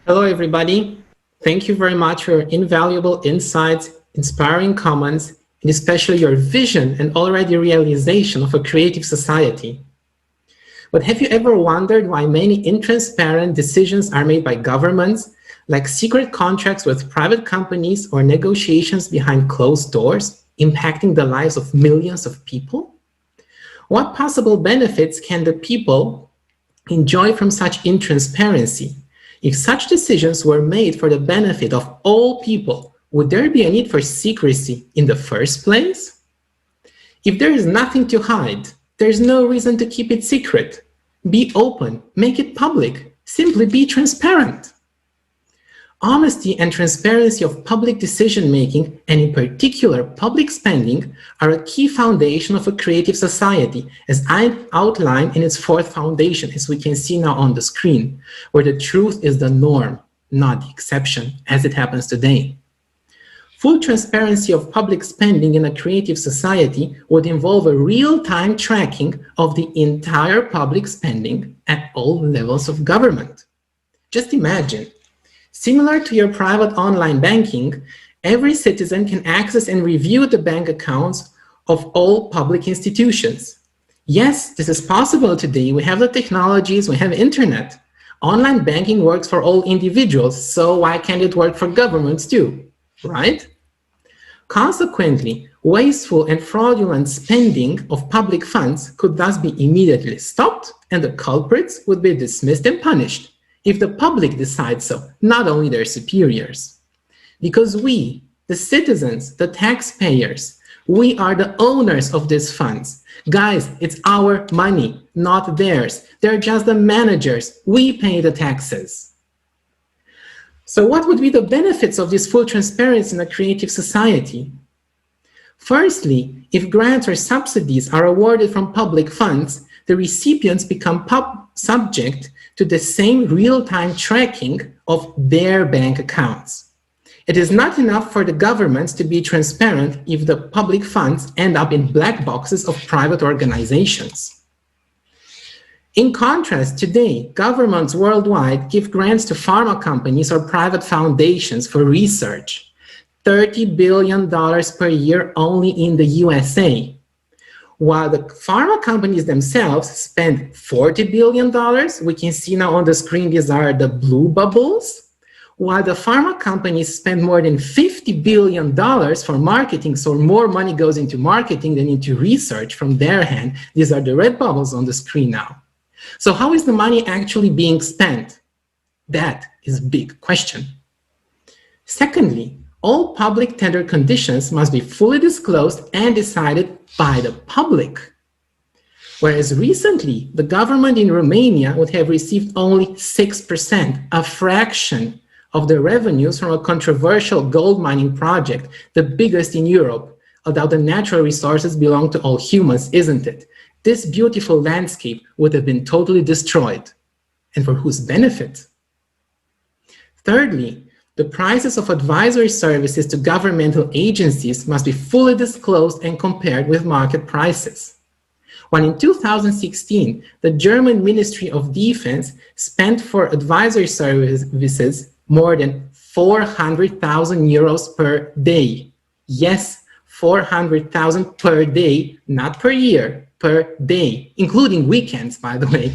[SPEAKER 14] Hello, everybody. Thank you very much for your invaluable insights, inspiring comments, and especially your vision and already realization of a creative society. But have you ever wondered why many intransparent decisions are made by governments, like secret contracts with private companies or negotiations behind closed doors, impacting the lives of millions of people? What possible benefits can the people enjoy from such intransparency? If such decisions were made for the benefit of all people, would there be a need for secrecy in the first place? If there is nothing to hide, there's no reason to keep it secret. Be open, make it public, simply be transparent. Honesty and transparency of public decision-making, and in particular public spending, are a key foundation of a creative society, as I outlined in its fourth foundation, as we can see now on the screen, where the truth is the norm, not the exception, as it happens today. Full transparency of public spending in a creative society would involve a real-time tracking of the entire public spending at all levels of government. Just imagine, similar to your private online banking, every citizen can access and review the bank accounts of all public institutions. Yes, this is possible today. We have the technologies, we have internet. Online banking works for all individuals, so why can't it work for governments too? Right? Consequently, wasteful and fraudulent spending of public funds could thus be immediately stopped, and the culprits would be dismissed and punished, if the public decides so, not only their superiors. Because we, the citizens, the taxpayers, we are the owners of these funds. Guys, it's our money, not theirs. They're just the managers. We pay the taxes. So what would be the benefits of this full transparency in a creative society? Firstly, if grants or subsidies are awarded from public funds, the recipients become subject to the same real-time tracking of their bank accounts. It is not enough for the governments to be transparent if the public funds end up in black boxes of private organizations. In contrast, today, governments worldwide give grants to pharma companies or private foundations for research. $30 billion per year only in the USA. While the pharma companies themselves spend $40 billion, we can see now on the screen, these are the blue bubbles. While the pharma companies spend more than $50 billion for marketing, so more money goes into marketing than into research from their hand. These are the red bubbles on the screen now. So how is the money actually being spent? That is a big question. Secondly, all public tender conditions must be fully disclosed and decided by the public. Whereas recently, the government in Romania would have received only 6%, a fraction of the revenues from a controversial gold mining project, the biggest in Europe, although the natural resources belong to all humans, isn't it? This beautiful landscape would have been totally destroyed. And for whose benefit? Thirdly, the prices of advisory services to governmental agencies must be fully disclosed and compared with market prices. When in 2016, the German Ministry of Defense spent for advisory services more than 400,000 euros per day. Yes, 400,000 per day, not per year. Per day, including weekends, by the way.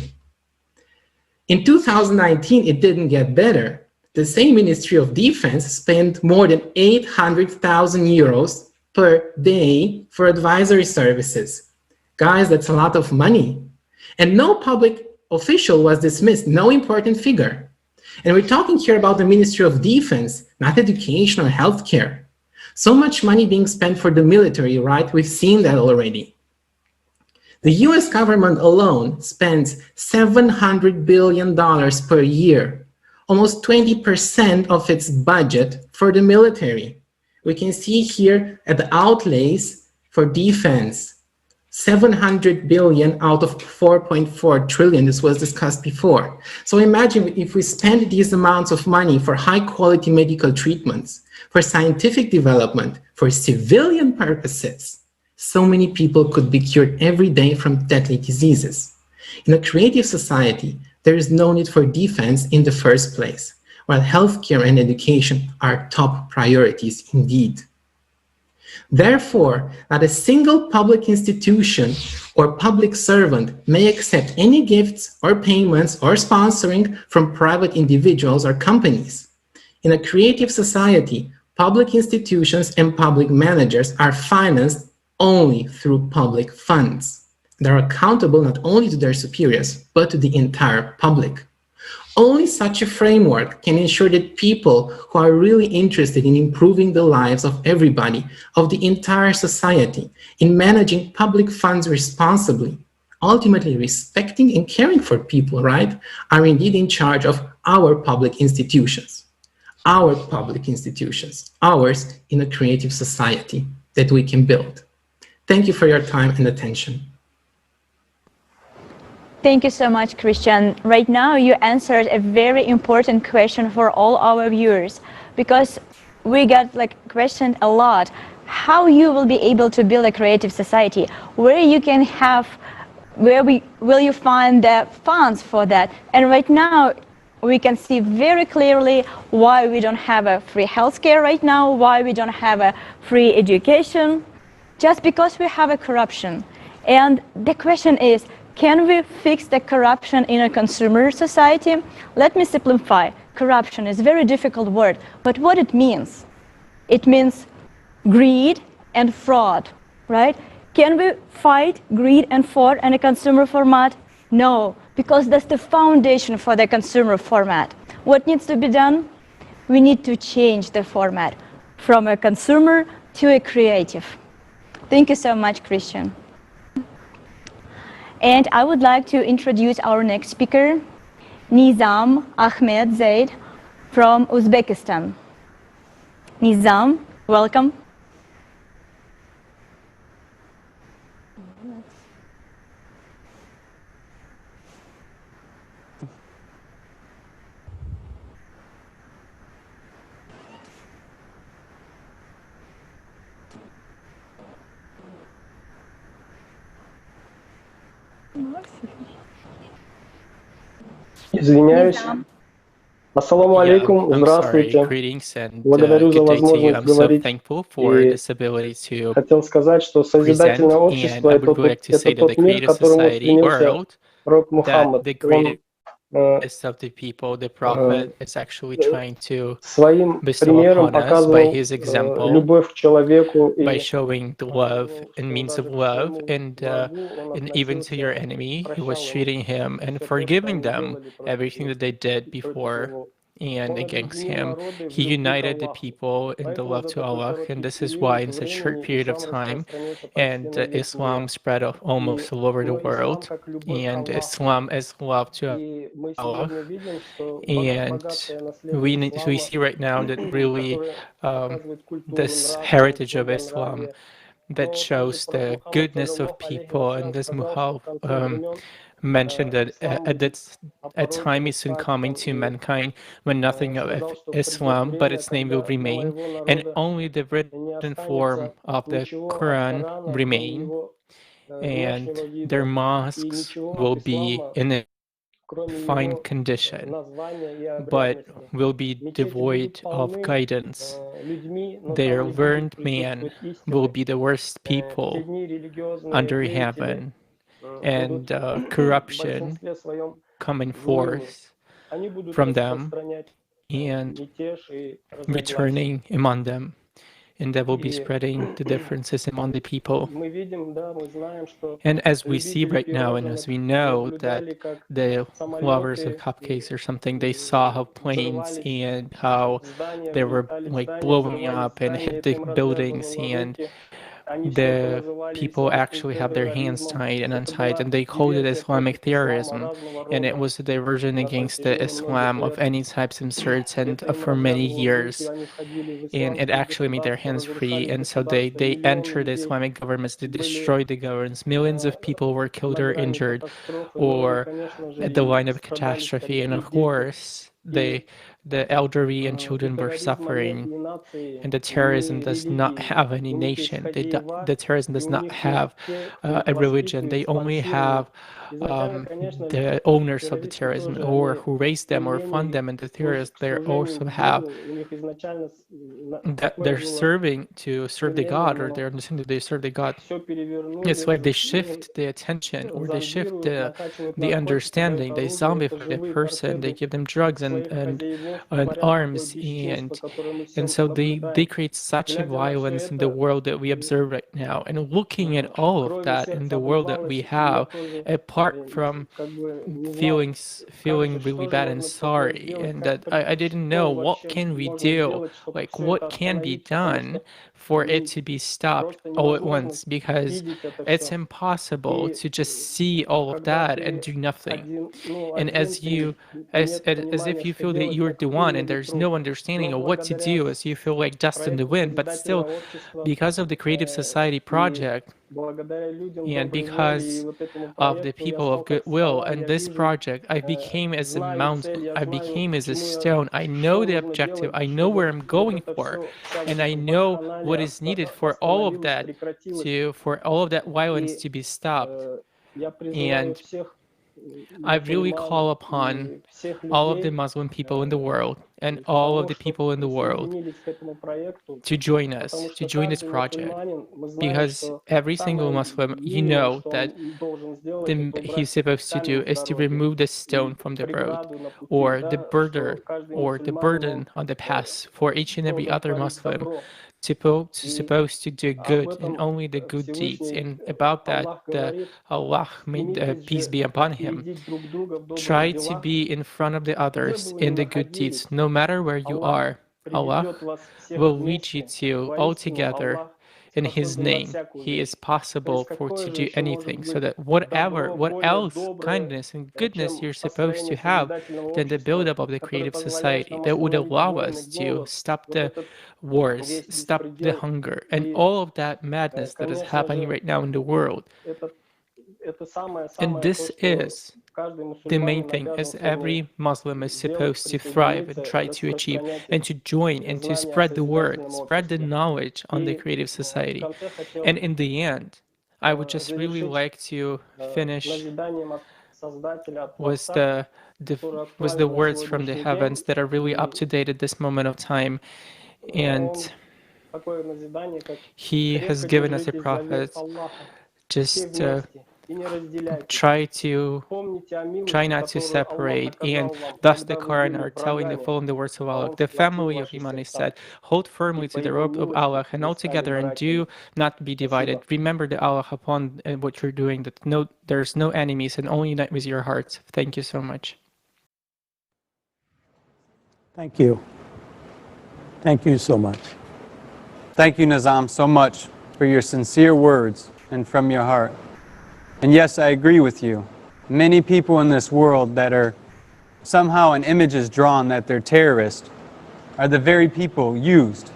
[SPEAKER 14] In 2019, it didn't get better. The same Ministry of Defense spent more than 800,000 euros per day for advisory services. Guys, that's a lot of money. And no public official was dismissed, no important figure. And we're talking here about the Ministry of Defense, not education or healthcare. So much money being spent for the military, right? We've seen that already. The US government alone spends $700 billion per year, almost 20% of its budget for the military. We can see here at the outlays for defense, 700 billion out of 4.4 trillion. This was discussed before. So imagine if we spend these amounts of money for high quality medical treatments, for scientific development, for civilian purposes, so many people could be cured every day from deadly diseases. In a creative society, there is no need for defense in the first place, while healthcare and education are top priorities indeed. Therefore, not a single public institution or public servant may accept any gifts or payments or sponsoring from private individuals or companies. In a creative society, public institutions and public managers are financed only through public funds. They are accountable not only to their superiors, but to the entire public. Only such a framework can ensure that people who are really interested in improving the lives of everybody, of the entire society, in managing public funds responsibly, ultimately respecting and caring for people, right, are indeed in charge of our public institutions. Our public institutions, ours in a creative society that we can build. Thank you for your time and attention.
[SPEAKER 3] Thank you so much, Christian. Right now, you answered a very important question for all our viewers, because we got questioned a lot how you will be able to build a creative society, where you can have, will you find the funds for that? And right now, we can see very clearly why we don't have a free healthcare right now, why we don't have a free education, just because we have a corruption. And the question is, can we fix the corruption in a consumer society? Let me simplify. Corruption is a very difficult word, but what it means? It means greed and fraud, right? Can we fight greed and fraud in a consumer format? No, because that's the foundation for the consumer format. What needs to be done? We need to change the format from a consumer to a creative. Thank you so much, Christian. And I would like to introduce our next speaker, Nizam Ahmed Zaid from Uzbekistan. Nizam, welcome.
[SPEAKER 16] Извиняюсь. Ассаламу алейкум, здравствуйте. Благодарю за возможность говорить. И хотел сказать, что созидательное общество — это тот мир, к которому стремился пророк Мухаммад. Он своим примером показывал любовь к человеку
[SPEAKER 17] by showing the love and means of love, and even to your enemy, he was treating him and forgiving them everything that they did before and against him. He united the people in the love to Allah, and this is why in such a short period of time, and Islam spread almost all over the world, and Islam is love to Allah. And we see right now that really this heritage of Islam that shows the goodness of people, and this Muhal mentioned that a time is soon coming to mankind when nothing of Islam but its name will remain, and only the written form of the Quran remain, and their mosques will be in a fine condition, but will be devoid of guidance. Their learned man will be the worst people under heaven, and corruption coming forth from them and returning among them, and that will be spreading the differences among the people. And as we see right now, and as we know that the lovers of cupcakes or something, they saw how planes and how they were blowing up and hit the buildings, and the people actually have their hands tied and untied, and they called it Islamic terrorism, and it was a diversion against the Islam of any types of sorts, and for many years. And it actually made their hands free, and so they entered the Islamic governments, they destroyed the governments. Millions of people were killed or injured, or at the line of catastrophe, and of course, the elderly and children were suffering. And the terrorism does not have any nation. The terrorism does not have a religion. They only have the owners of the terrorism, or who raise them or fund them, and the terrorists they also have that they're serving to serve the God, or they're understanding they serve the God. It's like they shift the attention, or they shift the understanding. They zombify the person. They give them drugs and arms, and so they create such a violence in the world that we observe right now. And looking at all of that in the world that we have, apart from feeling really bad and sorry, and that I didn't know what can we do, like what can be done for it to be stopped all at once, because it's impossible to just see all of that and do nothing. And as if you feel that you're the one and there's no understanding of what to do, as you feel like dust in the wind. But still, because of the Creative Society project, and because of the people of goodwill and this project, I became as a mountain, I became as a stone. I know the objective, I know where I'm going for, and I know what is needed for all of that violence to be stopped. And I really call upon all of the Muslim people in the world and all of the people in the world to join us, to join this project, because every single Muslim, you know that he's supposed to do is to remove the stone from the road, or the burden on the path for each and every other Muslim, supposed to do good and only the good deeds. And about that, Allah, may peace be upon him, try to be in front of the others in the good deeds. No matter where you are, Allah will lead you to all together in His name. He is possible to do anything, so that what else kindness and goodness you're supposed to have, then the buildup of the Creative Society that would allow us to stop the wars, stop the hunger, and all of that madness that is happening right now in the world. And this is the main thing, as every Muslim is supposed to thrive and try to achieve, and to join and to spread the word, spread the knowledge on the Creative Society. And in the end, I would just really like to finish with the words from the heavens that are really up to date at this moment of time. And He has given us a prophet. Just try not to separate, and thus the Quran are telling the following the words of Allah. The family of Iman is said, hold firmly to the rope of Allah and all together, and do not be divided. Remember the Allah upon what you're doing, that there's no enemies, and only unite with your hearts. Thank you so much.
[SPEAKER 2] Thank you. Thank you so much.
[SPEAKER 5] Thank you, Nizam, so much for your sincere words and from your heart. And yes, I agree with you. Many people in this world that are somehow an image is drawn that they're terrorists are the very people used.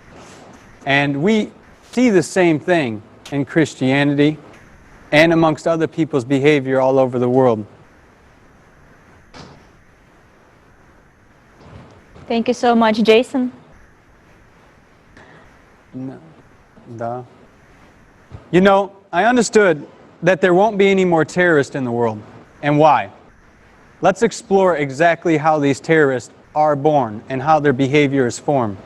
[SPEAKER 5] And we see the same thing in Christianity and amongst other people's behavior all over the world.
[SPEAKER 3] Thank you so much, Jason.
[SPEAKER 5] You know, I understood that there won't be any more terrorists in the world. And why? Let's explore exactly how these terrorists are born and how their behavior is formed.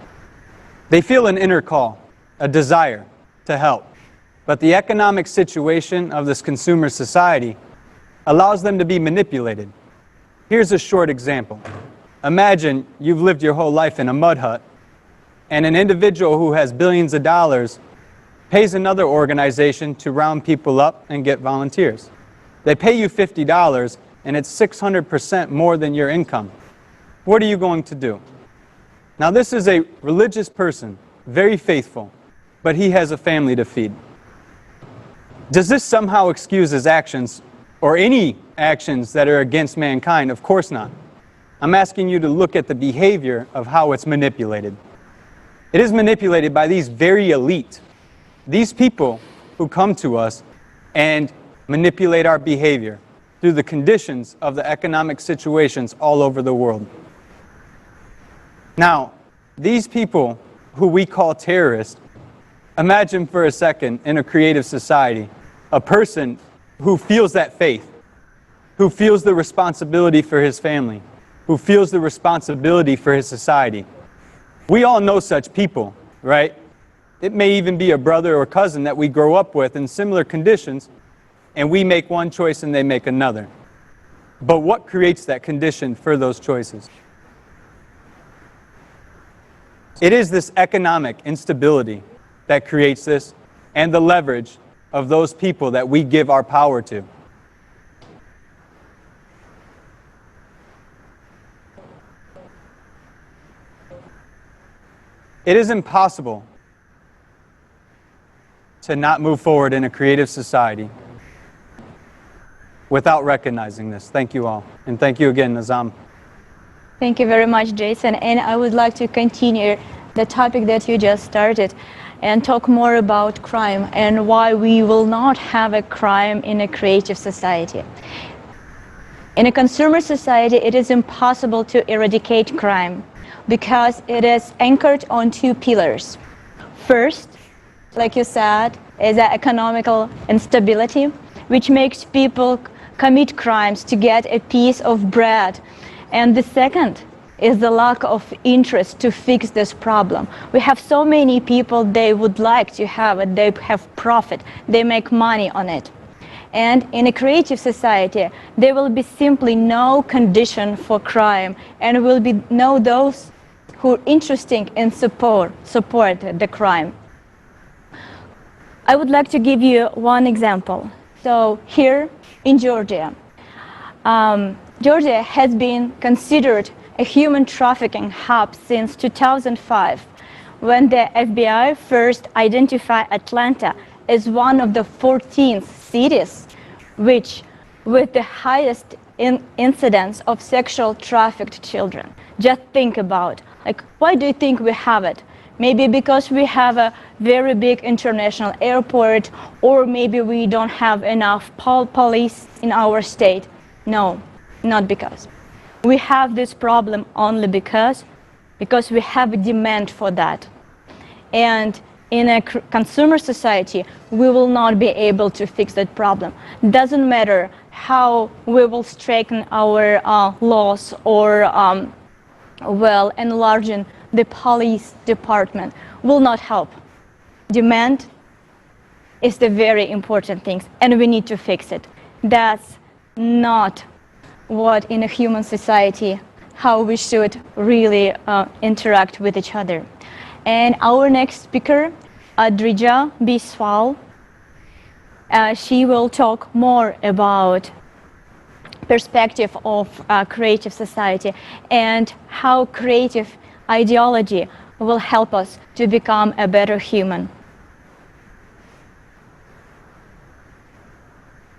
[SPEAKER 5] They feel an inner call, a desire to help. But the economic situation of this consumer society allows them to be manipulated. Here's a short example. Imagine you've lived your whole life in a mud hut, and an individual who has billions of dollars pays another organization to round people up and get volunteers. They pay you $50, and it's 600% more than your income. What are you going to do? Now, this is a religious person, very faithful, but he has a family to feed. Does this somehow excuse his actions or any actions that are against mankind? Of course not. I'm asking you to look at the behavior of how it's manipulated. It is manipulated by these very elite, these people who come to us and manipulate our behavior through the conditions of the economic situations all over the world. Now, these people who we call terrorists, imagine for a second in a creative society, a person who feels that faith, who feels the responsibility for his family, who feels the responsibility for his society. We all know such people, right? It may even be a brother or cousin that we grow up with in similar conditions, and we make one choice and they make another. But what creates that condition for those choices? It is this economic instability that creates this, and the leverage of those people that we give our power to. It is impossible to not move forward in a creative society without recognizing this. Thank you all. And thank you again, Nizam.
[SPEAKER 3] Thank you very much, Jason. And I would like to continue the topic that you just started and talk more about crime and why we will not have a crime in a creative society. In a consumer society, it is impossible to eradicate crime because it is anchored on two pillars. First, like you said, is the economical instability, which makes people commit crimes to get a piece of bread. And the second is the lack of interest to fix this problem. We have so many people, they would like to have it, they have profit, they make money on it. And in a creative society, there will be simply no condition for crime, and will be no those who are interested in support the crime. I would like to give you one example. So here in Georgia, Georgia has been considered a human trafficking hub since 2005, when the FBI first identified Atlanta as one of the 14 cities with the highest incidence of sexual trafficked children. Just think about, like, why do you think we have it? Maybe because we have a very big international airport, or maybe we don't have enough police in our state. No, not because. We have this problem only because we have a demand for that. And in a consumer society, we will not be able to fix that problem. Doesn't matter how we will strengthen our laws or enlarging the police department will not help. Demand is the very important thing, and we need to fix it. That's not what in a human society, how we should really interact with each other. And our next speaker, Adrija Biswal, she will talk more about perspective of creative society and how creative ideology will help us to become a better human.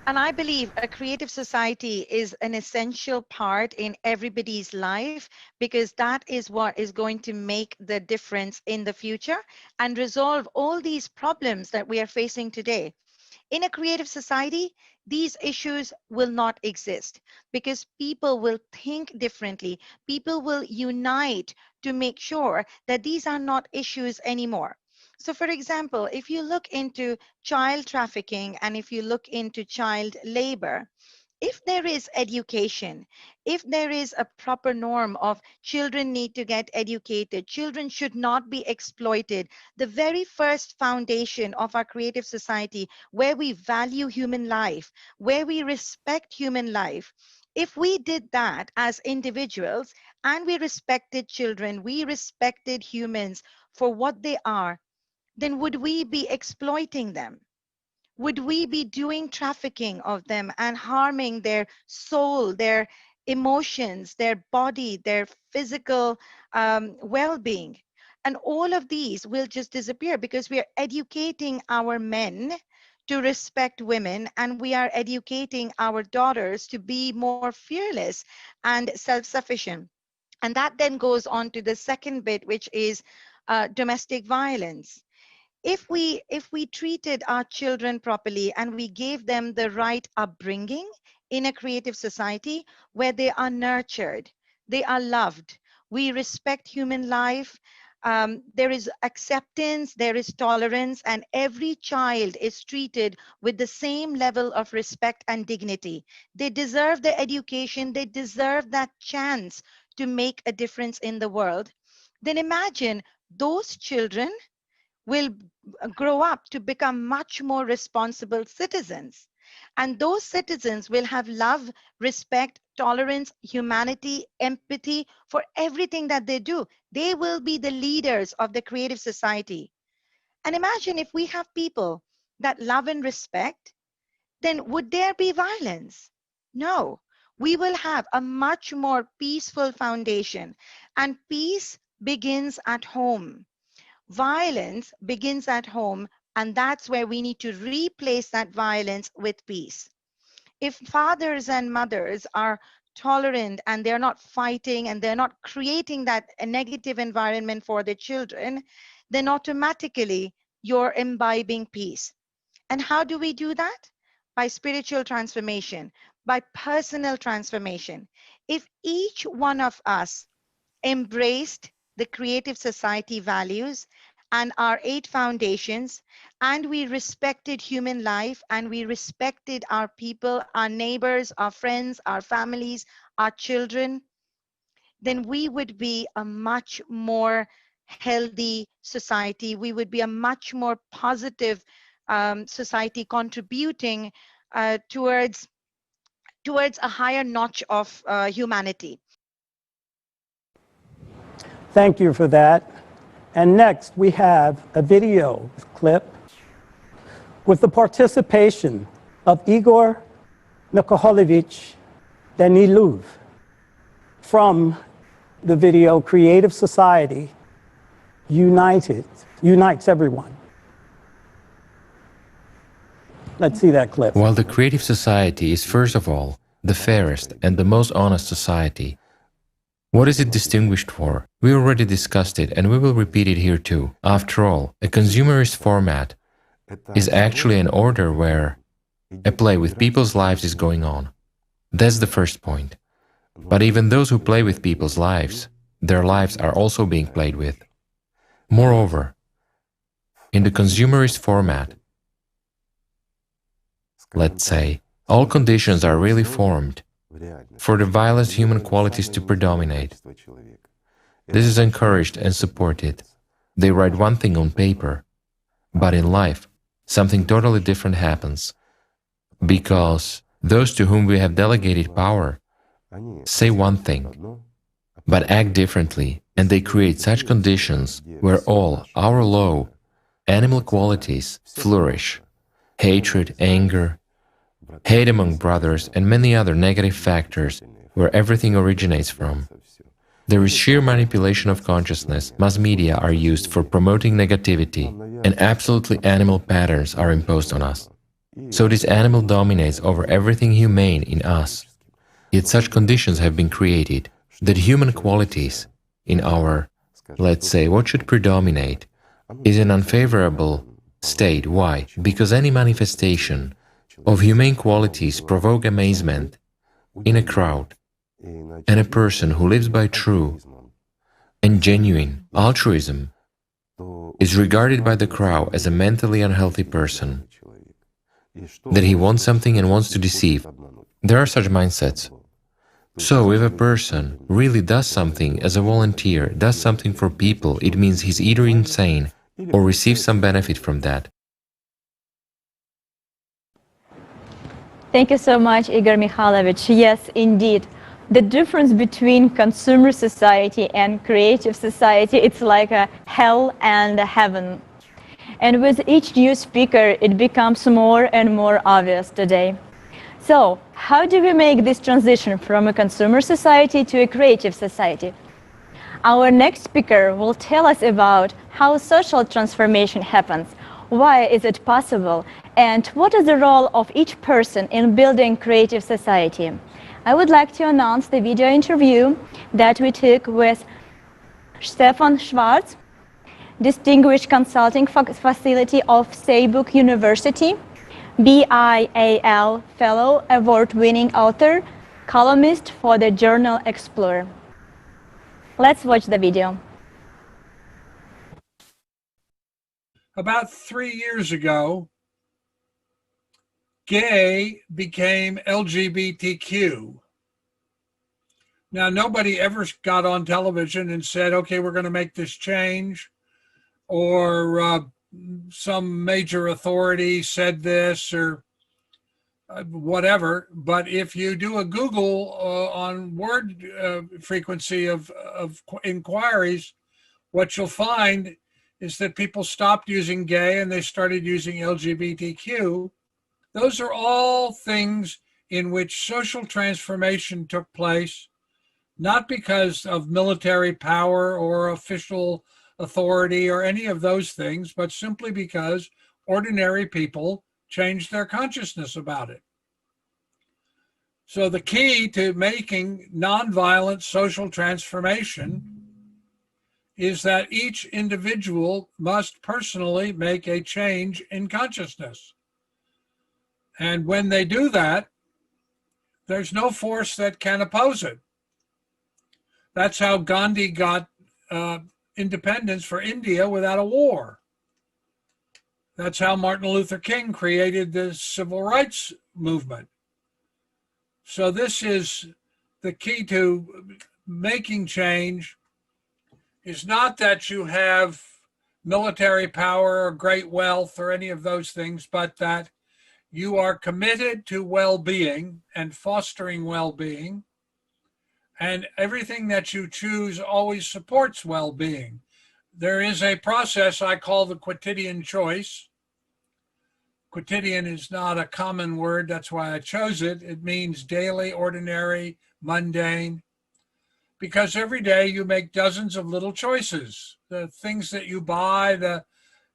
[SPEAKER 19] And I believe a creative society is an essential part in everybody's life, because that is what is going to make the difference in the future and resolve all these problems that we are facing today. In a creative society, these issues will not exist because people will think differently. People will unite to make sure that these are not issues anymore. So for example, if you look into child trafficking and if you look into child labor, if there is education, if there is a proper norm of children need to get educated, children should not be exploited, the very first foundation of our creative society where we value human life, where we respect human life, if we did that as individuals and we respected children, we respected humans for what they are, then would we be exploiting them? Would we be doing trafficking of them and harming their soul, their emotions, their body, their physical well-being? And all of these will just disappear because we are educating our men to respect women, and we are educating our daughters to be more fearless and self-sufficient. And that then goes on to the second bit, which is domestic violence. If we treated our children properly and we gave them the right upbringing in a creative society where they are nurtured, they are loved, we respect human life, there is acceptance, there is tolerance, and every child is treated with the same level of respect and dignity. They deserve the education, they deserve that chance to make a difference in the world. Then imagine those children will grow up to become much more responsible citizens. And those citizens will have love, respect, tolerance, humanity, empathy for everything that they do. They will be the leaders of the creative society. And imagine if we have people that love and respect, then would there be violence? No. We will have a much more peaceful foundation. And peace begins at home. Violence begins at home, and that's where we need to replace that violence with peace. If fathers and mothers are tolerant and they're not fighting and they're not creating that negative environment for their children, then automatically you're imbibing peace. And how do we do that? By spiritual transformation, by personal transformation. If each one of us embraced the creative society values and our 8 foundations, and we respected human life, and we respected our people, our neighbors, our friends, our families, our children, then we would be a much more healthy society. We would be a much more positive society, contributing towards a higher notch of humanity.
[SPEAKER 2] Thank you for that. And next, we have a video clip with the participation of Igor Nikolaevich Danilov from the video Creative Society Unites Everyone. Let's see that clip.
[SPEAKER 6] While the creative society is, first of all, the fairest and the most honest society, what is it distinguished for? We already discussed it, and we will repeat it here too. After all, a consumerist format is actually an order where a play with people's lives is going on. That's the first point. But even those who play with people's lives, their lives are also being played with. Moreover, in the consumerist format, let's say, all conditions are really formed for the vilest human qualities to predominate. This is encouraged and supported. They write one thing on paper, but in life, something totally different happens. Because those to whom we have delegated power say one thing, but act differently, and they create such conditions where all our low animal qualities flourish: hatred, anger, hate among brothers, and many other negative factors where everything originates from. There is sheer manipulation of consciousness. Mass media are used for promoting negativity, and absolutely animal patterns are imposed on us. So this animal dominates over everything humane in us. Yet such conditions have been created that human qualities in our, let's say, what should predominate, is an unfavorable state. Why? Because any manifestation of humane qualities provoke amazement in a crowd, and a person who lives by true and genuine altruism is regarded by the crowd as a mentally unhealthy person, that he wants something and wants to deceive. There are such mindsets. So if a person really does something as a volunteer, does something for people, it means he's either insane or receives some benefit from that.
[SPEAKER 3] Thank you so much, Igor Mikhailovich. Yes, indeed. The difference between consumer society and creative society, it's like a hell and a heaven. And with each new speaker, it becomes more and more obvious today. So, how do we make this transition from a consumer society to a creative society? Our next speaker will tell us about how social transformation happens, Why is it possible? And what is the role of each person in building creative society? I would like to announce the video interview that we took with Stefan Schwarz, Distinguished Consulting Facility of Saarbrück University, BIAL Fellow, award-winning author, columnist for the journal Explorer. Let's watch the video.
[SPEAKER 20] About 3 years ago, gay became LGBTQ. Now, nobody ever got on television and said, okay, we're going to make this change, or some major authority said this, or whatever. But if you do a Google on word frequency of inquiries, what you'll find is that people stopped using gay and they started using LGBTQ. Those are all things in which social transformation took place, not because of military power or official authority or any of those things, but simply because ordinary people changed their consciousness about it. So the key to making nonviolent social transformation is that each individual must personally make a change in consciousness. And when they do that, there's no force that can oppose it. That's how Gandhi got independence for India without a war. That's how Martin Luther King created the civil rights movement. So this is the key to making change, is not that you have military power or great wealth or any of those things, but that you are committed to well-being and fostering well-being, and everything that you choose always supports well-being. There is a process I call the quotidian choice. Quotidian is not a common word, that's why I chose it. It means daily, ordinary, mundane, because every day you make dozens of little choices. The things that you buy, the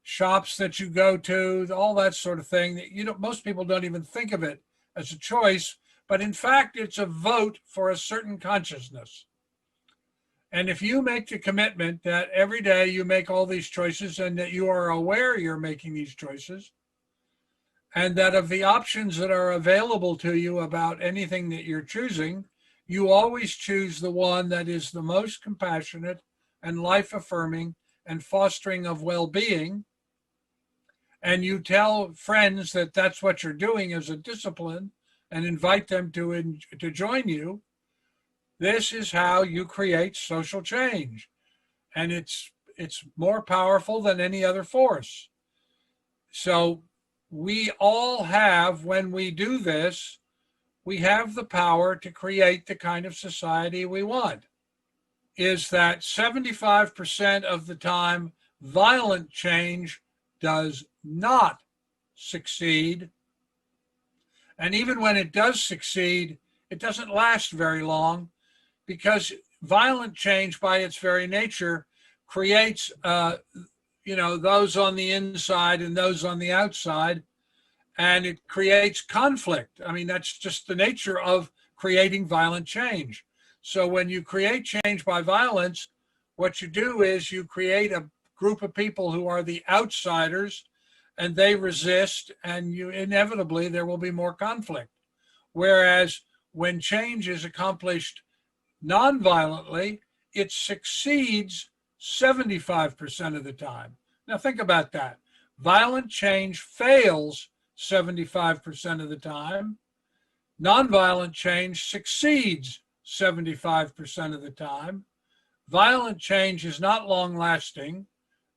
[SPEAKER 20] shops that you go to, all that sort of thing. Most people don't even think of it as a choice, but in fact, it's a vote for a certain consciousness. And if you make the commitment that every day you make all these choices and that you are aware you're making these choices, and that of the options that are available to you about anything that you're choosing, you always choose the one that is the most compassionate and life-affirming and fostering of well-being, and you tell friends that that's what you're doing as a discipline and invite them to join you, this is how you create social change. And it's more powerful than any other force. So we all have, when we do this, we have the power to create the kind of society we want. Is that 75% of the time, violent change does not succeed. And even when it does succeed, it doesn't last very long, because violent change by its very nature creates, those on the inside and those on the outside, and it creates conflict. I mean, that's just the nature of creating violent change. So when you create change by violence, what you do is you create a group of people who are the outsiders, and they resist, and inevitably there will be more conflict. Whereas when change is accomplished non-violently, it succeeds 75% of the time. Now think about that. Violent change fails 75% of the time. Nonviolent change succeeds 75% of the time. Violent change is not long-lasting.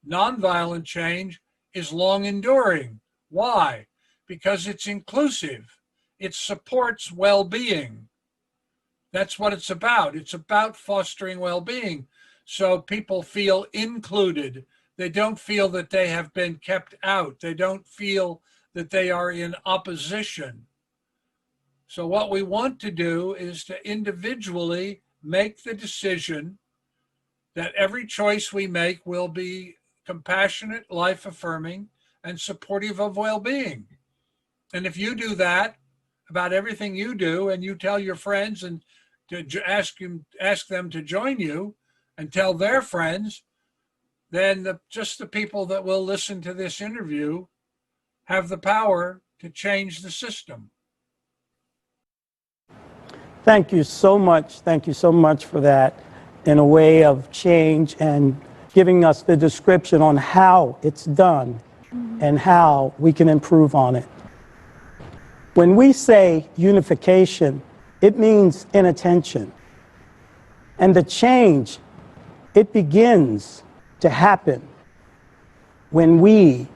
[SPEAKER 20] Nonviolent change is long-enduring. Why? Because it's inclusive. It supports well-being. That's what it's about. It's about fostering well-being. So people feel included. They don't feel that they have been kept out. They don't feel that they are in opposition. So what we want to do is to individually make the decision that every choice we make will be compassionate, life-affirming, and supportive of well-being. And if you do that about everything you do, and you tell your friends and to ask them to join you and tell their friends, then just the people that will listen to this interview have the power to change the system.
[SPEAKER 2] Thank you so much. Thank you so much for that, in a way of change and giving us the description on how it's done and how we can improve on it. When we say unification, it means inattention. And the change, it begins to happen when we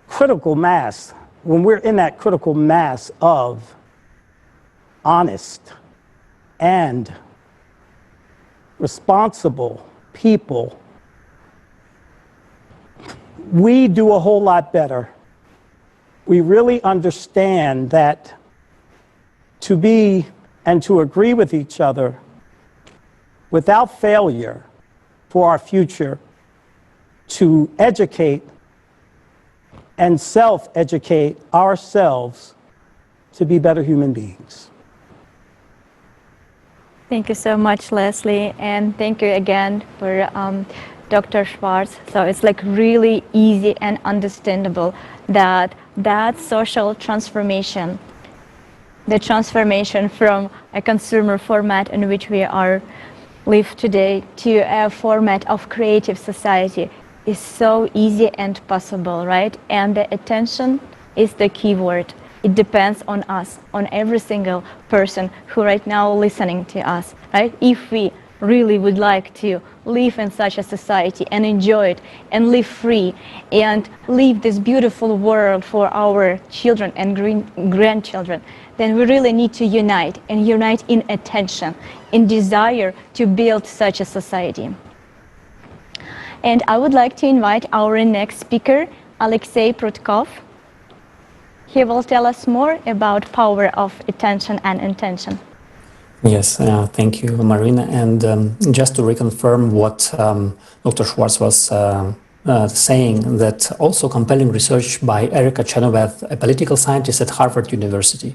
[SPEAKER 2] critical mass, when we're in that critical mass of honest and responsible people, we do a whole lot better. We really understand that to be and to agree with each other without failure for our future, to educate and self-educate ourselves to be better human beings.
[SPEAKER 3] Thank you so much, Leslie, and thank you again for Dr. Schwartz. So it's like really easy and understandable that social transformation, the transformation from a consumer format in which we live today to a format of creative society, is so easy and possible, right? And the attention is the key word. It depends on us, on every single person who right now listening to us, right? If we really would like to live in such a society and enjoy it and live free and live this beautiful world for our children and grandchildren, then we really need to unite, and unite in attention, in desire to build such a society. And I would like to invite our next speaker, Alexei Prutkov. He will tell us more about power of attention and intention.
[SPEAKER 7] Yes, thank you, Marina. And just to reconfirm what Dr. Schwartz was saying, that also compelling research by Erica Chenoweth, a political scientist at Harvard University,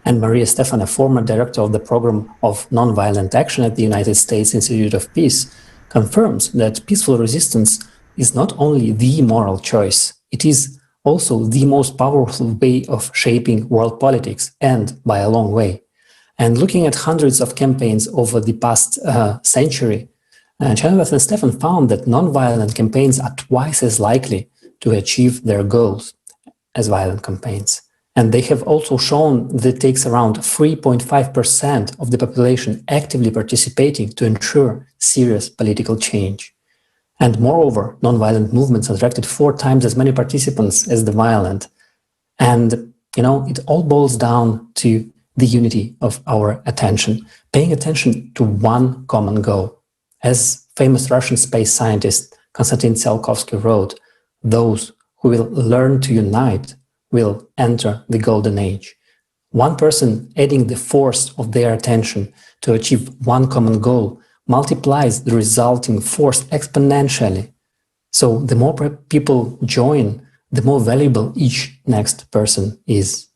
[SPEAKER 7] and Maria Stephan, a former director of the Program of Nonviolent Action at the United States Institute of Peace, confirms that peaceful resistance is not only the moral choice, it is also the most powerful way of shaping world politics, and by a long way. And looking at hundreds of campaigns over the past century, Chenoweth and Stephan found that nonviolent campaigns are twice as likely to achieve their goals as violent campaigns. And they have also shown that it takes around 3.5% of the population actively participating to ensure serious political change. And moreover, nonviolent movements attracted 4 times as many participants as the violent. And, it all boils down to the unity of our attention, paying attention to one common goal. As famous Russian space scientist Konstantin Tsiolkovsky wrote, those who will learn to unite will enter the golden age. One person adding the force of their attention to achieve one common goal multiplies the resulting force exponentially. So the more people join, the more valuable each next person is.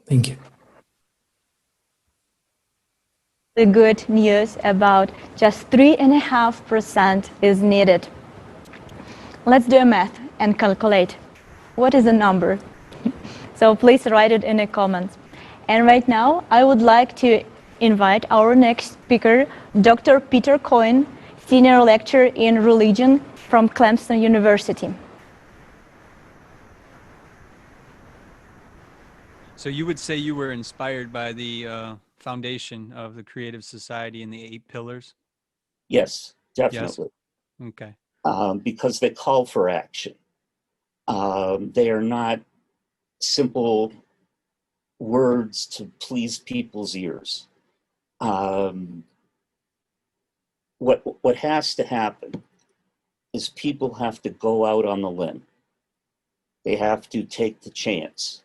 [SPEAKER 7] Thank you.
[SPEAKER 3] The good news about just 3.5% is needed. Let's do a math and calculate. What is the number? So please write it in the comments. And right now, I would like to invite our next speaker, Dr. Peter Coyne, Senior Lecturer in Religion from Clemson University.
[SPEAKER 21] So you would say you were inspired by the foundation of the Creative Society and the 8 pillars?
[SPEAKER 23] Yes, definitely.
[SPEAKER 21] Yes? Okay.
[SPEAKER 23] Because they call for action. They are not simple words to please people's ears. What has to happen is people have to go out on the limb. They have to take the chance.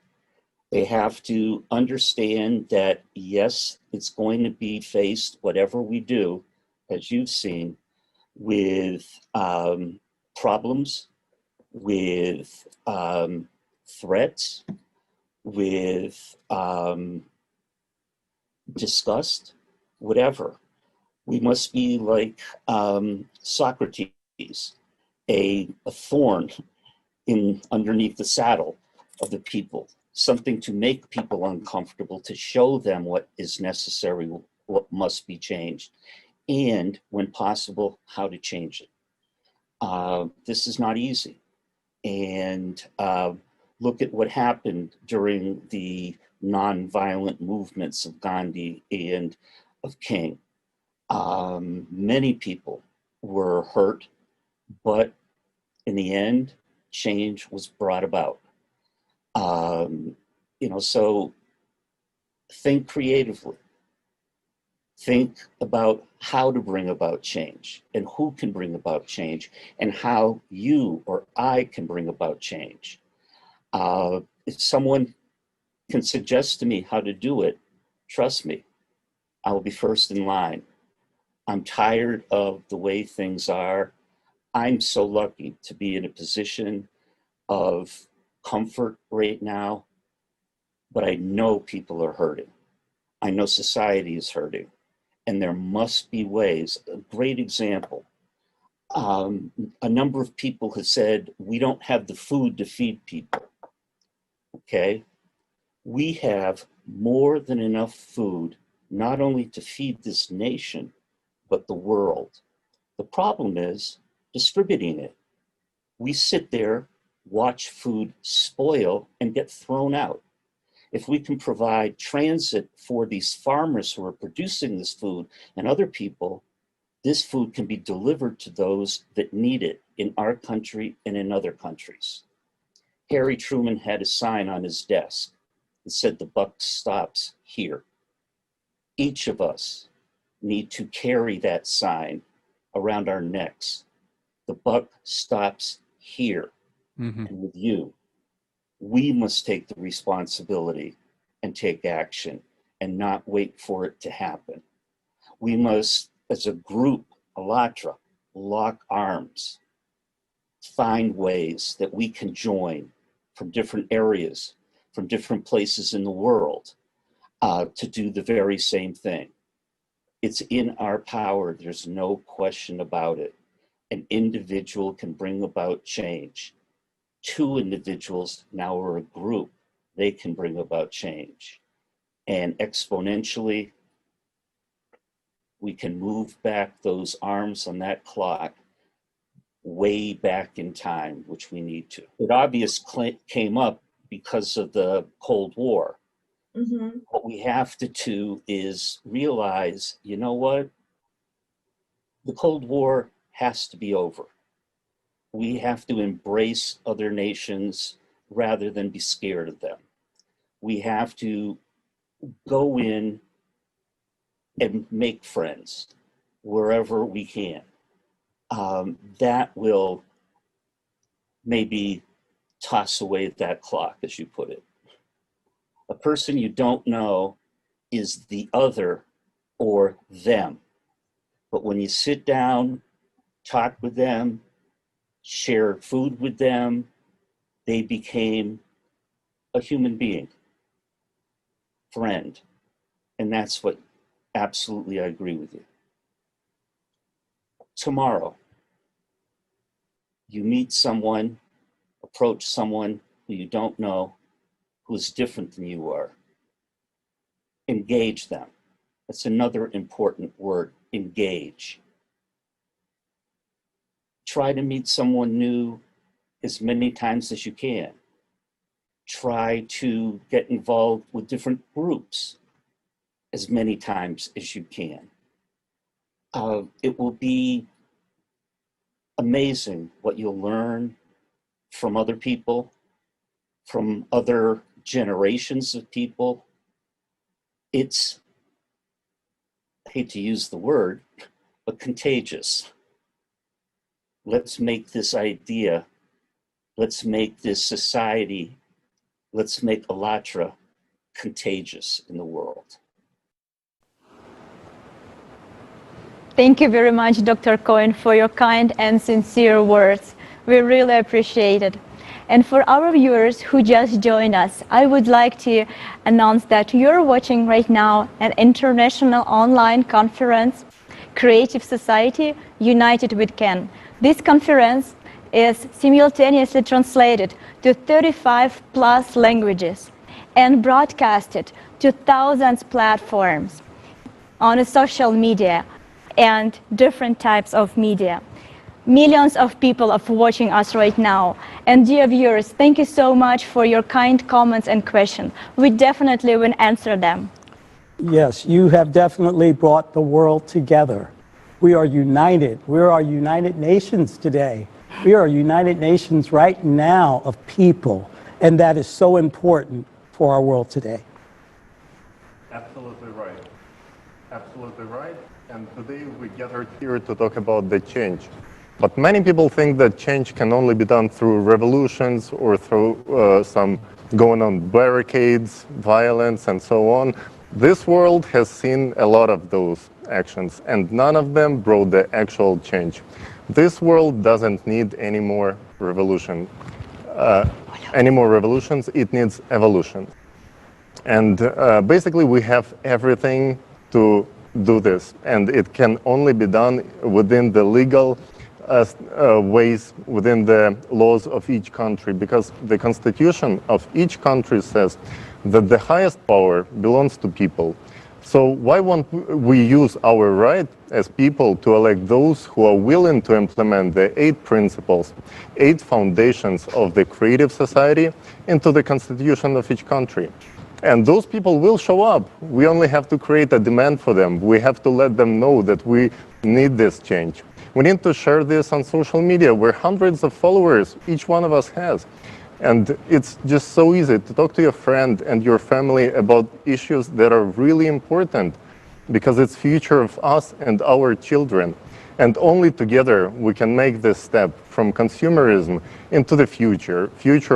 [SPEAKER 23] They have to understand that, yes, it's going to be faced, whatever we do, as you've seen, with problems, with threats, with disgust, whatever. We must be like Socrates, a thorn underneath the saddle of the people, something to make people uncomfortable, to show them what is necessary, what must be changed, and when possible, how to change it. This is not easy. And look at what happened during the nonviolent movements of Gandhi and of King. Many people were hurt, but in the end, change was brought about. So think creatively. Think about how to bring about change and who can bring about change and how you or I can bring about change. If someone can suggest to me how to do it, trust me, I will be first in line. I'm tired of the way things are. I'm so lucky to be in a position of comfort right now, but I know people are hurting. I know society is hurting, and there must be ways. A great example, a number of people have said, we don't have the food to feed people, okay? We have more than enough food, not only to feed this nation, but the world. The problem is distributing it. We sit there, watch food spoil and get thrown out. If we can provide transit for these farmers who are producing this food and other people, this food can be delivered to those that need it in our country and in other countries. Harry Truman had a sign on his desk that said, "The buck stops here." Each of us need to carry that sign around our necks. The buck stops here. And with you, we must take the responsibility and take action and not wait for it to happen. We must, as a group, Alatra, lock arms, find ways that we can join from different areas, from different places in the world, to do the very same thing. It's in our power, there's no question about it. An individual can bring about change. Two individuals, now we're a group, they can bring about change. And exponentially, we can move back those arms on that clock way back in time, which we need to. It obviously came up because of the Cold War. What we have to do is realize, you know what? The Cold War has to be over. We have to embrace other nations rather than be scared of them. We have to go in and make friends wherever we can. That will maybe toss away that clock, as you put it. A person you don't know is the other or them. But when you sit down, talk with them, share food with them, they became a human being, friend. And that's what absolutely I agree with you. Tomorrow, you meet someone, approach someone who you don't know, who is different than you are. Engage them. That's another important word, engage. Try to meet someone new as many times as you can. Try to get involved with different groups as many times as you can. It will be amazing what you'll learn from other people, from other generations of people. It's, I hate to use the word, but contagious. Let's make this idea, let's make this society, let's make Alatra contagious in the world.
[SPEAKER 3] Thank you very much, Dr. Cohen, for your kind and sincere words. We really appreciate it. And for our viewers who just joined us, I would like to announce that you're watching right now an international online conference, Creative Society United We Can. This conference is simultaneously translated to 35+ languages and broadcasted to thousands of platforms on social media and different types of media. Millions of people are watching us right now. And dear viewers, thank you so much for your kind comments and questions. We definitely will answer them.
[SPEAKER 2] Yes, you have definitely brought the world together. We are united. We are United Nations today. We are United Nations right now of people, and that is so important for our world today.
[SPEAKER 8] Absolutely right. Absolutely right. And today we gathered here to talk about the change. But many people think that change can only be done through revolutions or through some going on barricades, violence, and so on. This world has seen a lot of those actions, and none of them brought the actual change. This world doesn't need any more revolutions. It needs evolution. And basically, we have everything to do this, and it can only be done within the legal ways, within the laws of each country, because the constitution of each country says that the highest power belongs to people. So why won't we use our right as people to elect those who are willing to implement the 8 principles, 8 foundations of the creative society into the constitution of each country? And those people will show up. We only have to create a demand for them. We have to let them know that we need this change. We need to share this on social media, where hundreds of followers each one of us has. And it's just so easy to talk to your friend and your family about issues that are really important, because it's future of us and our children. And only together we can make this step from consumerism into the future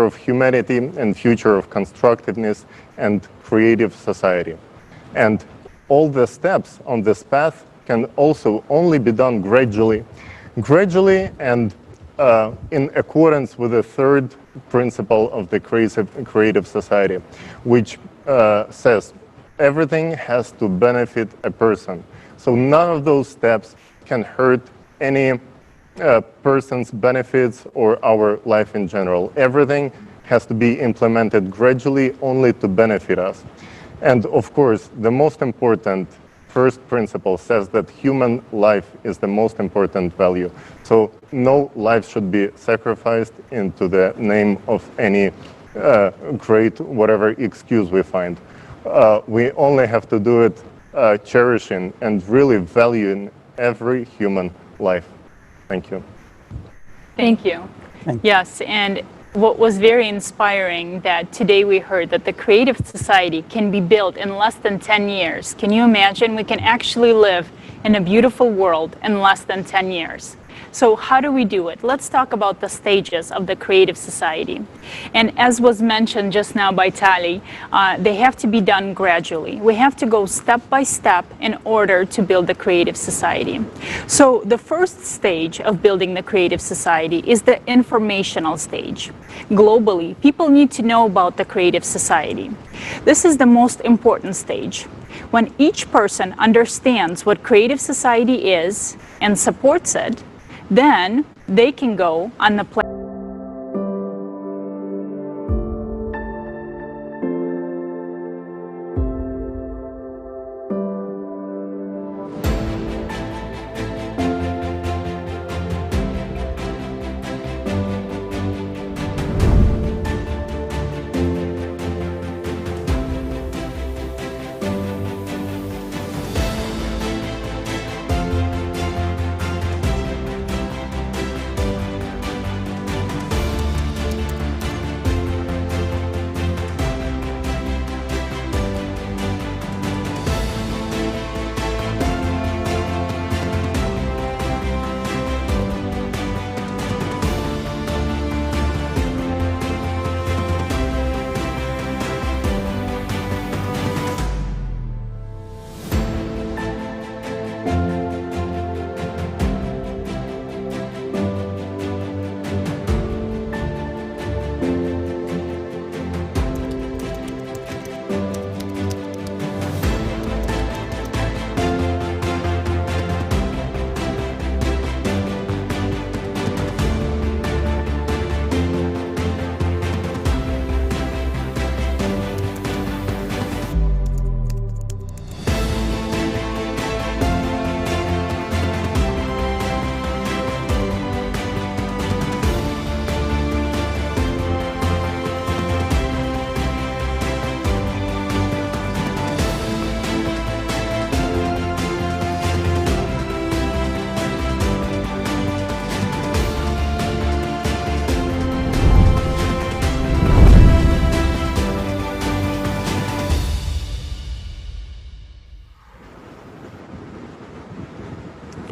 [SPEAKER 8] of humanity and future of constructiveness and creative society. And all the steps on this path can also only be done gradually and in accordance with the 3rd principle of the creative society, which says everything has to benefit a person. So none of those steps can hurt any person's benefits or our life in general. Everything has to be implemented gradually, only to benefit us. And of course, the most important 1st principle says that human life is the most important value. So no life should be sacrificed into the name of any great whatever excuse we find. We only have to do it cherishing and really valuing every human life. Thank you.
[SPEAKER 9] Thank you. Yes, and what was very inspiring that today we heard that the creative society can be built in less than 10 years. Can you imagine? We can actually live in a beautiful world in less than 10 years. So how do we do it? Let's talk about the stages of the creative society. And as was mentioned just now by Tali, they have to be done gradually. We have to go step by step in order to build the creative society. So the first stage of building the creative society is the informational stage. Globally, people need to know about the creative society. This is the most important stage. When each person understands what creative society is and supports it, then they can go on the platform.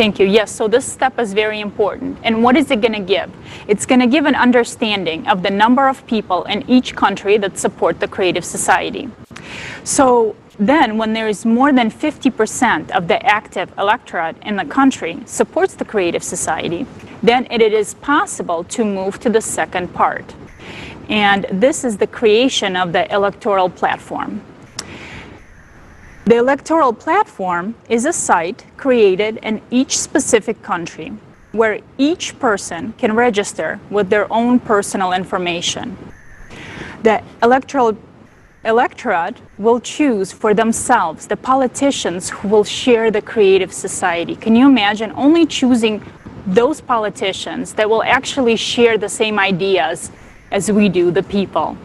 [SPEAKER 9] Thank you. Yes, so this step is very important. And what is it going to give? It's going to give an understanding of the number of people in each country that support the creative society. So then when there is more than 50% of the active electorate in the country supports the creative society, then it is possible to move to the second part. And this is the creation of the electoral platform. The electoral platform is a site created in each specific country where each person can register with their own personal information. The electorate will choose for themselves the politicians who will share the creative society. Can you imagine only choosing those politicians that will actually share the same ideas as we do, the people?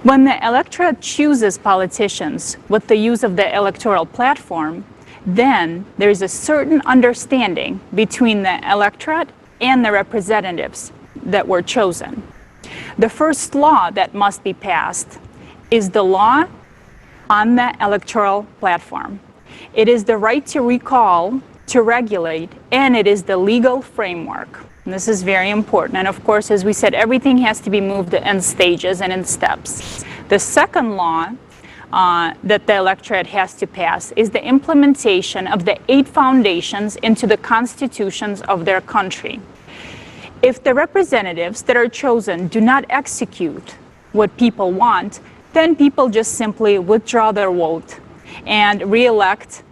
[SPEAKER 9] When the electorate chooses politicians with the use of the electoral platform, then there is a certain understanding between the electorate and the representatives that were chosen. The first law that must be passed is the law on the electoral platform. It is the right to recall, to regulate, and it is the legal framework. And this is very important. And of course, as we said, everything has to be moved in stages and in steps. The second law that the electorate has to pass is the implementation of the 8 foundations into the constitutions of their country. If the representatives that are chosen do not execute what people want, then people just simply withdraw their vote and re-elect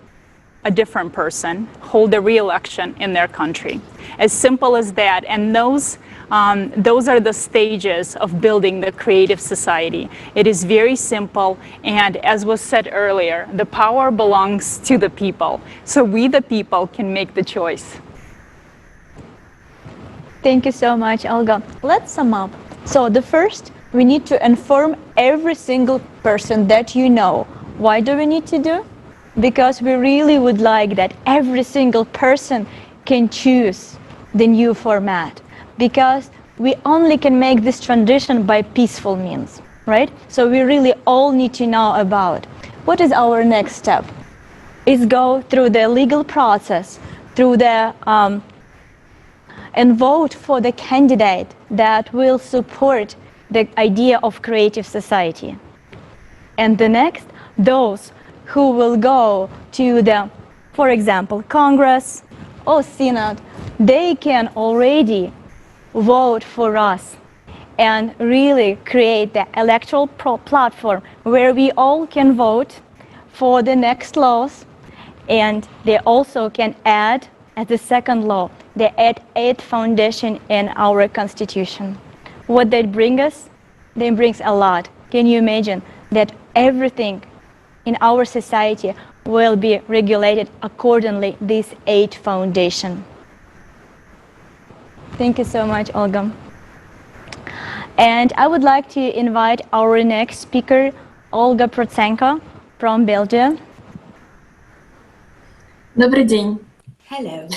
[SPEAKER 9] a different person, hold a re-election in their country. As simple as that. And those are the stages of building the creative society. It is very simple, and as was said earlier, the power belongs to the people. So we, the people, can make the choice.
[SPEAKER 3] Thank you so much, Olga. Let's sum up. So the first, we need to inform every single person that you know. Why do we need to do? Because we really would like that every single person can choose the new format, because we only can make this transition by peaceful means, right? So we really all need to know about what is our next step. Is go through the legal process, through the and vote for the candidate that will support the idea of creative society. And the next, those who will go to the, for example, Congress or Senate, they can already vote for us and really create the electoral platform where we all can vote for the next laws, and they also can add, as the second law, they add 8 foundation in our constitution. What that brings us? That brings a lot. Can you imagine that everything in our society will be regulated accordingly, this 8 foundation? Thank you so much, Olga. And I would like to invite our next speaker, Olga Protsenko from Belgium.
[SPEAKER 1] Добрый день. Hello.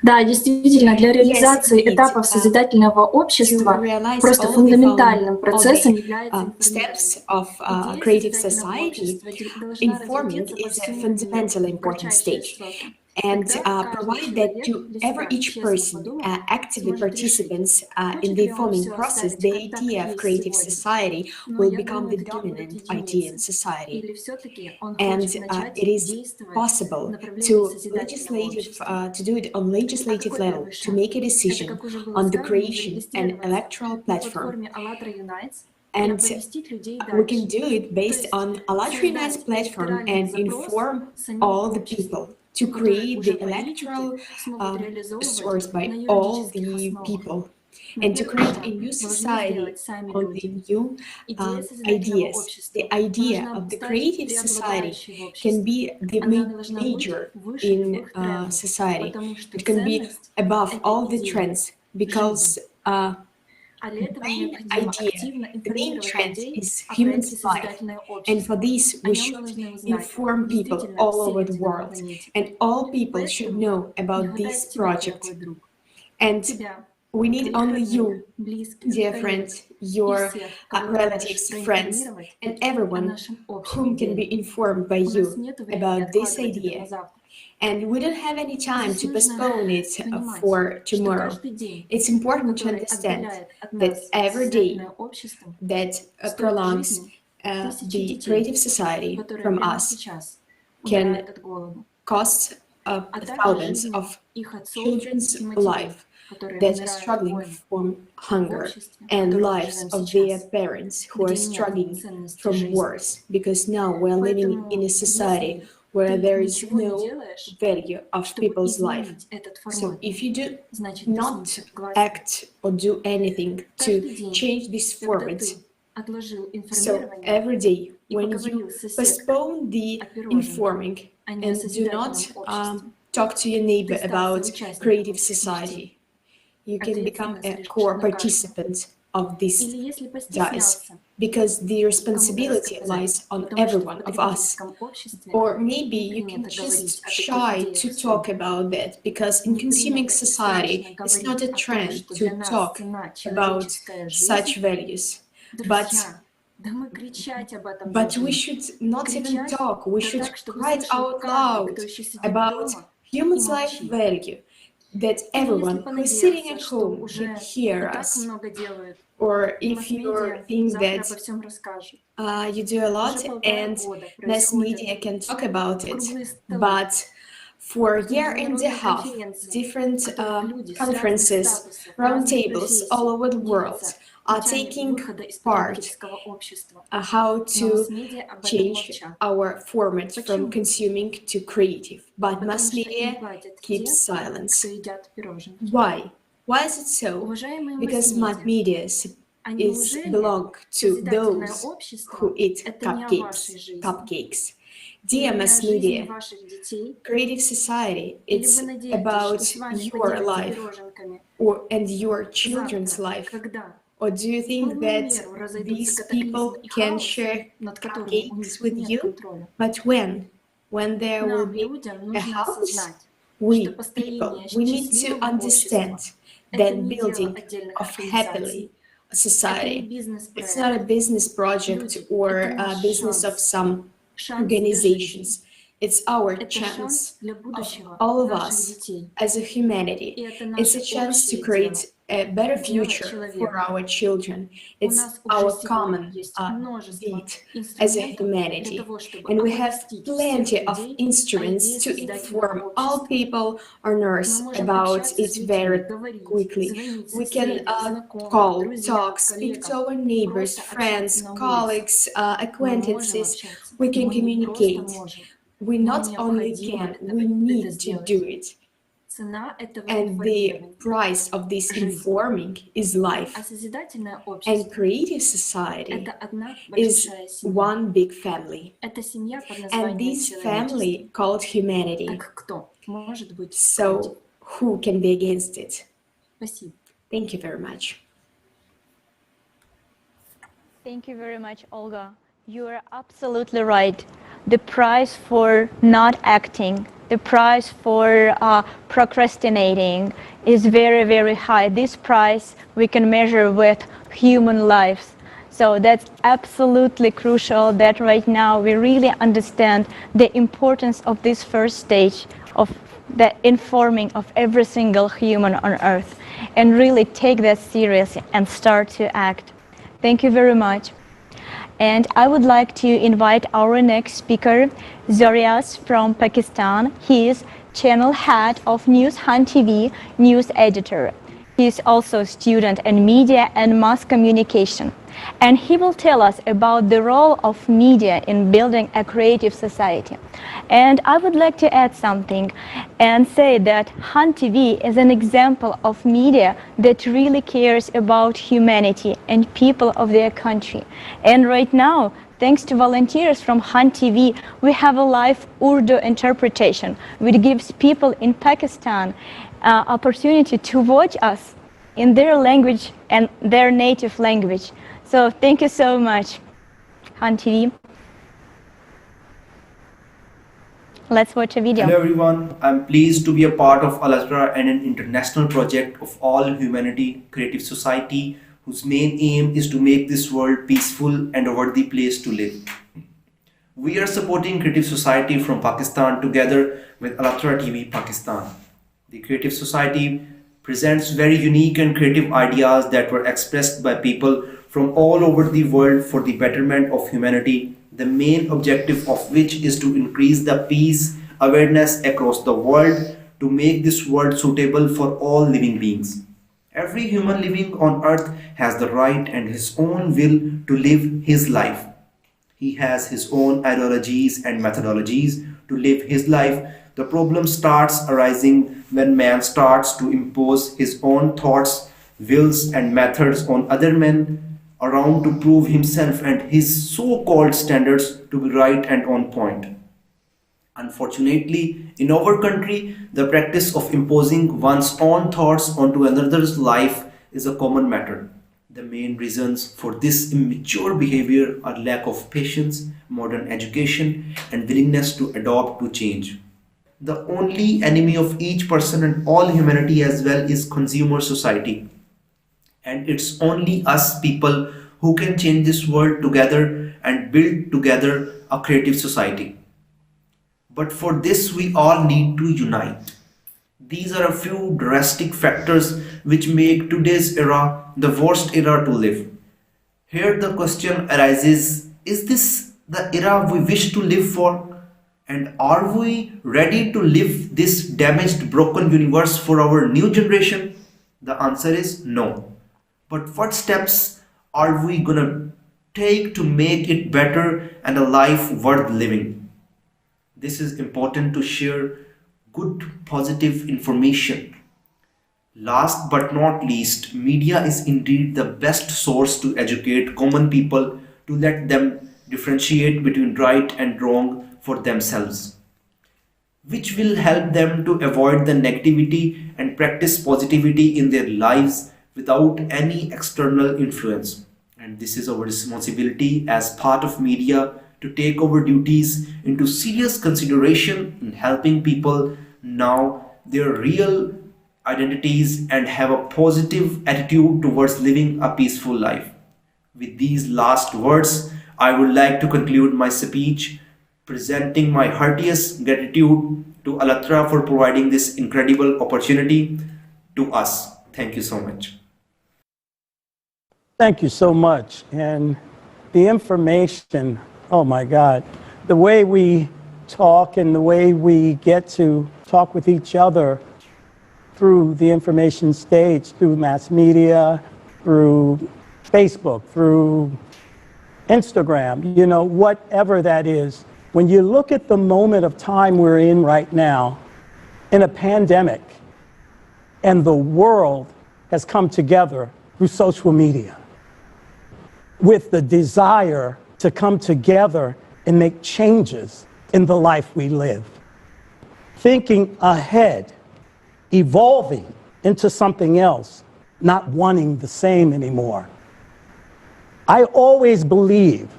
[SPEAKER 1] Да, действительно, для реализации этапов созидательного общества просто фундаментальным процессом является
[SPEAKER 11] steps of creative society. Informing is a fundamentally important stage. And provide that to each person, actively participants in the informing process, the idea of creative society will become the dominant idea in society. And it is possible to do it on legislative level, to make a decision on the creation and electoral platform. And we can do it based on ALLATRA Unites platform and inform all the people, to create the electoral source by all the people, and to create a new society on the new ideas. The idea of the creative society can be the major in society. It can be above all the trends, because the main idea, the main trend is human's life, and for this we should inform people all over the world, and all people should know about this project. And we need only you, dear friends, your relatives, friends, and everyone whom can be informed by you about this idea. And we don't have any time to postpone it for tomorrow. It's important to understand that every day that prolongs the creative society from us can cost thousands of children's life that are struggling from hunger and lives of their parents who are struggling from wars, because now we're living in a society where there is no value of people's life. So if you do not act or do anything to change this format, so every day when you postpone the informing and do not talk to your neighbor about creative society, you can become a core participant of this dice, because the responsibility lies on every one of us. Or maybe you can just shy to talk about that, because in consuming society, it's not a trend to talk about such values. But we should not even talk, we should cry out loud about human's life value, that everyone who is sitting at home can hear us. Or if you think that you do a lot and mass media can talk about it, but for a year and a half, different conferences, roundtables all over the world are taking part how to change our format from consuming to creative. But mass media keeps silence. Why? Why is it so? Because mass media belong to those who eat cupcakes. Dear mass media, creative society, it's about your life and your children's life. Or do you think that these people can share cupcakes with you? But when? When there will be a house? We, people, we need to understand that building of happily society, it's not a business project or a business of some organizations. It's our chance, of all of us as a humanity. It's a chance to create a better future for our children. It's our common deed as a humanity. And we have plenty of instruments to inform all people on Earth about it very quickly. We can call, talk, speak to our neighbors, friends, colleagues, acquaintances. We can communicate. We not only can, we need to do it. And the price of this informing is life. And creative society is one big family. And this family called humanity. So who can be against it? Thank you very much.
[SPEAKER 3] Thank you very much, Olga. You are absolutely right. The price for not acting, the price for procrastinating is very, very high. This price we can measure with human lives. So that's absolutely crucial that right now we really understand the importance of this first stage of the informing of every single human on Earth, and really take that seriously and start to act. Thank you very much. And I would like to invite our next speaker, Zorias from Pakistan. He is channel head of News Hunt TV, news editor. He is also a student in media and mass communication. And he will tell us about the role of media in building a creative society. And I would like to add something and say that Hunt TV is an example of media that really cares about humanity and people of their country. And right now, thanks to volunteers from Hunt TV, we have a live Urdu interpretation, which gives people in Pakistan opportunity to watch us in their language and their native language. So thank you so much, Hunt TV. Let's watch a video.
[SPEAKER 12] Hello everyone, I'm pleased to be a part of Al-Azhar and an international project of all humanity creative society whose main aim is to make this world peaceful and a worthy place to live. We are supporting Creative Society from Pakistan together with Alatra TV Pakistan. The Creative Society presents very unique and creative ideas that were expressed by people from all over the world for the betterment of humanity, the main objective of which is to increase the peace, awareness across the world to make this world suitable for all living beings. Every human living on earth has the right and his own will to live his life. He has his own ideologies and methodologies to live his life. The problem starts arising when man starts to impose his own thoughts, wills, and methods on other men around to prove himself and his so-called standards to be right and on point. Unfortunately, in our country, the practice of imposing one's own thoughts onto another's life is a common matter. The main reasons for this immature behavior are lack of patience, modern education, and willingness to adopt to change. The only enemy of each person and all humanity as well is consumer society. And it's only us people who can change this world together and build together a creative society. But for this, we all need to unite. These are a few drastic factors which make today's era the worst era to live. Here the question arises, is this the era we wish to live for? And are we ready to live this damaged, broken universe for our new generation? The answer is no. But what steps are we gonna take to make it better and a life worth living? This is important to share good, positive information. Last but not least, media is indeed the best source to educate common people to let them differentiate between right and wrong for themselves, which will help them to avoid the negativity and practice positivity in their lives without any external influence. And this is our responsibility as part of media to take our duties into serious consideration in helping people know their real identities and have a positive attitude towards living a peaceful life. With these last words, I would like to conclude my speech, presenting my heartiest gratitude to Alatra for providing this incredible opportunity to us. Thank you so much.
[SPEAKER 2] Thank you so much. And the information, oh my God, the way we talk and the way we get to talk with each other through the information stage, through mass media, through Facebook, through Instagram, you know, whatever that is. When you look at the moment of time we're in right now, in a pandemic, and the world has come together through social media with the desire to come together and make changes in the life we live. Thinking ahead, evolving into something else, not wanting the same anymore. I always believe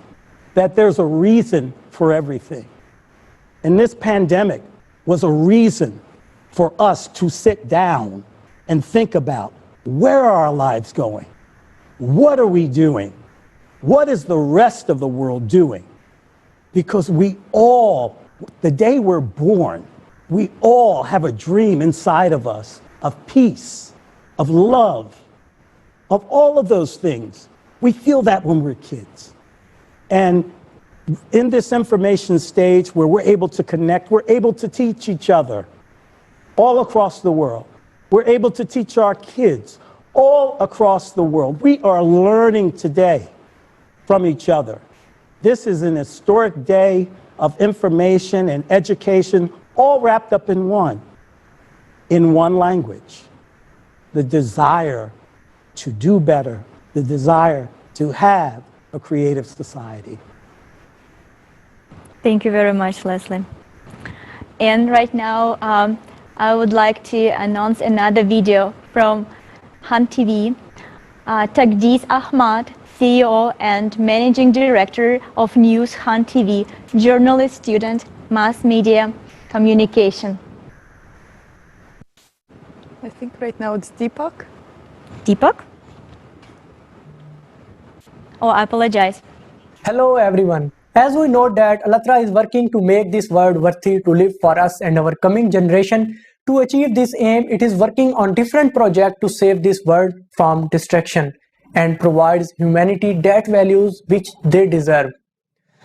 [SPEAKER 2] that there's a reason for everything. And this pandemic was a reason for us to sit down and think about, where are our lives going? What are we doing? What is the rest of the world doing? Because we all, the day we're born, we all have a dream inside of us of peace, of love, of all of those things. We feel that when we're kids. And in this information stage where we're able to connect, we're able to teach each other all across the world. We're able to teach our kids all across the world. We are learning today from each other. This is an historic day of information and education, all wrapped up in one language. The desire to do better, the desire to have a creative society.
[SPEAKER 3] Thank you very much, Leslie. And right now, I would like to announce another video from Hunt TV. Tagdiz Ahmad, CEO and Managing Director of News Hunt TV, journalist student, mass media communication.
[SPEAKER 13] I think right now it's Deepak.
[SPEAKER 3] Deepak? Oh, I apologize.
[SPEAKER 18] Hello everyone,
[SPEAKER 10] As we know that Allatra is working to make this world worthy to live for us and our coming generation. To achieve this aim, it is working on different projects to save this world from destruction and provides humanity that values which they deserve.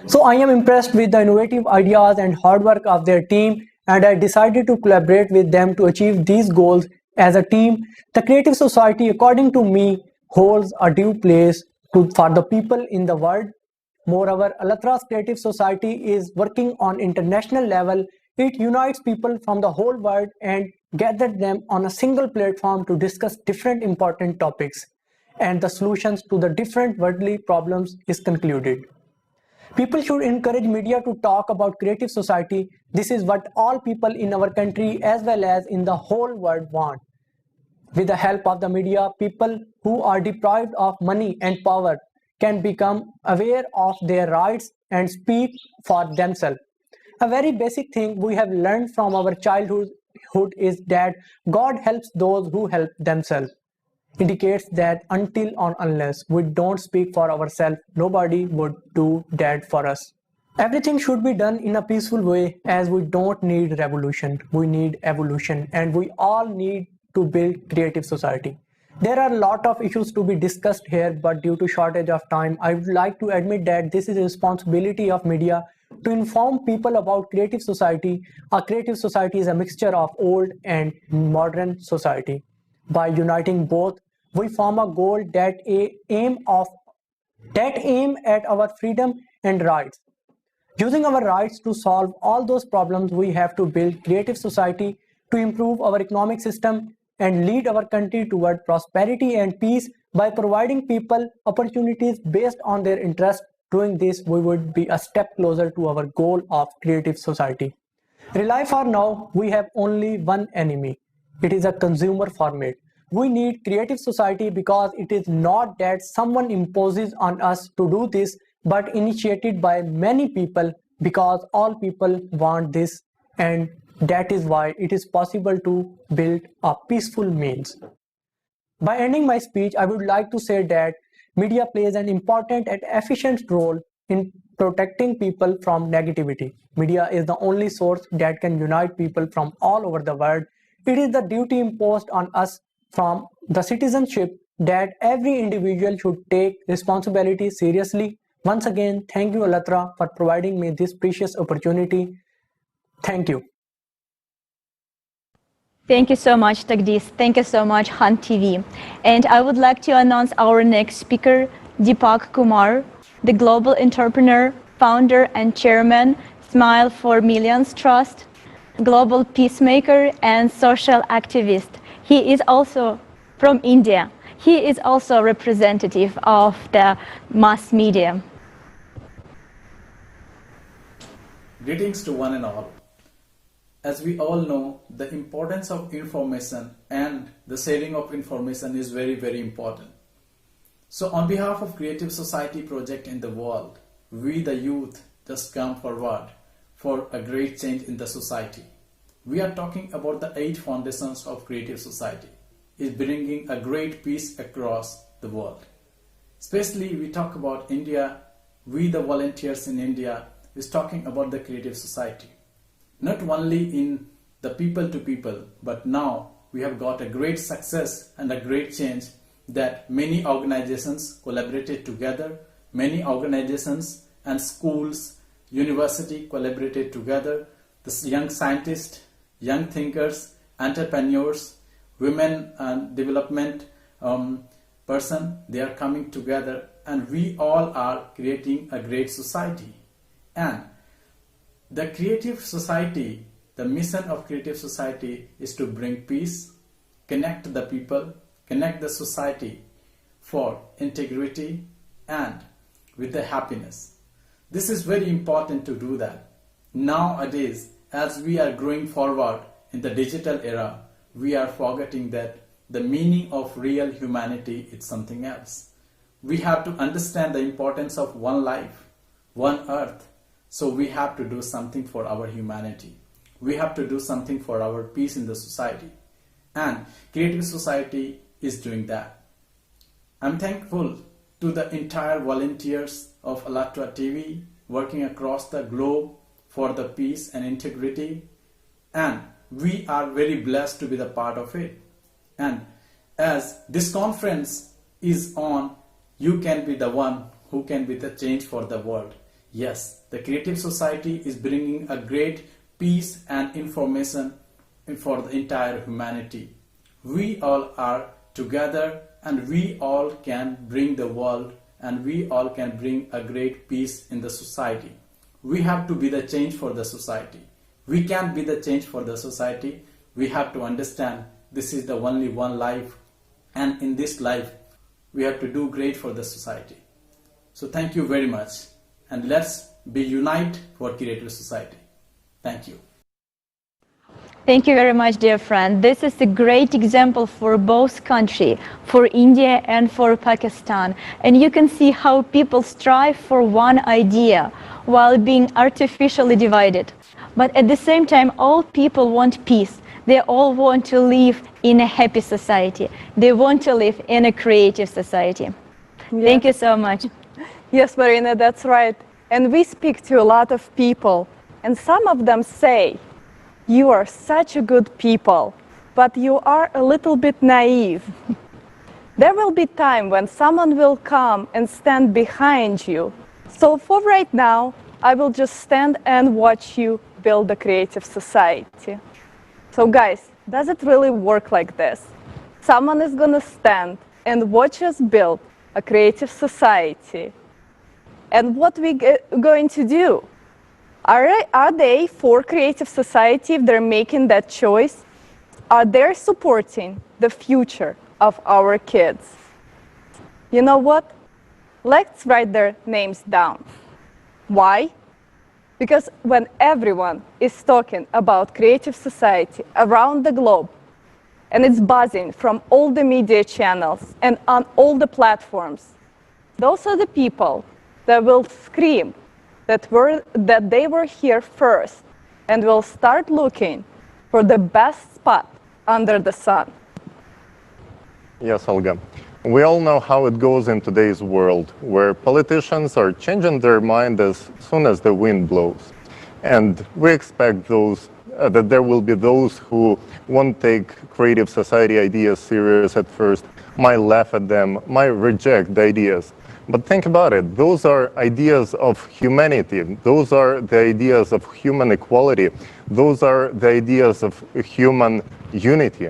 [SPEAKER 10] So I am impressed with the innovative ideas and hard work of their team, and I decided to collaborate with them to achieve these goals as a team. The creative society, according to me, holds a due place for the people in the world. Moreover, Allatra's creative society is working on international level. It unites people from the whole world and gathers them on a single platform to discuss different important topics, and the solutions to the different worldly problems is concluded. People should encourage media to talk about creative society. This is what all people in our country as well as in the whole world want. With the help of the media, people who are deprived of money and power can become aware of their rights and speak for themselves. A very basic thing we have learned from our childhood is that God helps those who help themselves. Indicates that until or unless we don't speak for ourselves, nobody would do that for us. Everything should be done in a peaceful way, as we don't need revolution, we need evolution, and we all need to build creative society. There are a lot of issues to be discussed here, but due to shortage of time, I would like to admit that this is a responsibility of media to inform people about creative society. A creative society is a mixture of old and modern society. By uniting both, we form a goal that aim at our freedom and rights. Using our rights to solve all those problems, we have to build creative society to improve our economic system and lead our country toward prosperity and peace by providing people opportunities based on their interests. Doing this, we would be a step closer to our goal of creative society. Rely for now, we have only one enemy. It is a consumer format. We need creative society because it is not that someone imposes on us to do this, but initiated by many people because all people want this, and that is why it is possible to build a peaceful means. By ending my speech, I would like to say that media plays an important and efficient role in protecting people from negativity. Media is the only source that can unite people from all over the world. It is the duty imposed on us from the citizenship that every individual should take responsibility seriously. Once again, thank you, Allatra, for providing me this precious opportunity. Thank you.
[SPEAKER 3] Thank you so much, Tagdis. Thank you so much, Hunt TV. And I would like to announce our next speaker, Deepak Kumar, the global entrepreneur, founder and chairman, Smile for Millions Trust, global peacemaker and social activist. He is also from India. He is also representative of the mass media.
[SPEAKER 18] Greetings to one and all. As we all know, the importance of information and the sharing of information is very, very important. So on behalf of Creative Society project in the world, we the youth just come forward for a great change in the society. We are talking about the 8 foundations of Creative Society. Is bringing a great peace across the world. Especially we talk about India, we the volunteers in India is talking about the Creative Society. Not only in the people to people, but now we have got a great success and a great change that many organizations collaborated together, many organizations and schools, university collaborated together, the young scientists, young thinkers, entrepreneurs, women and development person, they are coming together and we all are creating a great society. And the Creative Society, the mission of Creative Society is to bring peace, connect the people, connect the society for integrity and with the happiness. This is very important to do that. Nowadays, as we are growing forward in the digital era, we are forgetting that the meaning of real humanity is something else. We have to understand the importance of one life, one earth. So we have to do something for our humanity. We have to do something for our peace in the society. And Creative Society is doing that. I'm thankful to the entire volunteers of Allatra TV working across the globe for the peace and integrity, and we are very blessed to be the part of it. And as this conference is on, you can be the one who can be the change for the world. Yes, the Creative Society is bringing a great peace and information for the entire humanity. We all are together, and we all can bring the world, and we all can bring a great peace in the society. We have to be the change for the society. We can't be the change for the society. We have to understand this is the only one life, and in this life we have to do great for the society. So thank you very much, and let's be unite for Creative Society. Thank you.
[SPEAKER 3] Thank you very much, dear friend. This is a great example for both countries, for India and for Pakistan. And you can see how people strive for one idea while being artificially divided. But at the same time, all people want peace. They all want to live in a happy society. They want to live in a creative society.
[SPEAKER 13] Yes.
[SPEAKER 3] Thank you so much.
[SPEAKER 13] Yes, Marina, that's right. And we speak to a lot of people, and some of them say, you are such a good people, but you are a little bit naive. There will be time when someone will come and stand behind you. So for right now, I will just stand and watch you build a creative society. So guys, does it really work like this? Someone is gonna stand and watch us build a creative society. And what we going to do? Are they for creative society if they're making that choice? Are they supporting the future of our kids? You know what? Let's write their names down. Why? Because when everyone is talking about creative society around the globe, and it's buzzing from all the media channels and on all the platforms, those are the people that will scream that they were here first and will start looking for the best spot under the sun.
[SPEAKER 8] Yes, Olga. We all know how it goes in today's world, where politicians are changing their mind as soon as the wind blows. And we expect that there will be those who won't take creative society ideas serious at first, might laugh at them, might reject the ideas. But think about it, those are ideas of humanity, those are the ideas of human equality, those are the ideas of human unity.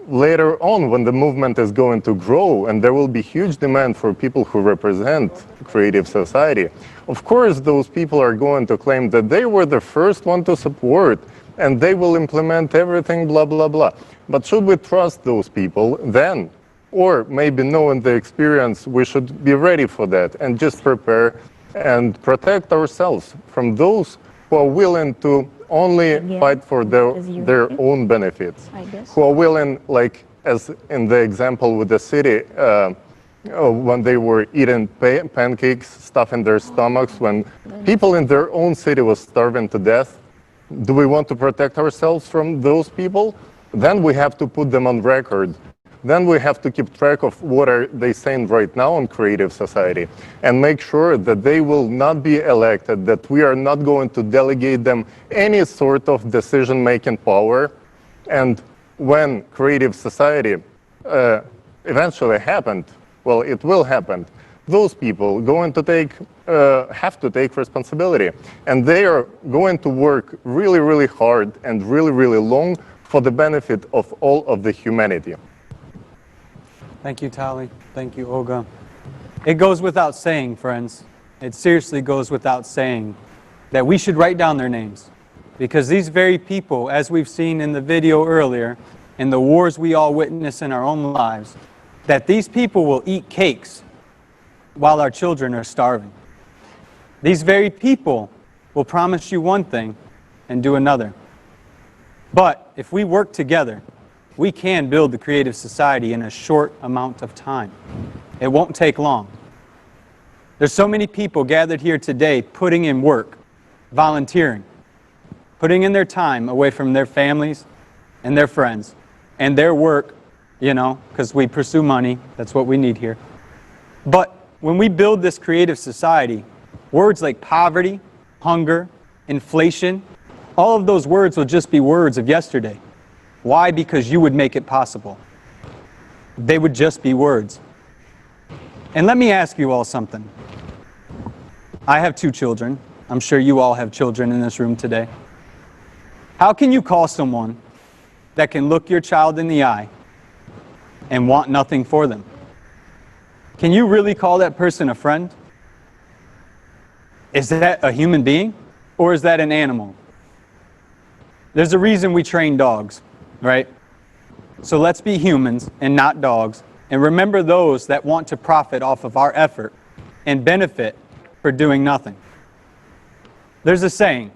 [SPEAKER 8] Later on, when the movement is going to grow and there will be huge demand for people who represent creative society, of course those people are going to claim that they were the first one to support and they will implement everything, blah, blah, blah. But should we trust those people then? Or maybe knowing the experience, we should be ready for that and just prepare and protect ourselves from those who are willing to only fight for their own benefits, who are willing, like as in the example with the city, when they were eating pancakes, stuff in their stomachs, when people in their own city was starving to death. Do we want to protect ourselves from those people? Then we have to put them on record. Then we have to keep track of what are they saying right now on Creative Society and make sure that they will not be elected, that we are not going to delegate them any sort of decision-making power. And when Creative Society eventually happened, well, it will happen, those people going to have to take responsibility. And they are going to work really, really hard and really, really long for the benefit of all of the humanity.
[SPEAKER 5] Thank you, Tali. Thank you, Olga. It goes without saying, friends. It seriously goes without saying that we should write down their names. Because these very people, as we've seen in the video earlier, in the wars we all witness in our own lives, that these people will eat cakes while our children are starving. These very people will promise you one thing and do another. But if we work together, we can build the creative society in a short amount of time. It won't take long. There's so many people gathered here today putting in work, volunteering, putting in their time away from their families and their friends and their work, you know, because we pursue money. That's what we need here. But when we build this creative society, words like poverty, hunger, inflation, all of those words will just be words of yesterday. Why? Because you would make it possible. They would just be words. And let me ask you all something. I have 2 children. I'm sure you all have children in this room today. How can you call someone that can look your child in the eye and want nothing for them? Can you really call that person a friend? Is that a human being or is that an animal? There's a reason we train dogs, right? So let's be humans and not dogs, and remember those that want to profit off of our effort and benefit for doing nothing. There's a saying,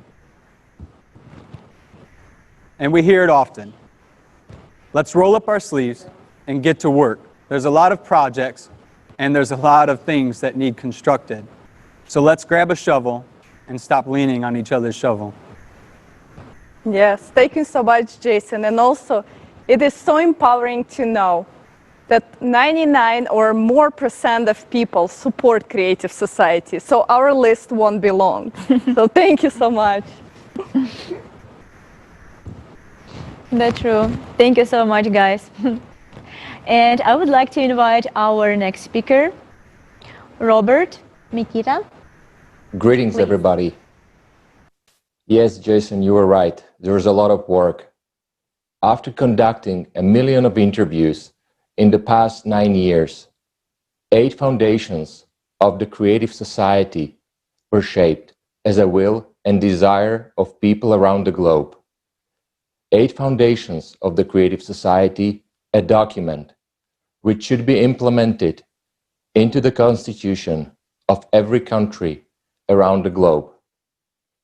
[SPEAKER 5] and we hear it often. Let's roll up our sleeves and get to work. There's a lot of projects and there's a lot of things that need constructed. So let's grab a shovel and stop leaning on each other's shovel.
[SPEAKER 13] Yes, thank you so much, Jason. And also, it is so empowering to know that 99 or more % of people support creative society. So our list won't be long. So thank you so much.
[SPEAKER 3] That's true. Thank you so much, guys. And I would like to invite our next speaker, Robert Mikita.
[SPEAKER 4] Greetings,
[SPEAKER 3] Please.
[SPEAKER 4] everybody. Yes, Jason, you were right. There's a lot of work. After conducting 1 million of interviews in the past 9 years, 8 foundations of the creative society were shaped as a will and desire of people around the globe. 8 foundations of the creative society, a document which should be implemented into the constitution of every country around the globe.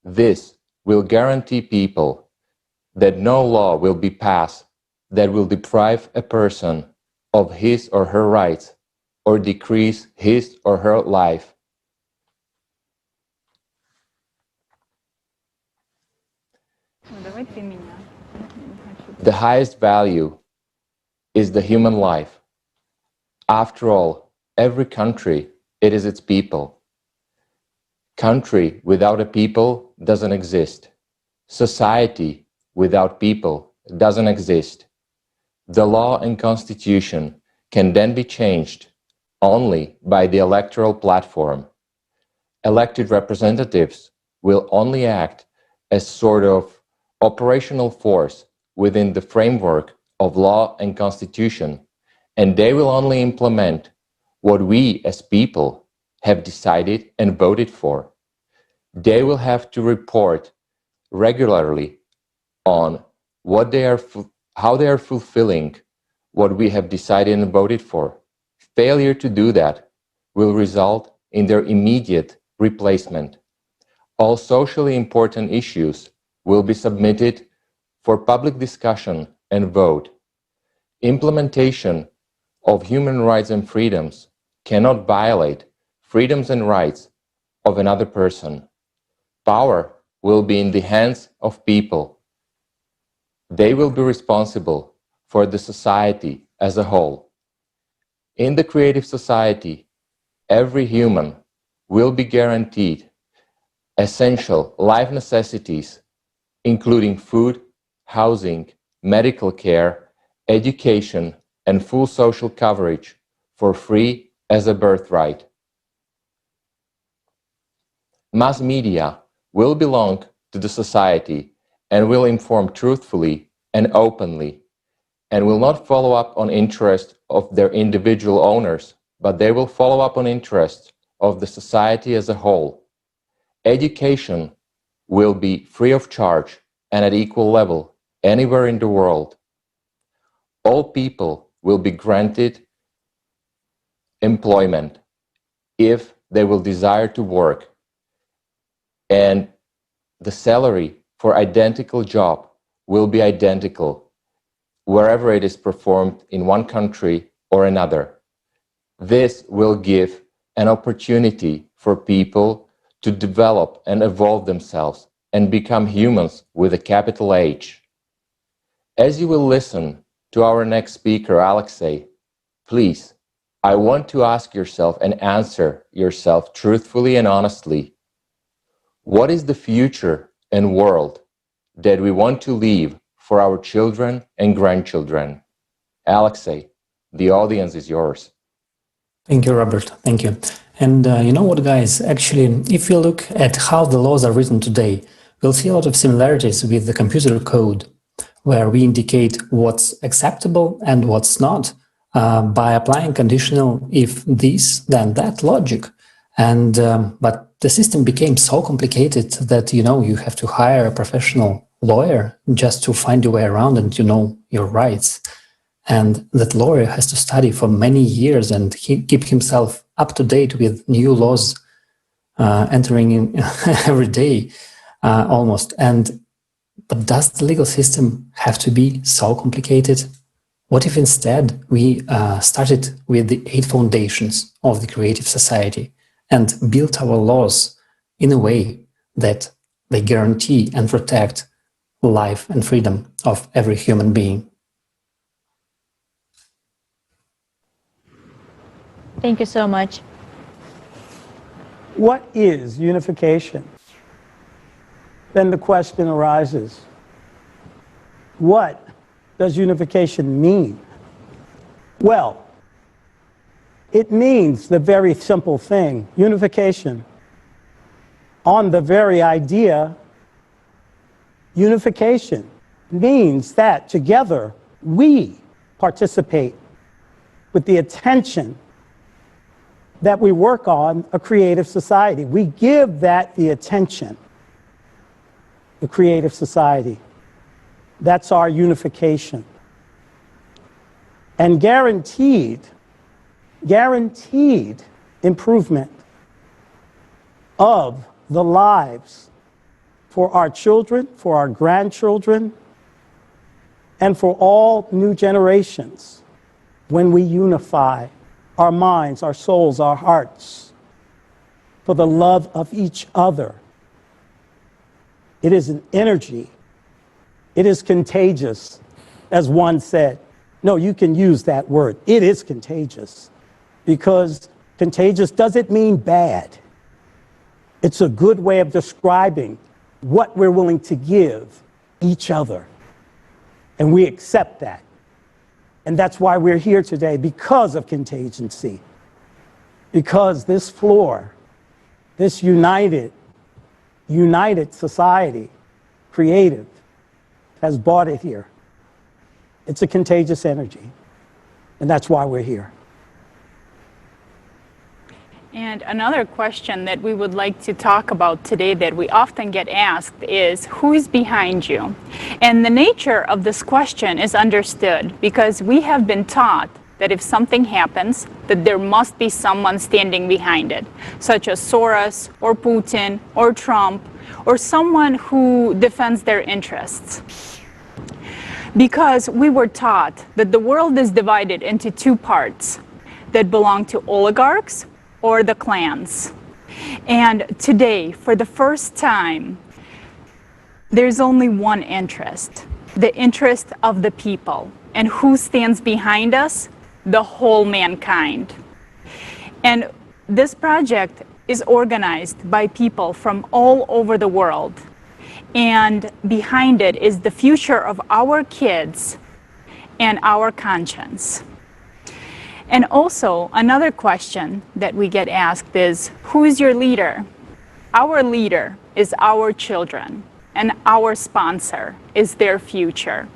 [SPEAKER 4] This will guarantee people that no law will be passed that will deprive a person of his or her rights or decrease his or her life. The highest value is the human life. After all, every country, it is its people. Country without a people doesn't exist. Society without people doesn't exist. The law and constitution can then be changed only by the electoral platform. Elected representatives will only act as sort of operational force within the framework of law and constitution, and they will only implement what we as people have decided and voted for. They will have to report regularly on what they are, how they are fulfilling what we have decided and voted for. Failure to do that will result in their immediate replacement. All socially important issues will be submitted for public discussion and vote. Implementation of human rights and freedoms cannot violate freedoms and rights of another person. Power will be in the hands of people. They will be responsible for the society as a whole. In the creative society, every human will be guaranteed essential life necessities, including food, housing, medical care, education, and full social coverage for free as a birthright. Mass media will belong to the society and will inform truthfully and openly, and will not follow up on interests of their individual owners, but they will follow up on interests of the society as a whole. Education will be free of charge and at equal level anywhere in the world. All people will be granted employment if they will desire to work, and the salary for identical job will be identical wherever it is performed in one country or another. This will give an opportunity for people to develop and evolve themselves and become humans with a capital H. As you will listen to our next speaker, Alexei, please I want to ask yourself and answer yourself truthfully and honestly. What is the future and world that we want to leave for our children and grandchildren? Alexei, the audience is yours.
[SPEAKER 7] Thank you, Robert. Thank you. And you know what, guys? Actually, if we look at how the laws are written today, we'll see a lot of similarities with the computer code, where we indicate what's acceptable and what's not by applying conditional if this, then that logic. And but the system became so complicated that, you know, you have to hire a professional lawyer just to find your way around and to know your rights. And that lawyer has to study for many years and keep himself up to date with new laws entering in every day almost. But does the legal system have to be so complicated? What if instead we started with the 8 foundations of the creative society and built our laws in a way that they guarantee and protect life and freedom of every human being?
[SPEAKER 3] Thank you so much.
[SPEAKER 2] What is unification? Then the question arises, what does unification mean? Well, it means the very simple thing, unification. On the very idea, unification means that together we participate with the attention that we work on a creative society. We give that the attention, the creative society. That's our unification. And guaranteed improvement of the lives for our children, for our grandchildren, and for all new generations when we unify our minds, our souls, our hearts, for the love of each other. It is an energy. It is contagious, as one said. No, you can use that word. It is contagious, because contagious doesn't mean bad. It's a good way of describing what we're willing to give each other. And we accept that. And that's why we're here today, because of contingency. Because this floor, this united society, creative, has brought it here. It's a contagious energy. And that's why we're here.
[SPEAKER 9] And another question that we would like to talk about today that we often get asked is, who is behind you? And the nature of this question is understood because we have been taught that if something happens, that there must be someone standing behind it, such as Soros or Putin or Trump or someone who defends their interests. Because we were taught that the world is divided into 2 parts that belong to oligarchs or the clans. And today, for the first time, there's only one interest, the interest of the people. And who stands behind us? The whole mankind. And this project is organized by people from all over the world. And behind it is the future of our kids and our conscience. And also, another question that we get asked is, who is your leader? Our leader is our children, and our sponsor is their future.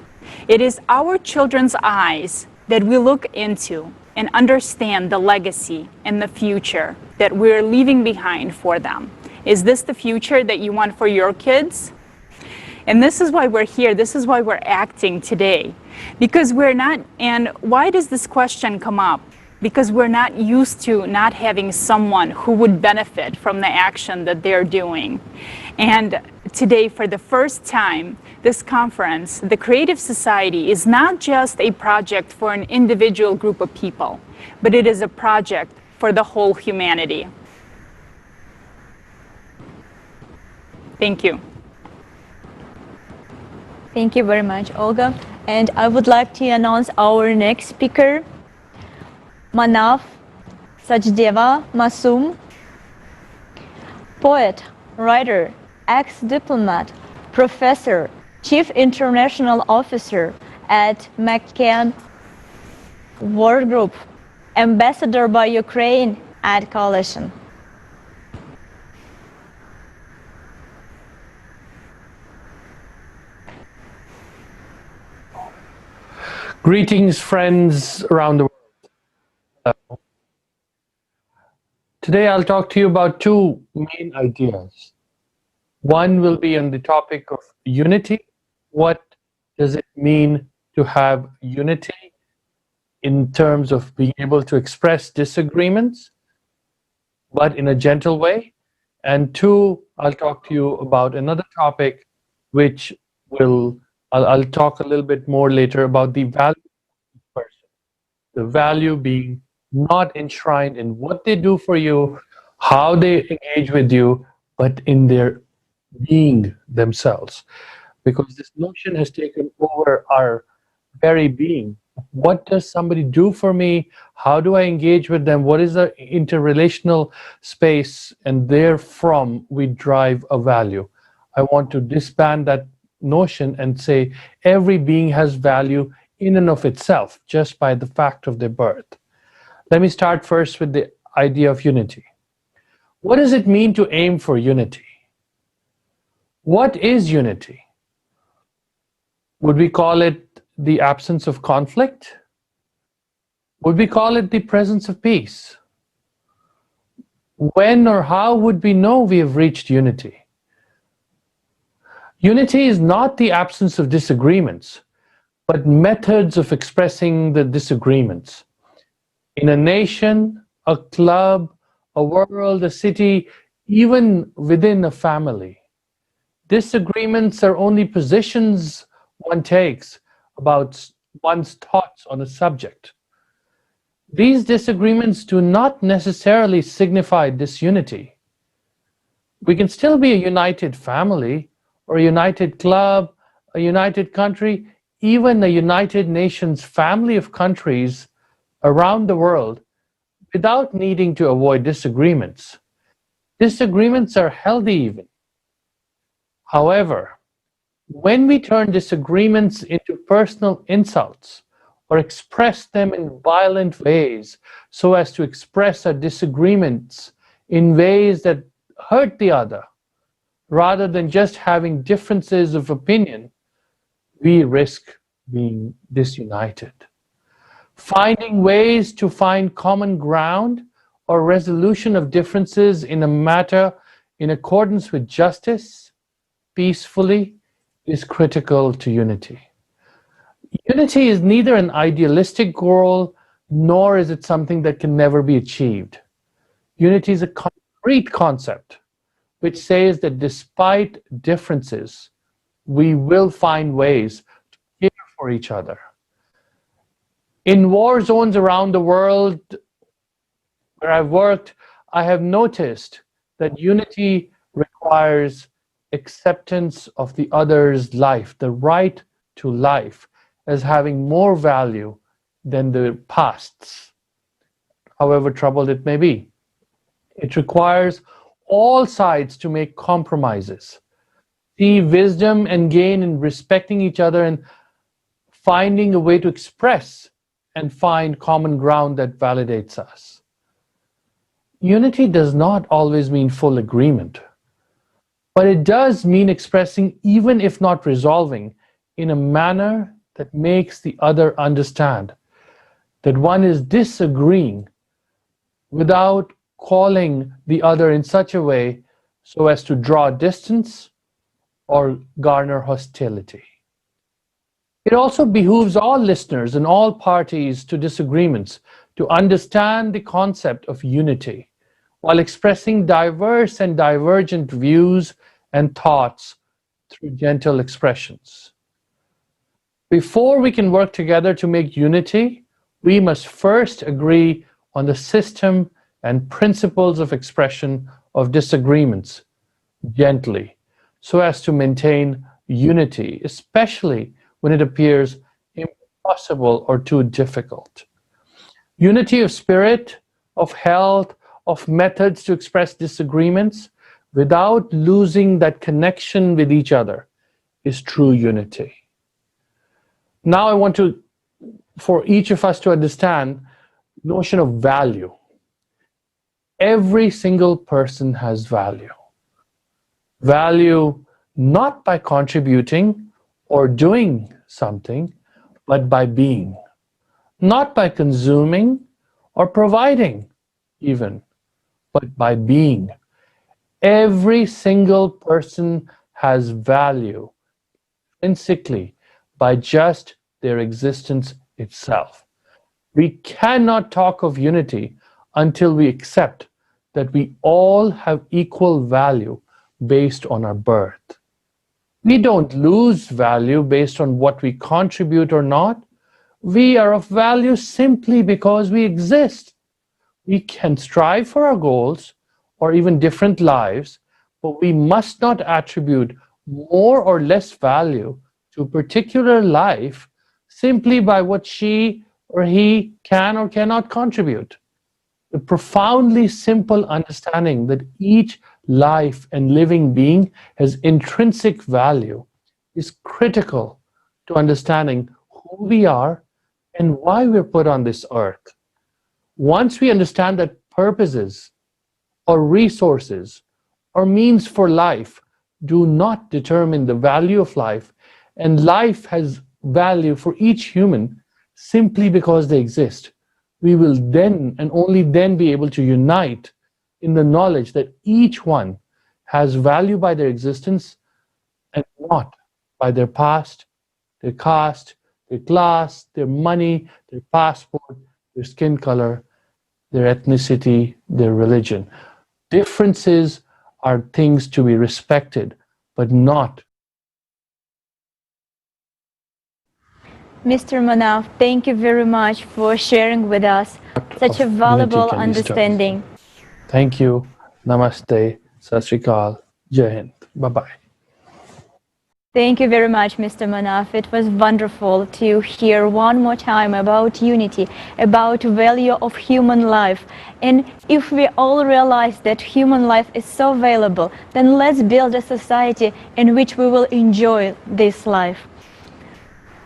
[SPEAKER 9] It is our children's eyes that we look into and understand the legacy and the future that we're leaving behind for them. Is this the future that you want for your kids? And this is why we're here. This is why we're acting today. Because we're not, and why does this question come up? Because we're not used to not having someone who would benefit from the action that they're doing. And today, for the first time, this conference, the Creative Society, is not just a project for an individual group of people, but it is a project for the whole humanity. Thank you.
[SPEAKER 3] Thank you very much, Olga. And I would like to announce our next speaker, Manav Sachdeva Masum, poet, writer, ex-diplomat, professor, chief international officer at McCann World Group, ambassador by Ukraine at Coalition.
[SPEAKER 14] Greetings, friends around the world. Today I'll talk to you about two main ideas. One will be on the topic of unity. What does it mean to have unity in terms of being able to express disagreements, but in a gentle way? And two, I'll talk to you about another topic, which I'll talk a little bit more later about the value of each person. The value being not enshrined in what they do for you, how they engage with you, but in their being themselves. Because this notion has taken over our very being. What does somebody do for me? How do I engage with them? What is the interrelational space? And therefrom, we drive a value. I want to disband that notion and say every being has value in and of itself, just by the fact of their birth. Let me start first with the idea of unity. What does it mean to aim for unity? What is unity? Would we call it the absence of conflict? Would we call it the presence of peace? When or how would we know we have reached unity? Unity is not the absence of disagreements, but methods of expressing the disagreements. In a nation, a club, a world, a city, even within a family, disagreements are only positions one takes about one's thoughts on a subject. These disagreements do not necessarily signify disunity. We can still be a united family, or a united club, a united country, even a United Nations family of countries around the world without needing to avoid disagreements. Disagreements are healthy even. However, when we turn disagreements into personal insults or express them in violent ways so as to express our disagreements in ways that hurt the other, rather than just having differences of opinion, we risk being disunited. Finding ways to find common ground or resolution of differences in a matter in accordance with justice, peacefully, is critical to unity. Unity is neither an idealistic goal, nor is it something that can never be achieved. Unity is a concrete concept which says that despite differences, we will find ways to care for each other. In war zones around the world where I've worked, I have noticed that unity requires acceptance of the other's life, the right to life, as having more value than the past's, however troubled it may be. It requires all sides to make compromises, see wisdom and gain in respecting each other and finding a way to express and find common ground that validates us. Unity does not always mean full agreement, but it does mean expressing, even if not resolving, in a manner that makes the other understand that one is disagreeing without calling the other in such a way so as to draw distance or garner hostility. It also behooves all listeners and all parties to disagreements to understand the concept of unity while expressing diverse and divergent views and thoughts through gentle expressions. Before we can work together to make unity, we must first agree on the system and principles of expression of disagreements gently, so as to maintain unity, especially when it appears impossible or too difficult. Unity of spirit of health, of methods to express disagreements, without losing that connection with each other, is true unity. Now I want to, for each of us to understand the notion of value. Every single person has value. Value not by contributing or doing something, but by being. Not by consuming or providing even, but by being. Every single person has value intrinsically by just their existence itself. We cannot talk of unity until we accept that we all have equal value based on our birth. We don't lose value based on what we contribute or not. We are of value simply because we exist. We can strive for our goals or even different lives, but we must not attribute more or less value to a particular life simply by what she or he can or cannot contribute. The profoundly simple understanding that each life and living being has intrinsic value is critical to understanding who we are and why we're put on this earth. Once we understand that purposes or resources or means for life do not determine the value of life, and life has value for each human simply because they exist, we will then and only then be able to unite in the knowledge that each one has value by their existence and not by their past, their caste, their class, their money, their passport, their skin color, their ethnicity, their religion. Differences are things to be respected, but not.
[SPEAKER 3] Mr. Manaf, thank you very much for sharing with us such a valuable understanding.
[SPEAKER 14] Thank you. Namaste. Sat Sri Akal. Jai Hind. Bye-bye.
[SPEAKER 3] Thank you very much, Mr. Manaf. It was wonderful to hear one more time about unity, about value of human life. And if we all realize that human life is so valuable, then let's build a society in which we will enjoy this life.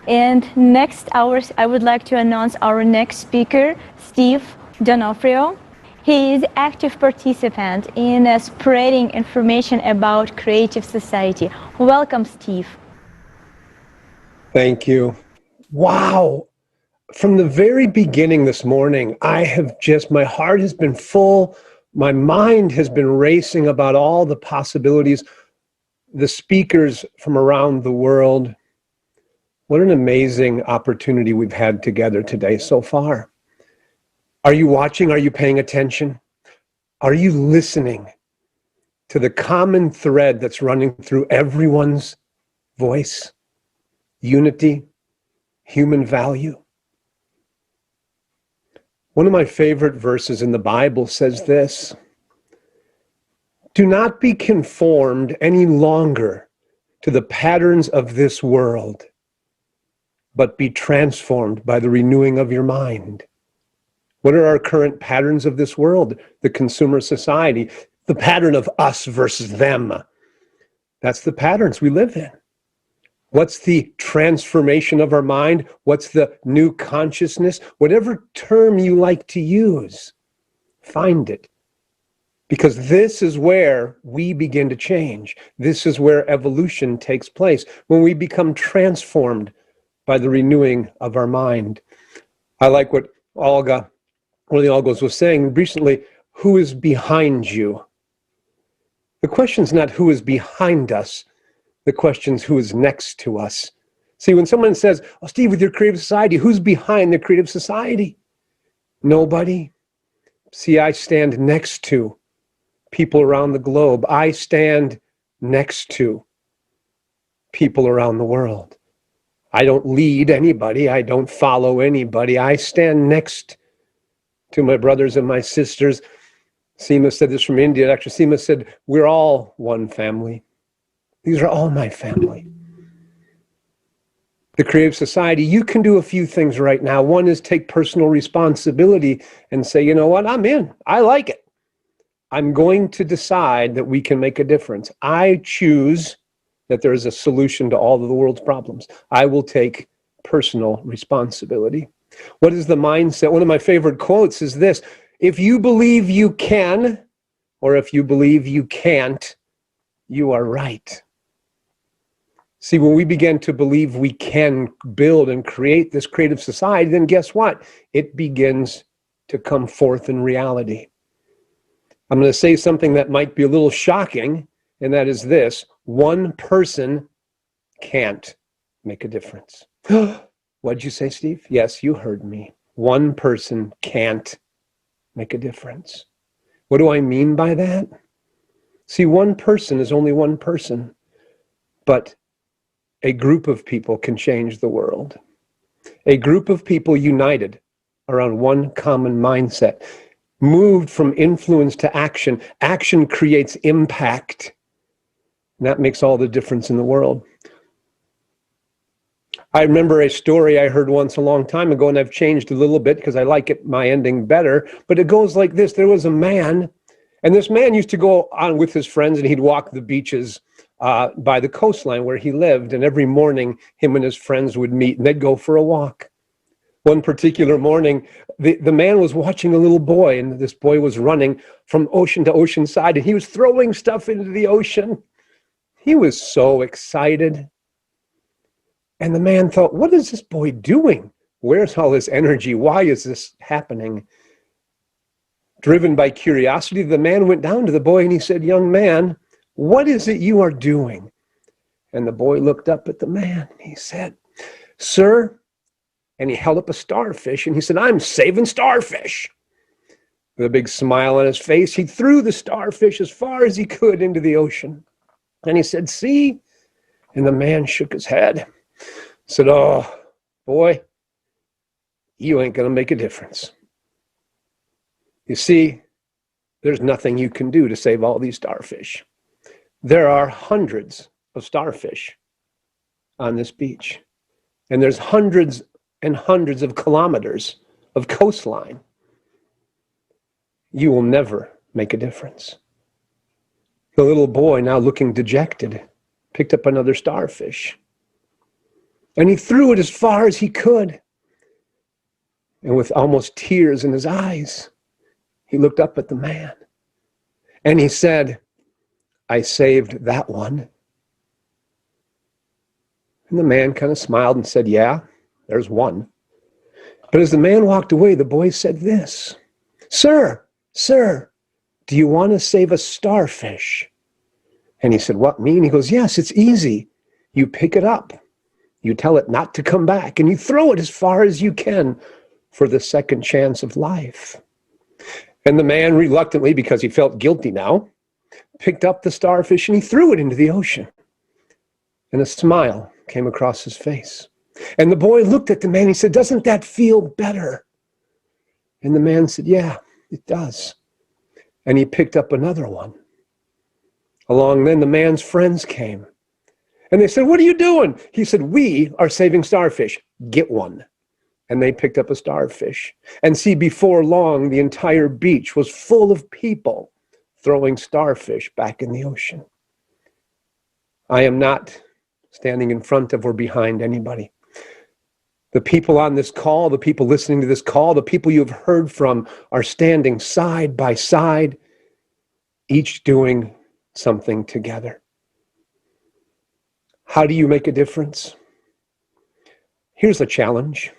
[SPEAKER 3] And next hours, I would like to announce our next speaker, Steve D'Onofrio. He is active participant in spreading information about creative society. Welcome, Steve.
[SPEAKER 15] Thank you. Wow. From the very beginning this morning, my heart has been full. My mind has been racing about all the possibilities. The speakers from around the world. What an amazing opportunity we've had together today so far. Are you watching? Are you paying attention? Are you listening to the common thread that's running through everyone's voice? Unity, human value. One of my favorite verses in the Bible says this: do not be conformed any longer to the patterns of this world, but be transformed by the renewing of your mind. What are our current patterns of this world? The consumer society, the pattern of us versus them. That's the patterns we live in. What's the transformation of our mind? What's the new consciousness? Whatever term you like to use, find it. Because this is where we begin to change. This is where evolution takes place, when we become transformed by the renewing of our mind. I like what Olga, one of the Olgas, was saying recently: who is behind you? The question's not who is behind us. The question's who is next to us. See, when someone says, oh, Steve, with your creative society, who's behind the creative society? Nobody. See, I stand next to people around the globe. I stand next to people around the world. I don't lead anybody. I don't follow anybody. I stand next to my brothers and my sisters. Seema said this from India. Dr. Seema said, we're all one family. These are all my family. the Creative Society, you can do a few things right now. One is take personal responsibility and say, you know what, I'm in. I like it. I'm going to decide that we can make a difference. I choose that there is a solution to all of the world's problems. I will take personal responsibility. What is the mindset? One of my favorite quotes is this: if you believe you can, or if you believe you can't, you are right. See, when we begin to believe we can build and create this creative society, then guess what? It begins to come forth in reality. I'm going to say something that might be a little shocking, and that is this: one person can't make a difference. What'd you say, Steve? Yes, you heard me. One person can't make a difference. What do I mean by that? See, one person is only one person, but a group of people can change the world. A group of people united around one common mindset, moved from influence to action. Action creates impact. And that makes all the difference in the world. I remember a story I heard once a long time ago, and I've changed a little bit because I like it, my ending better. But it goes like this. There was a man, and this man used to go on with his friends, and he'd walk the beaches by the coastline where he lived. And every morning, him and his friends would meet, and they'd go for a walk. One particular morning, the man was watching a little boy, and this boy was running from ocean to ocean side, and he was throwing stuff into the ocean. He was so excited. And the man thought, what is this boy doing? Where's all this energy? Why is this happening? Driven by curiosity, the man went down to the boy and he said, young man, what is it you are doing? And the boy looked up at the man. He said, sir, and he held up a starfish and he said, I'm saving starfish. With a big smile on his face, he threw the starfish as far as he could into the ocean. And he said, see? And the man shook his head. Said, oh, boy, you ain't going to make a difference. You see, there's nothing you can do to save all these starfish. There are hundreds of starfish on this beach. And there's hundreds and hundreds of kilometers of coastline. You will never make a difference. The little boy, now looking dejected, picked up another starfish. And he threw it as far as he could. And with almost tears in his eyes, he looked up at the man. And he said, I saved that one. And the man kind of smiled and said, yeah, there's one. But as the man walked away, the boy said this, sir, do you want to save a starfish? And he said, what, me? And he goes, yes, it's easy. You pick it up. You tell it not to come back, and you throw it as far as you can for the second chance of life. And the man reluctantly, because he felt guilty now, picked up the starfish and he threw it into the ocean. And a smile came across his face. And the boy looked at the man and he said, doesn't that feel better? And the man said, yeah, it does. And he picked up another one. Along then, the man's friends came. And they said, what are you doing? He said, we are saving starfish. Get one. And they picked up a starfish. And see, before long, the entire beach was full of people throwing starfish back in the ocean. I am not standing in front of or behind anybody. The people on this call, the people listening to this call, the people you've heard from are standing side by side, each doing something together. How do you make a difference? Here's a challenge.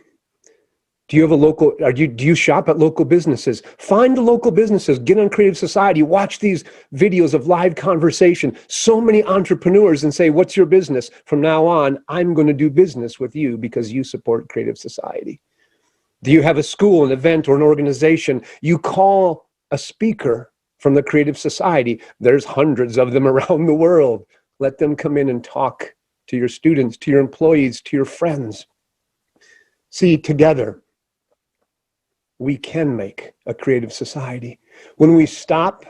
[SPEAKER 15] Do you shop at local businesses? Find the local businesses, get on Creative Society, watch these videos of live conversation. So many entrepreneurs, and say, what's your business? From now on, I'm going to do business with you because you support Creative Society. Do you have a school, an event, or an organization? You call a speaker from the Creative Society. There's hundreds of them around the world. Let them come in and talk to your students, to your employees, to your friends. See, together, we can make a creative society. When we stop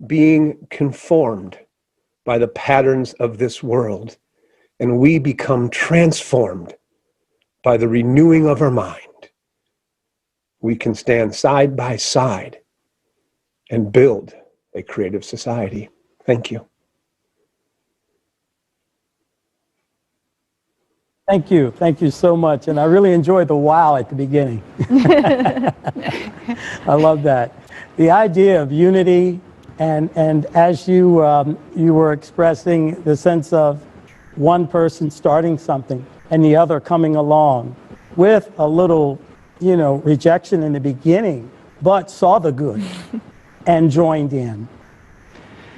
[SPEAKER 15] being conformed by the patterns of this world and we become transformed by the renewing of our mind, we can stand side by side and build a creative society. Thank you.
[SPEAKER 2] Thank you. Thank you so much. And I really enjoyed the wow at the beginning. I love that. The idea of unity, and as you were expressing the sense of one person starting something and the other coming along with a little, rejection in the beginning, but saw the good and joined in.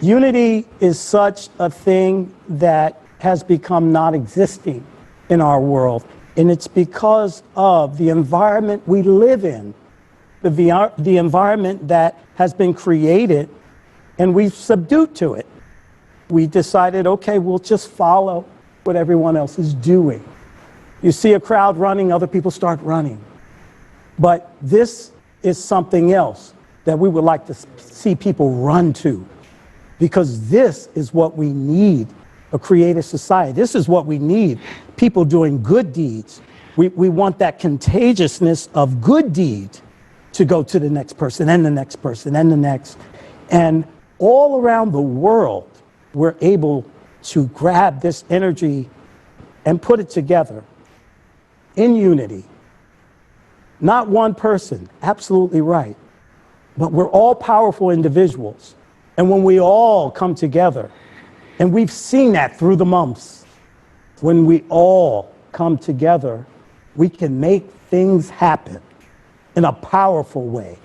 [SPEAKER 2] Unity is such a thing that has become non-existing in our world, and it's because of the environment we live in, the environment that has been created, and we've subdued to it. We decided, okay, we'll just follow what everyone else is doing. You see a crowd running, other people start running. But this is something else that we would like to see people run to, because this is what we need, a creative society. This is what we need, people doing good deeds. We want that contagiousness of good deeds to go to the next person and the next person and the next. And all around the world, we're able to grab this energy and put it together in unity. Not one person, absolutely right. But we're all powerful individuals. And when we all come together, and we've seen that through the months, when we all come together, we can make things happen in a powerful way.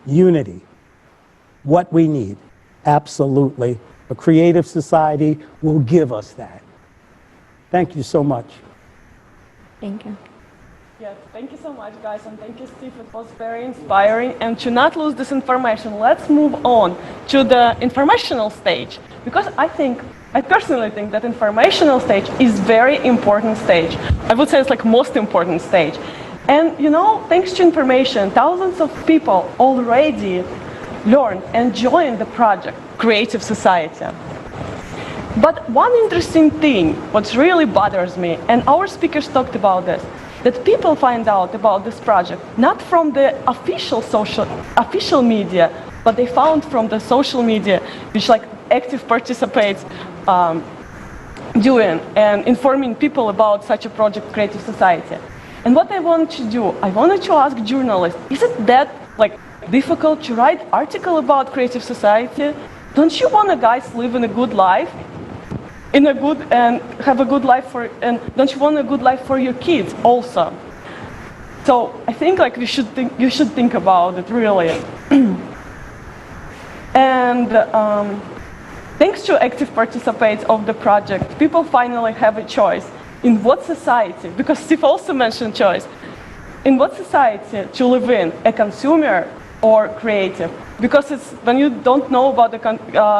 [SPEAKER 2] Unity, what we need, absolutely. A creative society will give us that. Thank you so much.
[SPEAKER 1] Thank you.
[SPEAKER 16] Yes, thank you so much, guys, and thank you, Steve. It was very inspiring. And to not lose this information, let's move on to the informational stage, because I personally think that informational stage is very important stage. I would say it's like most important stage. And thanks to information, thousands of people already learned and joined the project, Creative Society. But one interesting thing, what really bothers me, and our speakers talked about this, that people find out about this project not from the official media, but they found from the social media, which active participants doing and informing people about such a project, Creative Society. And what I wanted to do, I wanted to ask journalists, is it that difficult to write article about Creative Society? Don't you want to guys live in a good life? And have a good life and don't you want a good life for your kids also? So I think you should think about it really. And thanks to active participants of the project, people finally have a choice in what society, because Steve also mentioned choice, in what society to live in, a consumer or creative. Because when you don't know about the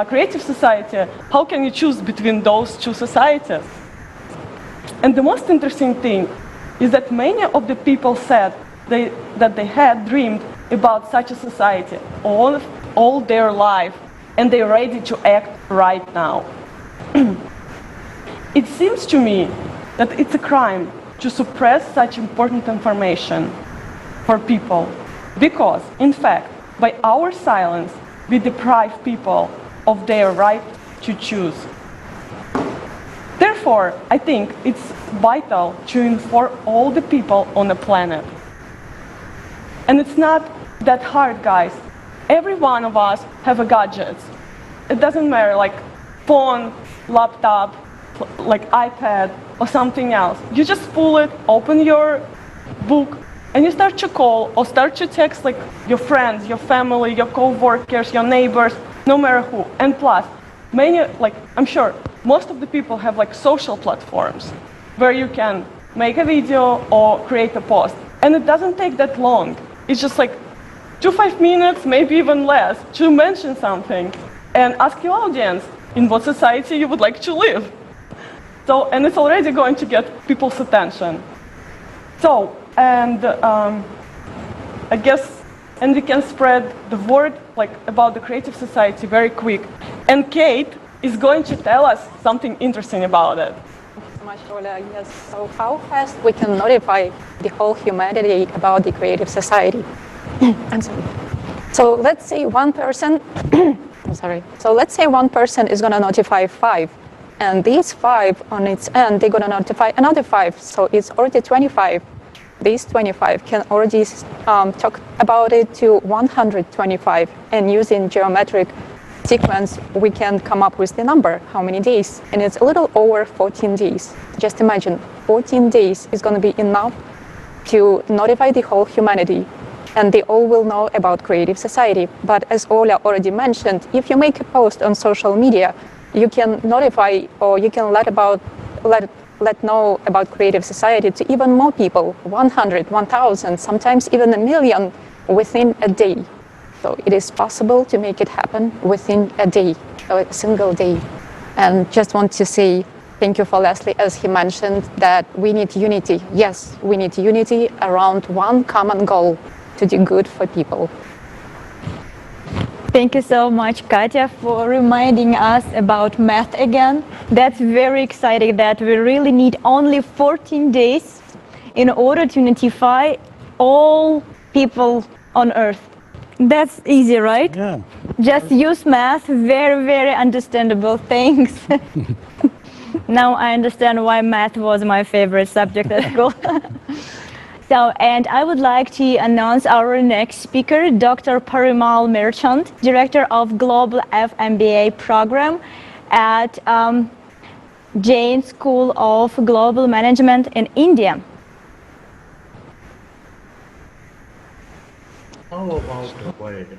[SPEAKER 16] creative society, how can you choose between those two societies? And the most interesting thing is that many of the people said that they had dreamed about such a society all their life, and they're ready to act right now. It seems to me that it's a crime to suppress such important information for people, because, in fact, by our silence, we deprive people of their right to choose. Therefore, I think it's vital to inform all the people on the planet. And it's not that hard, guys. Every one of us have a gadget. It doesn't matter, phone, laptop, iPad, or something else. You just pull it, open your book, and you start to call or start to text your friends, your family, your co-workers, your neighbors, no matter who. And plus, many, I'm sure, most of the people have social platforms where you can make a video or create a post. And it doesn't take that long. It's just 2-5 minutes, maybe even less, to mention something and ask your audience in what society you would like to live. So, and it's already going to get people's attention. So, and I guess, and we can spread the word about the Creative Society very quick. And Kate is going to tell us something interesting about it.
[SPEAKER 17] much, Ola. Yes. So how fast we can notify the whole humanity about the creative society? I'm sorry. So let's say one person, I'm sorry. So let's say one person is going to notify 5, and these 5 on its end, they're going to notify another 5. So it's already 25. These 25 can already talk about it to 125, and using geometric sequence, we can come up with the number, how many days, and it's a little over 14 days. Just imagine, 14 days is going to be enough to notify the whole humanity, and they all will know about creative society. But as Ola already mentioned, if you make a post on social media, you can notify, or you can let know about creative society to even more people, 100, 1,000, sometimes even 1,000,000 within a day. So it is possible to make it happen within a day, a single day. And just want to say thank you for Leslie, as he mentioned that we need unity. Yes, we need unity around one common goal, to do good for people.
[SPEAKER 3] Thank you so much, Katya, for reminding us about math again. That's very exciting that we really need only 14 days in order to notify all people on Earth. That's easy, right?
[SPEAKER 2] Yeah.
[SPEAKER 3] Just use math. Very, very understandable. Thanks. Now I understand why math was my favorite subject at school. So, and I would like to announce our next speaker, Dr. Parimal Merchant, Director of Global FMBA Program at Jain School of Global Management in India.
[SPEAKER 19] How about a world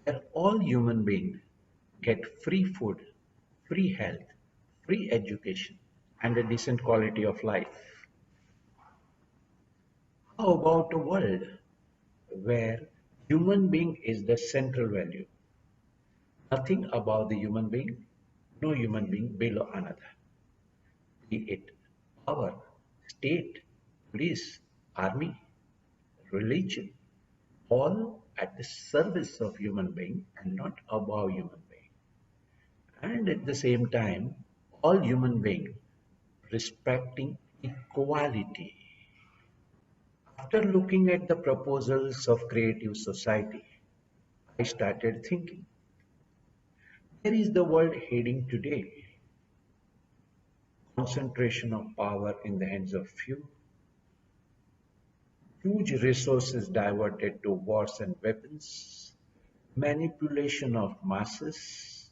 [SPEAKER 19] where all human beings get free food, free health, free education, and a decent quality of life? How about a world where human being is the central value? Nothing about the human being, no human being below another. Be it power, state, police, army, religion, all at the service of human being and not above human being. And at the same time, all human beings respecting equality. After looking at the proposals of creative society, I started thinking, where is the world heading today? Concentration of power in the hands of few, huge resources diverted to wars and weapons, manipulation of masses,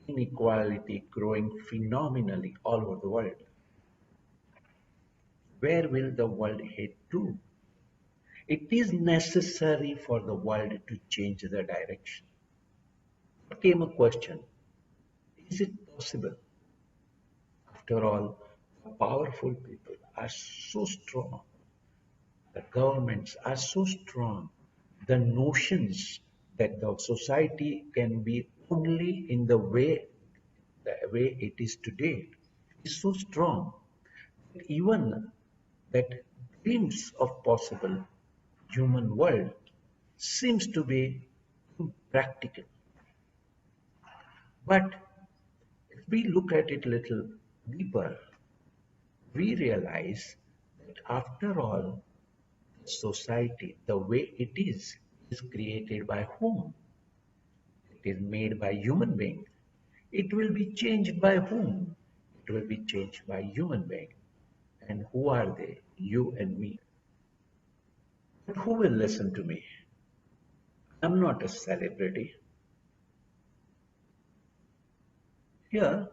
[SPEAKER 19] inequality growing phenomenally all over the world. Where will the world head to? It is necessary for the world to change the direction. There came a question, is it possible? After all, the powerful people are so strong, the governments are so strong, the notions that the society can be only in the way it is today is so strong that even that glimpse of possible human world seems to be impractical. But if we look at it a little deeper, we realize that after all, society, the way it is created by whom? It is made by human being. It will be changed by whom? It will be changed by human being. And who are they? You and me. But who will listen to me? I'm not a celebrity. Here,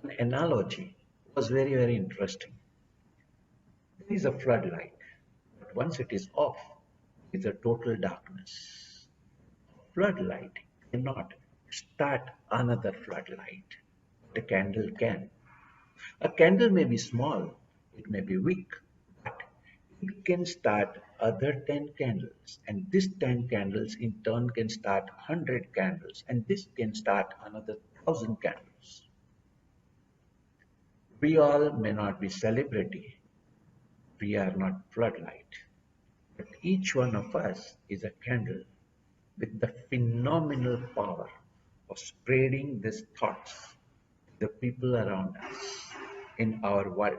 [SPEAKER 19] an analogy was very, very interesting. There is a floodlight, but once it is off, it's a total darkness. A floodlight cannot start another floodlight. The candle can. A candle may be small, it may be weak, but it can start other 10 candles, and this 10 candles in turn can start 100 candles, and this can start another 1,000 candles. We all may not be celebrity, we are not floodlight, but each one of us is a candle with the phenomenal power of spreading these thoughts to the people around us. in our world.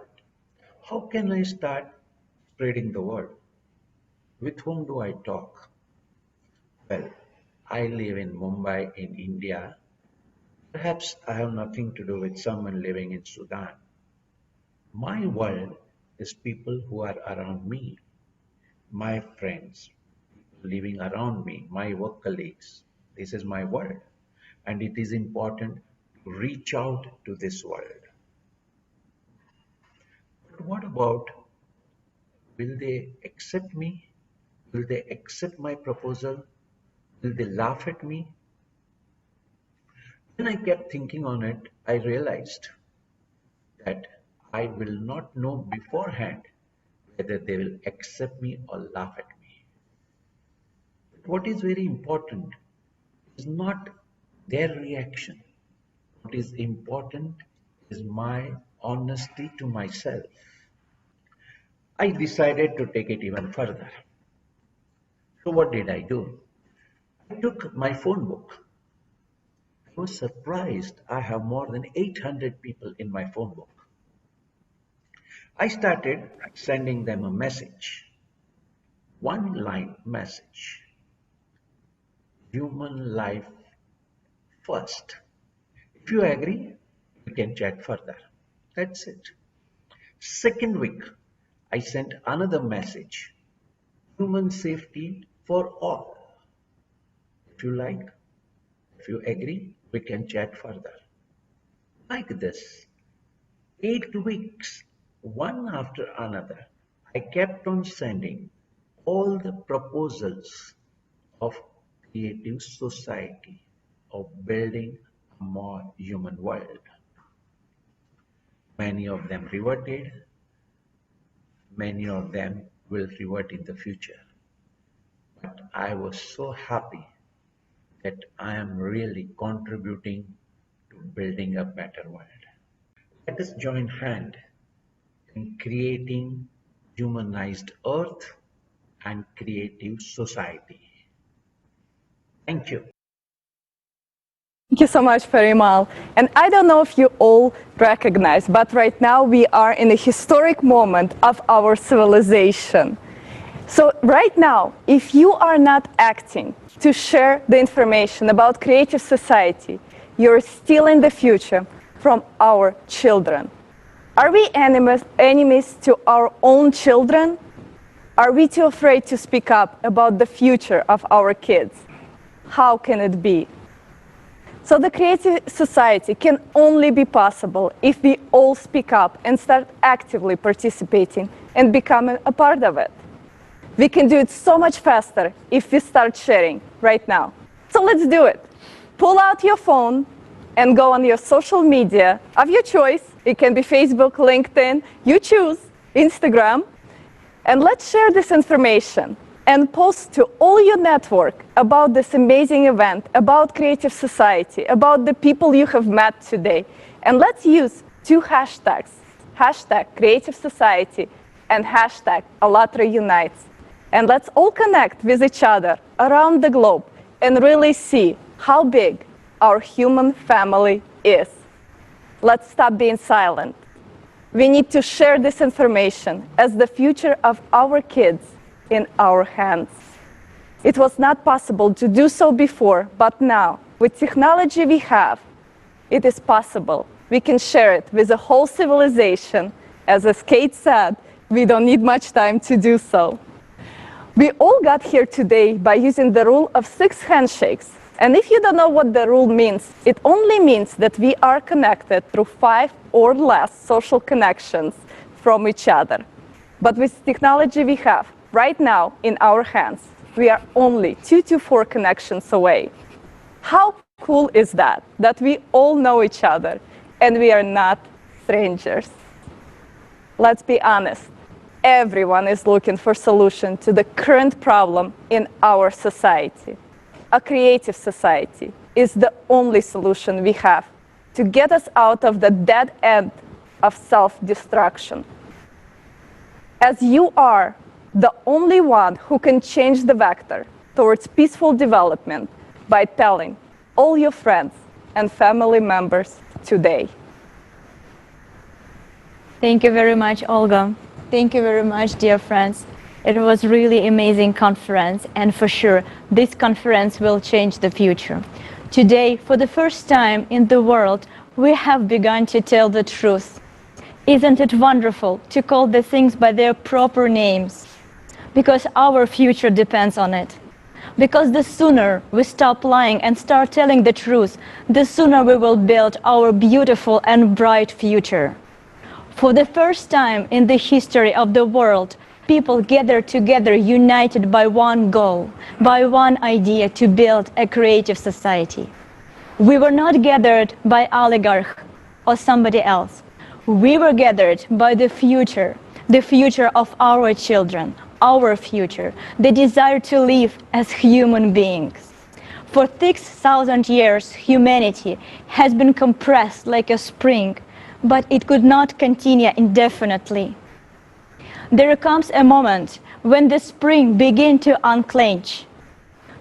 [SPEAKER 19] How can I start spreading the word? With whom do I talk? Well, I live in Mumbai in India. Perhaps I have nothing to do with someone living in Sudan. My world is people who are around me, my friends, people living around me, my work colleagues. This is my world. And it is important to reach out to this world. But what about, will they accept me? Will they accept my proposal? Will they laugh at me? When I kept thinking on it, I realized that I will not know beforehand whether they will accept me or laugh at me. But what is very important is not their reaction. What is important is my honesty to myself. I decided to take it even further. So what did I do? I took my phone book. I was surprised I have more than 800 people in my phone book. I started sending them a message, one line message. Human life first. If you agree, we can chat further. That's it. Second week, I sent another message. Human safety for all. If you like, if you agree, we can chat further. Like this, 8 weeks, one after another, I kept on sending all the proposals of creative society, of building a more human world. Many of them reverted. Many of them will revert in the future. But I was so happy that I am really contributing to building a better world. Let us join hands in creating humanized earth and creative society. Thank you.
[SPEAKER 13] Thank you so much, Parimal. And I don't know if you all recognize, but right now we are in a historic moment of our civilization. So right now, if you are not acting to share the information about creative society, you're stealing the future from our children. Are we enemies to our own children? Are we too afraid to speak up about the future of our kids? How can it be? So the creative society can only be possible if we all speak up and start actively participating and becoming a part of it. We can do it so much faster if we start sharing right now. So let's do it. Pull out your phone and go on your social media of your choice. It can be Facebook, LinkedIn, you choose, Instagram. And let's share this information and post to all your network about this amazing event, about creative society, about the people you have met today. And let's use 2 hashtags, hashtag creative society and hashtag Allatra Unites. And let's all connect with each other around the globe and really see how big our human family is. Let's stop being silent. We need to share this information as the future of our kids in our hands. It was not possible to do so before, but now, with technology we have, it is possible. We can share it with the whole civilization. As Kate said, we don't need much time to do so. We all got here today by using the rule of 6 handshakes. And if you don't know what the rule means, it only means that we are connected through 5 or less social connections from each other. But with technology we have right now in our hands, we are only 2 to 4 connections away. How cool is that? That we all know each other and we are not strangers. Let's be honest. Everyone is looking for a solution to the current problem in our society. A creative society is the only solution we have to get us out of the dead end of self-destruction. As you are the only one who can change the vector towards peaceful development by telling all your friends and family members today.
[SPEAKER 3] Thank you very much, Olga. Thank you very much, dear friends. It was really amazing conference, and for sure, this conference will change the future. Today, for the first time in the world, we have begun to tell the truth. Isn't it wonderful to call the things by their proper names? Because our future depends on it. Because the sooner we stop lying and start telling the truth, the sooner we will build our beautiful and bright future. For the first time in the history of the world, people gathered together united by one goal, by one idea to build a creative society. We were not gathered by oligarch or somebody else. We were gathered by the future of our children, our future, the desire to live as human beings. For 6,000 years, humanity has been compressed like a spring, but it could not continue indefinitely. There comes a moment when the spring begins to unclench.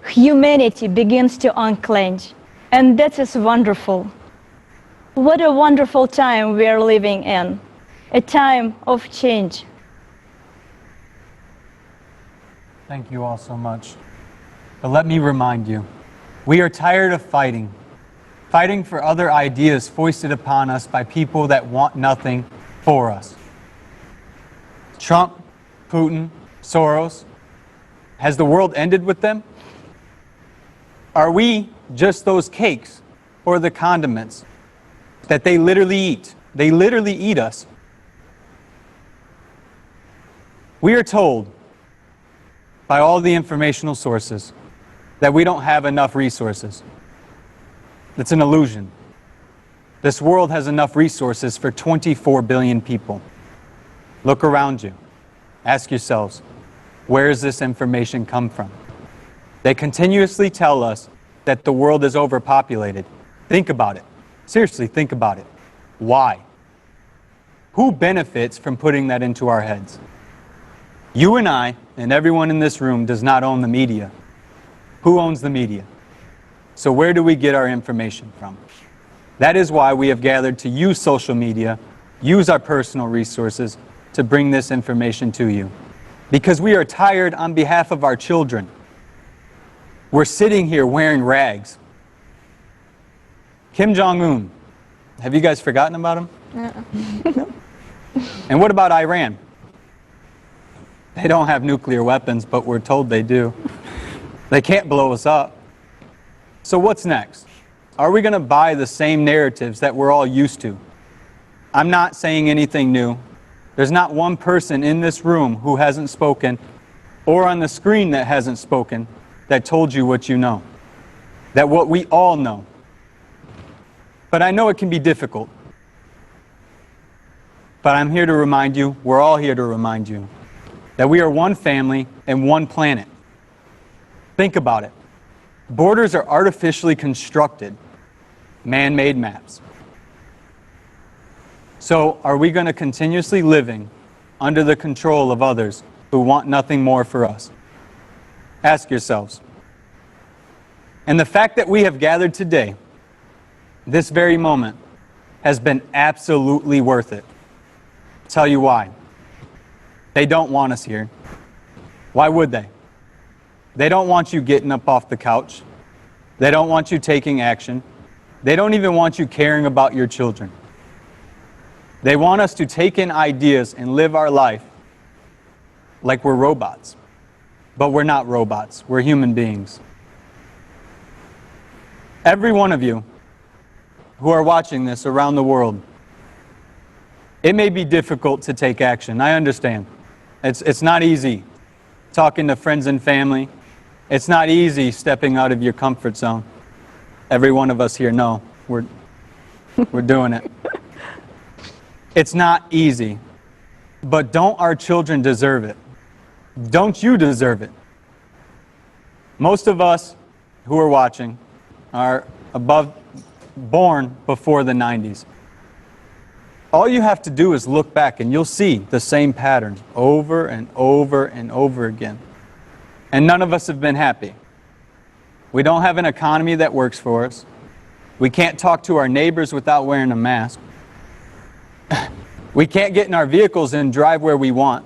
[SPEAKER 3] Humanity begins to unclench, and that is wonderful. What a wonderful time we are living in, a time of change.
[SPEAKER 5] Thank you all so much. But let me remind you, we are tired of fighting for other ideas foisted upon us by people that want nothing for us. Trump, Putin, Soros, has the world ended with them? Are we just those cakes or the condiments that they literally eat? They literally eat us. We are told by all the informational sources that we don't have enough resources. It's an illusion. This world has enough resources for 24 billion people. Look around you. Ask yourselves, where does this information come from? They continuously tell us that the world is overpopulated. Think about it. Seriously, think about it. Why? Who benefits from putting that into our heads? You and I, and everyone in this room, does not own the media. Who owns the media? So where do we get our information from? That is why we have gathered to use social media, use our personal resources to bring this information to you. Because we are tired on behalf of our children. We're sitting here wearing rags. Kim Jong-un, have you guys forgotten about him? No. And what about Iran? They don't have nuclear weapons, but we're told they do. They can't blow us up. So what's next? Are we going to buy the same narratives that we're all used to? I'm not saying anything new. There's not one person in this room who hasn't spoken, or on the screen that hasn't spoken, that told you what you know. That what we all know. But I know it can be difficult. But I'm here to remind you, we're all here to remind you, that we are one family and one planet. Think about it. Borders are artificially constructed, man-made maps. So are we going to continuously living under the control of others who want nothing more for us? Ask yourselves. And the fact that we have gathered today, this very moment, has been absolutely worth it. I'll tell you why. They don't want us here. Why would they? They don't want you getting up off the couch. They don't want you taking action. They don't even want you caring about your children. They want us to take in ideas and live our life like we're robots. But we're not robots. We're human beings. Every one of you who are watching this around the world, it may be difficult to take action. I understand. It's not easy talking to friends and family. It's not easy stepping out of your comfort zone. Every one of us here know we're doing it. It's not easy. But don't our children deserve it? Don't you deserve it? Most of us who are watching are born before the 90s. All you have to do is look back and you'll see the same pattern over and over and over again. And none of us have been happy. We don't have an economy that works for us. We can't talk to our neighbors without wearing a mask.
[SPEAKER 21] We can't get in our vehicles and drive where we want.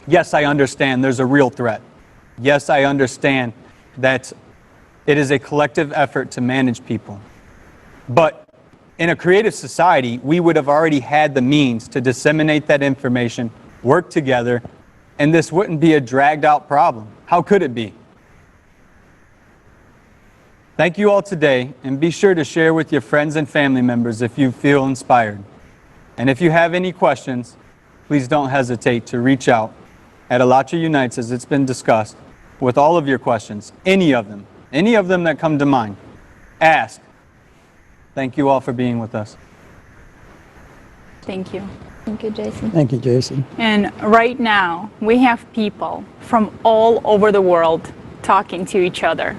[SPEAKER 21] Yes, I understand there's a real threat. Yes, I understand that it is a collective effort to manage people. But in a creative society, we would have already had the means to disseminate that information, work together, and this wouldn't be a dragged out problem. How could it be? Thank you all today, and be sure to share with your friends and family members if you feel inspired. And if you have any questions, please don't hesitate to reach out at Alatra Unites, as it's been discussed, with all of your questions, any of them that come to mind. Ask. Thank you all for being with us.
[SPEAKER 9] Thank you.
[SPEAKER 3] Thank you, Jason.
[SPEAKER 2] Thank you, Jason.
[SPEAKER 9] And right now, we have people from all over the world talking to each other.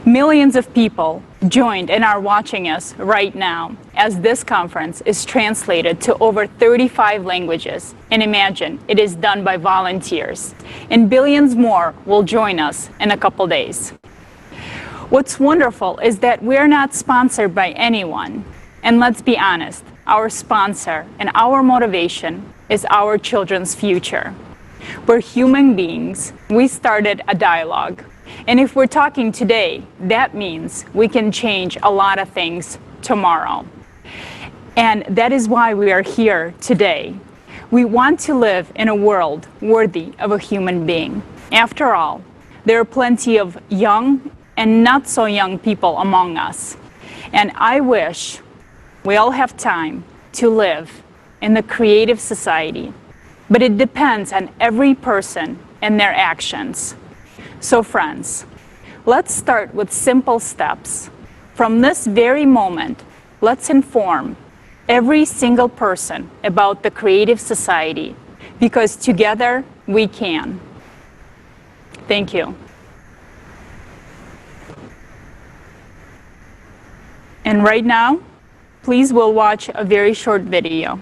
[SPEAKER 9] Millions of people joined and are watching us right now as this conference is translated to over 35 languages. And imagine, it is done by volunteers. And billions more will join us in a couple days. What's wonderful is that we're not sponsored by anyone. And let's be honest, our sponsor and our motivation is our children's future. We're human beings. We started a dialogue. And if we're talking today, that means we can change a lot of things tomorrow. And that is why we are here today. We want to live in a world worthy of a human being. After all, there are plenty of young and not so young people among us. And I wish we all have time to live in the creative society. But it depends on every person and their actions. So friends, let's start with simple steps. From this very moment, let's inform every single person about the creative society, because together we can. Thank you. And right now, please we'll watch a very short video.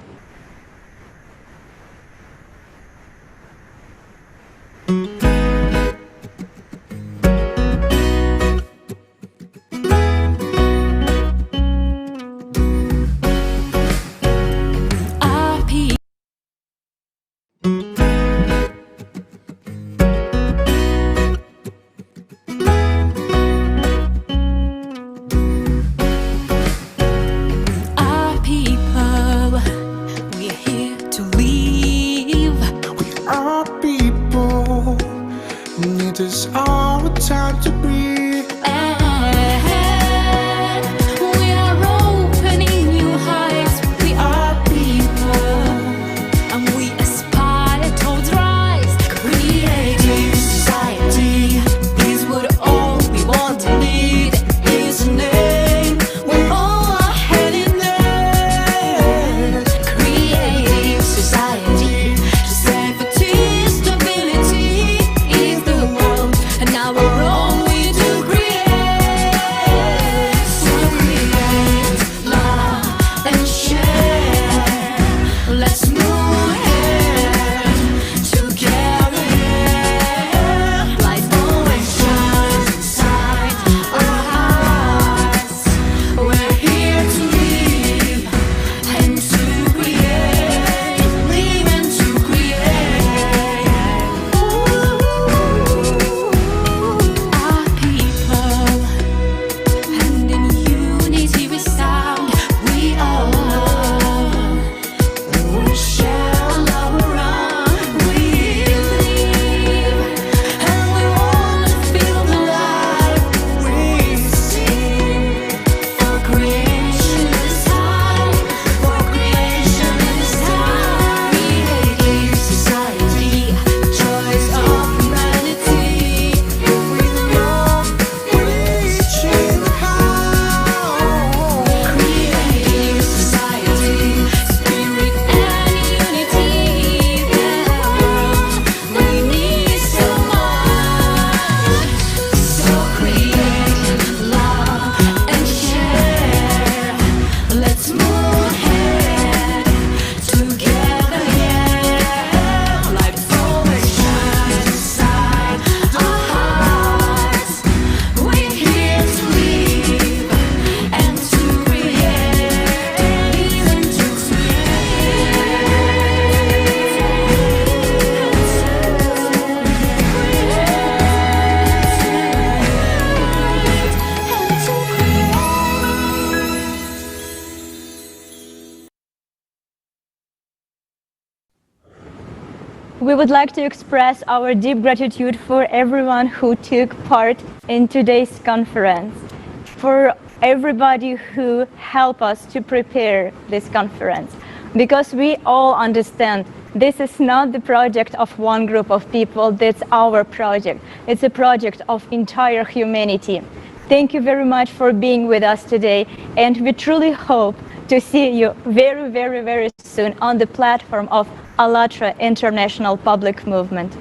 [SPEAKER 3] We would like to express our deep gratitude for everyone who took part in today's conference, for everybody who helped us to prepare this conference, because we all understand this is not the project of one group of people, that's our project. It's a project of entire humanity. Thank you very much for being with us today, and we truly hope to see you very, very, very soon on the platform of ALLATRA International Public Movement.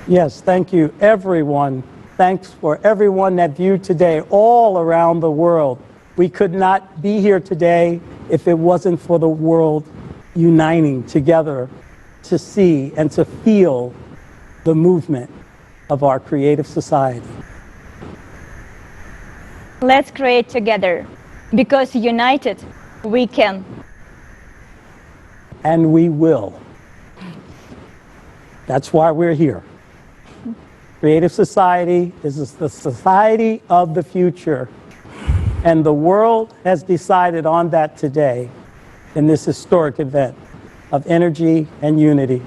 [SPEAKER 2] Yes, thank you, everyone. Thanks for everyone that viewed today all around the world. We could not be here today if it wasn't for the world uniting together to see and to feel the movement of our creative society.
[SPEAKER 3] Let's create together, because united we can.
[SPEAKER 2] And we will. That's why we're here. Creative society is the society of the future. And the world has decided on that today in this historic event of energy and unity.